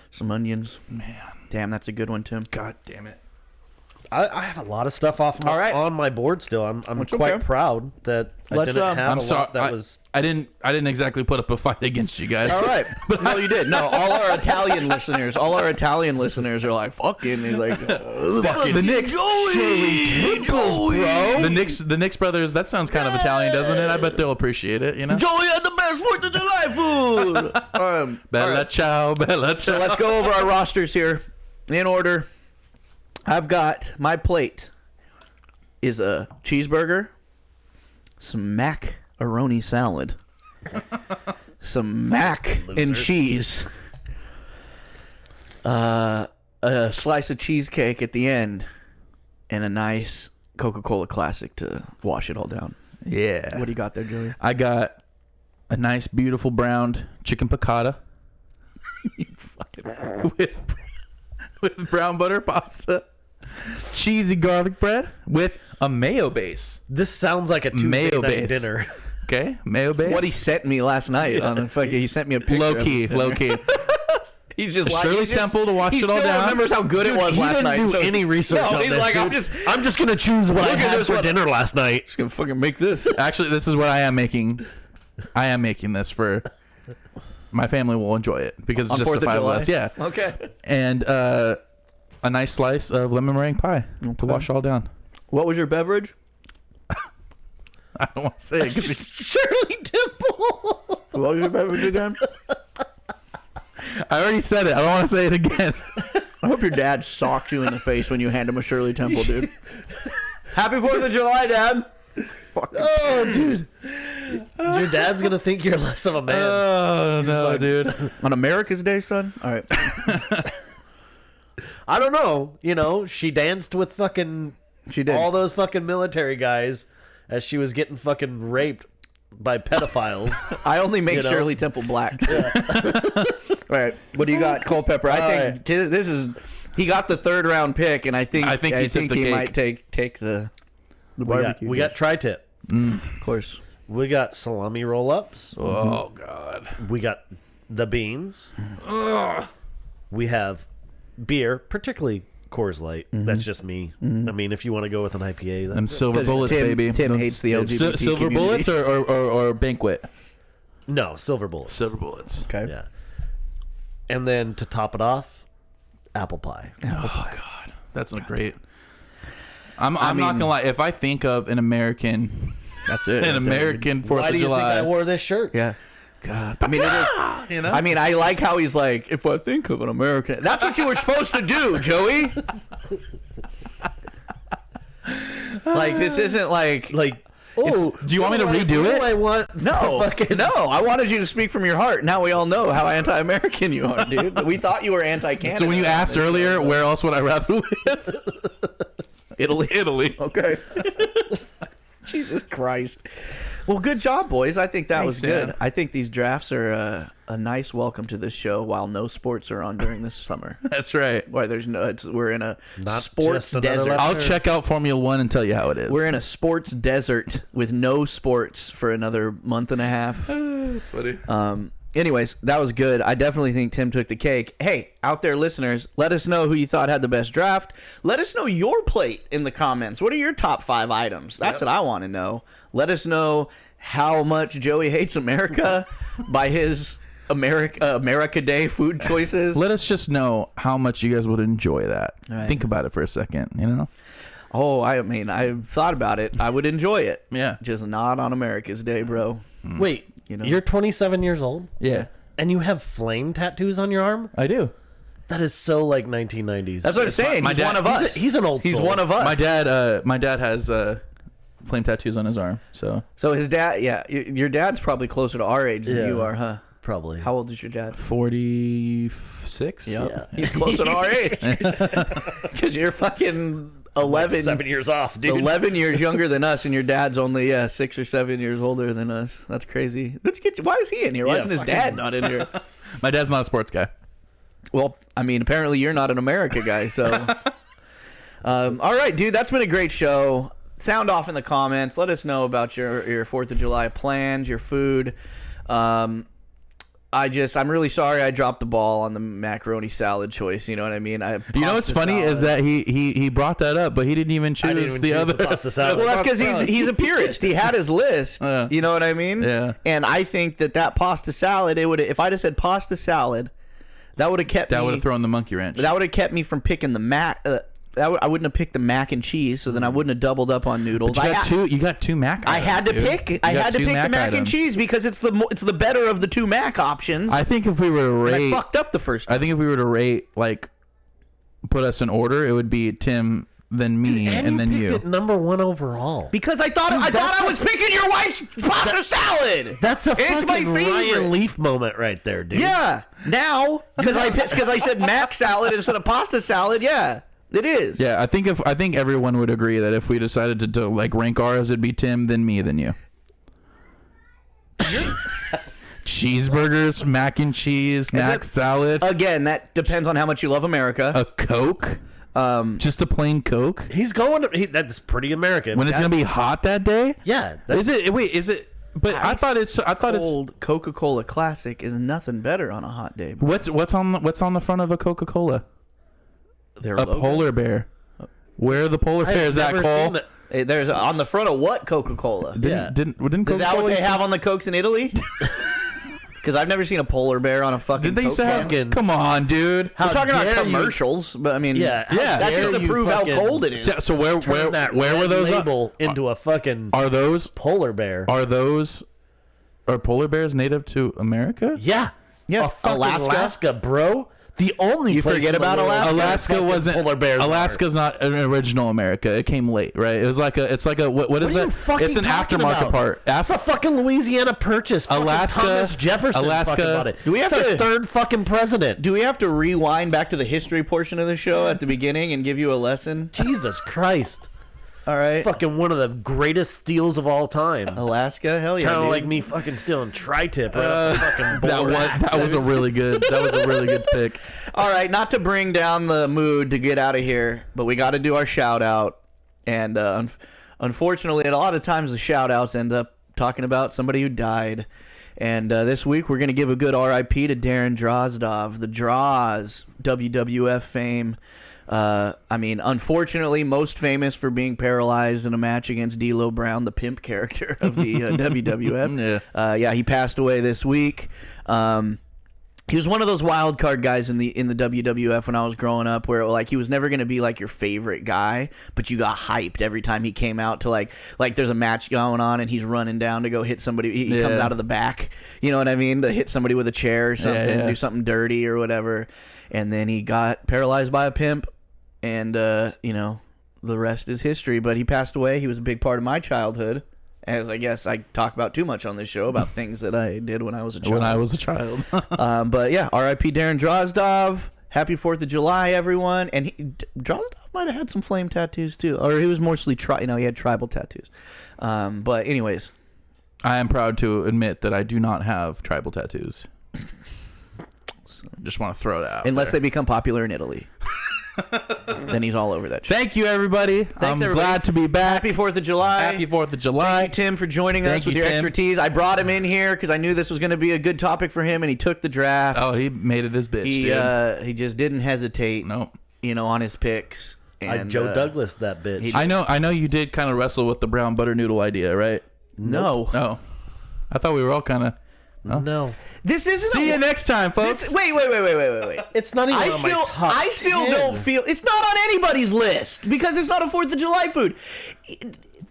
Speaker 2: Some onions.
Speaker 3: Man.
Speaker 2: Damn, that's a good one, Tim.
Speaker 3: God damn it.
Speaker 4: I have a lot of stuff off
Speaker 2: All right.
Speaker 4: on my board still. I'm
Speaker 2: That's
Speaker 4: quite
Speaker 2: okay.
Speaker 4: proud that I
Speaker 2: Let's,
Speaker 4: didn't have
Speaker 3: I'm
Speaker 4: a
Speaker 3: sorry.
Speaker 4: lot that was.
Speaker 3: I didn't exactly put up a fight against you guys.
Speaker 2: All right. No, you did. No, all our Italian listeners are like, fucking. He's like,
Speaker 3: The Knicks. The Knicks brothers. That sounds kind of Italian, doesn't it? I bet they'll appreciate it. You know.
Speaker 2: Joey had the best 4th of July food.
Speaker 3: Bella ciao, bella ciao.
Speaker 2: So let's go over our rosters here in order. I've got my plate is a cheeseburger, some macaroni salad, some mac and cheese, a slice of cheesecake at the end, and a nice Coca-Cola Classic to wash it all down.
Speaker 3: Yeah.
Speaker 2: What do you got there, Joey?
Speaker 3: I got a nice, beautiful browned chicken piccata with brown butter pasta, cheesy garlic bread with a mayo base.
Speaker 4: This sounds like a Tuesday
Speaker 3: Mayo
Speaker 4: night
Speaker 3: base.
Speaker 4: dinner.
Speaker 3: Okay, mayo base.
Speaker 2: What he sent me last night on a fucking. He sent me a picture.
Speaker 3: low
Speaker 2: of
Speaker 3: key,
Speaker 2: his
Speaker 3: low
Speaker 2: dinner.
Speaker 3: key.
Speaker 2: He's just
Speaker 3: Shirley
Speaker 2: he's just-
Speaker 3: Temple to wash
Speaker 2: he
Speaker 3: it all
Speaker 2: still
Speaker 3: down.
Speaker 2: remembers how good it was
Speaker 4: He
Speaker 2: last
Speaker 4: didn't
Speaker 2: night.
Speaker 4: do
Speaker 2: so-
Speaker 4: any research
Speaker 2: No,
Speaker 4: on
Speaker 2: he's
Speaker 4: this,
Speaker 2: like,
Speaker 4: dude. I'm just gonna choose what I
Speaker 2: Look at
Speaker 4: had
Speaker 2: this
Speaker 4: for
Speaker 2: one.
Speaker 4: dinner last night.
Speaker 2: Just gonna fucking make this.
Speaker 3: Actually, this is what I am making. I am making this for my family. Will enjoy it because it's
Speaker 2: On
Speaker 3: just
Speaker 2: 4th
Speaker 3: the
Speaker 2: of
Speaker 3: five of
Speaker 2: July?
Speaker 3: us. Yeah,
Speaker 2: Okay.
Speaker 3: and a nice slice of lemon meringue pie to wash all down.
Speaker 2: What was your beverage?
Speaker 3: I don't want to say it. 'Cause
Speaker 4: Shirley Temple.
Speaker 2: What was your beverage again?
Speaker 3: I already said it. I don't want to say it again.
Speaker 2: I hope your dad socks you in the face when you hand him a Shirley Temple, dude. Happy 4th of July, Dad. Fucking.
Speaker 4: Oh, dude. Your dad's gonna think you're less of a man.
Speaker 3: Oh no, dude.
Speaker 2: On America's Day, son? All right.
Speaker 4: I don't know. You know, she danced with fucking
Speaker 2: She did.
Speaker 4: all those fucking military guys as she was getting fucking raped by pedophiles.
Speaker 2: I only make
Speaker 4: You know?
Speaker 2: Shirley Temple black. All right. What do you got, Culpepper? I think this is. He got the 3rd round pick, and I think
Speaker 3: he took the
Speaker 2: he
Speaker 3: cake.
Speaker 2: might take the barbecue.
Speaker 4: we got tri-tip.
Speaker 2: of course.
Speaker 4: We got salami roll-ups.
Speaker 3: Oh god.
Speaker 4: We got the beans. We have beer, particularly Coors Light. That's just me. I mean, if you want to go with an IPA,
Speaker 3: Them
Speaker 4: that's
Speaker 3: silver bullets, baby.
Speaker 2: Tim
Speaker 3: Them
Speaker 2: hates the LGBT
Speaker 3: silver
Speaker 2: community.
Speaker 3: bullets or banquet.
Speaker 4: no silver bullets.
Speaker 3: Silver bullets.
Speaker 2: Okay.
Speaker 4: Yeah. And then to top it off, apple pie.
Speaker 3: Oh god, that's a great. I'm not gonna lie. If I think of an American,
Speaker 2: That's it.
Speaker 3: an American 4th
Speaker 4: Why
Speaker 3: of
Speaker 4: do you think
Speaker 3: July,
Speaker 4: I wore this shirt?
Speaker 2: Yeah.
Speaker 3: God,
Speaker 2: I mean, it is.
Speaker 3: you know,
Speaker 2: I mean, I like how he's like, if I think of an American. That's what you were supposed to do, Joey. Like, this isn't like.
Speaker 4: Oh,
Speaker 3: do you want me to redo it?
Speaker 4: I want
Speaker 2: No, no. I wanted you to speak from your heart. Now we all know how anti-American you are, dude. We thought you were anti-Canada.
Speaker 3: so when you asked earlier, where else would I rather live? Italy.
Speaker 2: Okay. Jesus Christ. Well, good job, boys. I think that was good.
Speaker 3: man.
Speaker 2: I think these drafts are a nice welcome to this show while no sports are on during this summer.
Speaker 3: That's right.
Speaker 2: Why there's no, we're in a
Speaker 4: Not
Speaker 2: sports
Speaker 4: just another
Speaker 2: desert.
Speaker 4: left
Speaker 3: I'll check out Formula One and tell you how it is.
Speaker 2: We're in a sports desert with no sports for another month and a half.
Speaker 3: That's funny.
Speaker 2: Anyways, that was good. I definitely think Tim took the cake. Hey, out there listeners, let us know who you thought had the best draft. Let us know your plate in the comments. What are your top 5 items? That's what I want to know. Let us know how much Joey hates America by his America Day food choices.
Speaker 3: Let us just know how much you guys would enjoy that.
Speaker 2: Right.
Speaker 3: Think about it for a second, you know?
Speaker 2: Oh, I mean, I've thought about it. I would enjoy it.
Speaker 3: Yeah.
Speaker 2: Just not on America's Day, bro.
Speaker 4: Wait,
Speaker 2: You know?
Speaker 4: you're 27 years old?
Speaker 3: Yeah.
Speaker 4: And you have flame tattoos on your arm?
Speaker 3: I do.
Speaker 4: That is so like 1990s.
Speaker 2: That's what I'm saying.
Speaker 3: my
Speaker 2: He's
Speaker 3: dad-
Speaker 2: one of us.
Speaker 4: He's an old
Speaker 2: He's
Speaker 4: soul.
Speaker 2: one of us.
Speaker 3: My dad has flame tattoos on his arm, so
Speaker 2: So his dad, yeah, your dad's probably closer to our age than
Speaker 4: Yeah.
Speaker 2: you are, huh?
Speaker 4: Probably.
Speaker 2: How old is your dad?
Speaker 3: 46.
Speaker 2: Yeah. He's closer to our age. Because you're fucking 11,
Speaker 4: 7 years off, dude.
Speaker 2: 11 years younger than us, and your dad's only 6 or 7 years older than us. That's crazy. Let's get you. Why is he in here? Why
Speaker 4: Yeah,
Speaker 2: isn't his
Speaker 4: fucking-
Speaker 2: dad not in here?
Speaker 3: My dad's not a sports guy.
Speaker 2: Well, I mean, apparently you're not an America guy, so. All right, dude, that's been a great show. Sound off in the comments. Let us know about your 4th of July plans, your food. I'm really sorry I dropped the ball on the macaroni salad choice. You know what I mean?
Speaker 3: You know what's funny is that he brought that up, but he didn't even choose,
Speaker 4: I didn't even
Speaker 3: the
Speaker 4: choose
Speaker 3: other.
Speaker 4: the pasta salad.
Speaker 2: Well, that's because he's a purist. He had his list. You know what I mean?
Speaker 3: Yeah.
Speaker 2: And I think that pasta salad, it would, if I'd have said pasta salad, that would have kept
Speaker 3: That
Speaker 2: me.
Speaker 3: would have thrown the monkey wrench.
Speaker 2: That would have kept me from picking the mac. I wouldn't have picked the mac and cheese, so then I wouldn't have doubled up on noodles.
Speaker 3: But you got two mac.
Speaker 2: I
Speaker 3: items,
Speaker 2: had to
Speaker 3: dude.
Speaker 2: pick.
Speaker 3: You
Speaker 2: I
Speaker 3: got
Speaker 2: had to
Speaker 3: two
Speaker 2: pick the mac and
Speaker 3: items.
Speaker 2: cheese because it's the better of the 2 mac options.
Speaker 3: I think if we were to
Speaker 2: and I
Speaker 3: rate,
Speaker 2: fucked up the first time.
Speaker 3: I think if we were to rate, like, put us in order, it would be Tim, then me, and then
Speaker 4: picked
Speaker 3: you.
Speaker 4: it number 1 overall.
Speaker 2: Because I thought I was picking your wife's pasta salad.
Speaker 4: That's a
Speaker 2: It's
Speaker 4: fucking
Speaker 2: my favorite.
Speaker 4: Ryan Leaf moment right there, dude.
Speaker 2: Yeah. Now, because I said mac salad instead of pasta salad. Yeah, it is.
Speaker 3: Yeah, I think everyone would agree that if we decided to like rank ours, it'd be Tim, then me, then you. Cheeseburgers, mac and cheese, mac salad,
Speaker 2: Again, that depends on how much you love America.
Speaker 3: a Coke, just a plain Coke.
Speaker 4: He's going. That's pretty American.
Speaker 3: When it's gonna be hot that day.
Speaker 4: yeah.
Speaker 3: Is it? Wait, is it? But I thought it's.
Speaker 2: Cold Coca-Cola Classic is nothing better on a hot day.
Speaker 3: What's on the front of a Coca-Cola?
Speaker 2: Their
Speaker 3: A
Speaker 2: logo.
Speaker 3: polar bear. Where are the polar
Speaker 4: I've
Speaker 3: bears at,
Speaker 4: never
Speaker 3: Cole?
Speaker 4: seen it.
Speaker 2: Hey, there's on the front of what Coca-Cola?
Speaker 3: Didn't
Speaker 2: Is
Speaker 3: Coca-Cola?
Speaker 2: that what they have on the Cokes in Italy? Because I've never seen a polar bear on a fucking.
Speaker 3: Did they used to
Speaker 2: Coke
Speaker 3: have?
Speaker 2: can.
Speaker 3: Come on, dude.
Speaker 2: We're talking about
Speaker 4: dare you-
Speaker 2: commercials, but I mean,
Speaker 4: Yeah, how
Speaker 3: Yeah.
Speaker 2: that's
Speaker 4: dare
Speaker 2: just to
Speaker 4: you
Speaker 2: prove how
Speaker 4: fucking
Speaker 2: cold it is.
Speaker 3: So where
Speaker 4: turn that
Speaker 3: where were
Speaker 4: red
Speaker 3: those?
Speaker 4: label into a fucking
Speaker 3: Are those
Speaker 4: polar bear?
Speaker 3: are polar bears native to America?
Speaker 4: Yeah,
Speaker 2: Yeah,
Speaker 4: a fucking
Speaker 2: Alaska.
Speaker 4: Alaska, bro. The only
Speaker 2: You
Speaker 4: place
Speaker 2: forget
Speaker 4: in the
Speaker 2: about
Speaker 4: world
Speaker 2: Alaska?
Speaker 4: where
Speaker 3: Alaska
Speaker 4: fucking
Speaker 3: wasn't.
Speaker 4: polar bears.
Speaker 3: Alaska's not an original America. It came late, right? It was like a. It's like a. What
Speaker 4: What
Speaker 3: is
Speaker 4: are you
Speaker 3: that?
Speaker 4: fucking
Speaker 3: It's an
Speaker 4: talking
Speaker 3: aftermarket
Speaker 4: about?
Speaker 3: part.
Speaker 4: It's a fucking Louisiana Purchase. Fucking
Speaker 3: Alaska-
Speaker 4: Thomas Jefferson
Speaker 3: Alaska-
Speaker 4: fucking bought it.
Speaker 2: Do we have
Speaker 4: It's our
Speaker 2: to-
Speaker 4: third fucking president?
Speaker 2: Do we have to rewind back to the history portion of the show at the beginning and give you a lesson?
Speaker 4: Jesus Christ!
Speaker 2: All right,
Speaker 4: Fucking one of the greatest steals of all time.
Speaker 2: Alaska, hell yeah,
Speaker 4: Kind of
Speaker 2: dude.
Speaker 4: like me fucking stealing tri-tip right off the fucking board.
Speaker 3: That was a really good. That was a really good pick.
Speaker 2: All right, not to bring down the mood to get out of here, but we got to do our shout out. And unfortunately, a lot of times the shout outs end up talking about somebody who died. And this week we're going to give a good RIP to Darren Drozdov, the Droz, WWF fame. I mean, unfortunately, most famous for being paralyzed in a match against D'Lo Brown, the pimp character of the WWF. Yeah, he passed away this week. He was one of those wild card guys in the WWF when I was growing up, where like he was never going to be like your favorite guy, but you got hyped every time he came out to like there's a match going on and he's running down to go hit somebody. He comes out of the back, you know what I mean, to hit somebody with a chair or something, do something dirty or whatever, and then he got paralyzed by a pimp, and you know, the rest is history. But he passed away. He was a big part of my childhood. As I guess I talk about too much on this show about things that I did when I was a child.
Speaker 3: When I was a child.
Speaker 2: But yeah, R.I.P. Darren Drozdov. Happy 4th of July, everyone. And Drazdov might have had some flame tattoos too, or he was mostly he had tribal tattoos. But anyways,
Speaker 3: I am proud to admit that I do not have tribal tattoos. So just want to throw it out.
Speaker 2: Unless they become popular in Italy. Then he's all over that shit.
Speaker 3: Thank you, everybody. I'm glad to be back.
Speaker 2: Happy 4th of July.
Speaker 3: Happy 4th of July.
Speaker 2: Thank you, Tim, for joining us with your expertise. I brought him in here because I knew this was going to be a good topic for him, and he took the draft.
Speaker 3: Oh, he made it his bitch, dude.
Speaker 2: He just didn't hesitate.
Speaker 3: Nope.
Speaker 2: On his picks. And,
Speaker 4: I Joe Douglas that bitch.
Speaker 3: I know you did kind of wrestle with the brown butter noodle idea, right?
Speaker 2: No.
Speaker 3: No. I thought we were all kind of...
Speaker 4: No.
Speaker 2: This isn't.
Speaker 3: See you next time, folks.
Speaker 2: Wait.
Speaker 4: It's not even on my top
Speaker 2: I still
Speaker 4: 10.
Speaker 2: don't feel it's not on anybody's list because it's not a 4th of July food.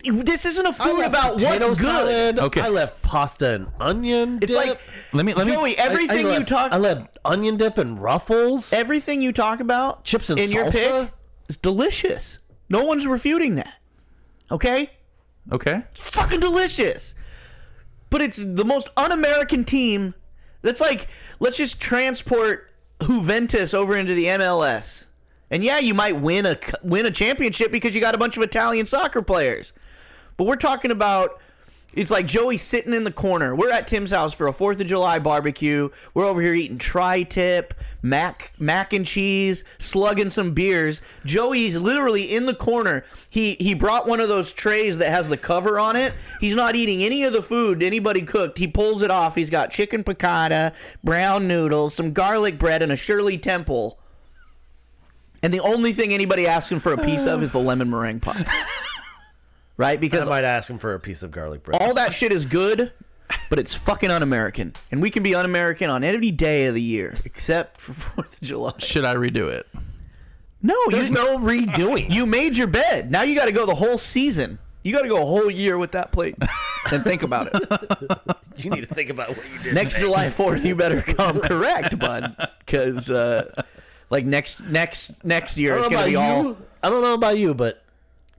Speaker 2: This isn't a food about what's good.
Speaker 4: Okay. I left pasta and onion dip.
Speaker 2: It's like
Speaker 3: let me
Speaker 2: Joey, everything you talk.
Speaker 4: I left onion dip and Ruffles.
Speaker 2: Everything you talk about,
Speaker 4: chips and
Speaker 2: in
Speaker 4: salsa.
Speaker 2: Your pick, is delicious. No one's refuting that. Okay. It's fucking delicious. But it's the most un-American team. That's like, let's just transport Juventus over into the MLS. And yeah, you might win a championship because you got a bunch of Italian soccer players. But we're talking about, it's like Joey sitting in the corner. We're at Tim's house for a 4th of July barbecue. We're over here eating tri-tip, mac and cheese, slugging some beers. Joey's literally in the corner. He brought one of those trays that has the cover on it. He's not eating any of the food anybody cooked. He pulls it off. He's got chicken piccata, brown noodles, some garlic bread, and a Shirley Temple. And the only thing anybody asks him for a piece of is the lemon meringue pie. Right? Because
Speaker 4: I might ask him for a piece of garlic bread.
Speaker 2: All that shit is good, but it's fucking un-American. And we can be un-American on any day of the year, except for 4th of July.
Speaker 3: Should I redo it?
Speaker 2: No,
Speaker 4: there's no redoing.
Speaker 2: You made your bed. Now you got to go the whole season. You got to go a whole year with that plate and think about it.
Speaker 4: You need to think about what you did.
Speaker 2: Next July 4th, you better come correct, bud. Because next year, it's going to be all...
Speaker 4: I don't know about you, but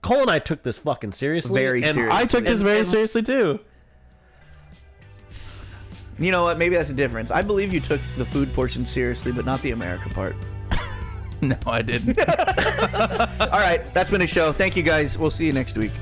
Speaker 4: Cole and I took this fucking seriously.
Speaker 2: Very seriously.
Speaker 3: I took this very seriously, too.
Speaker 2: You know what? Maybe that's the difference. I believe you took the food portion seriously, but not the America part.
Speaker 3: No, I didn't.
Speaker 2: All right. That's been a show. Thank you, guys. We'll see you next week.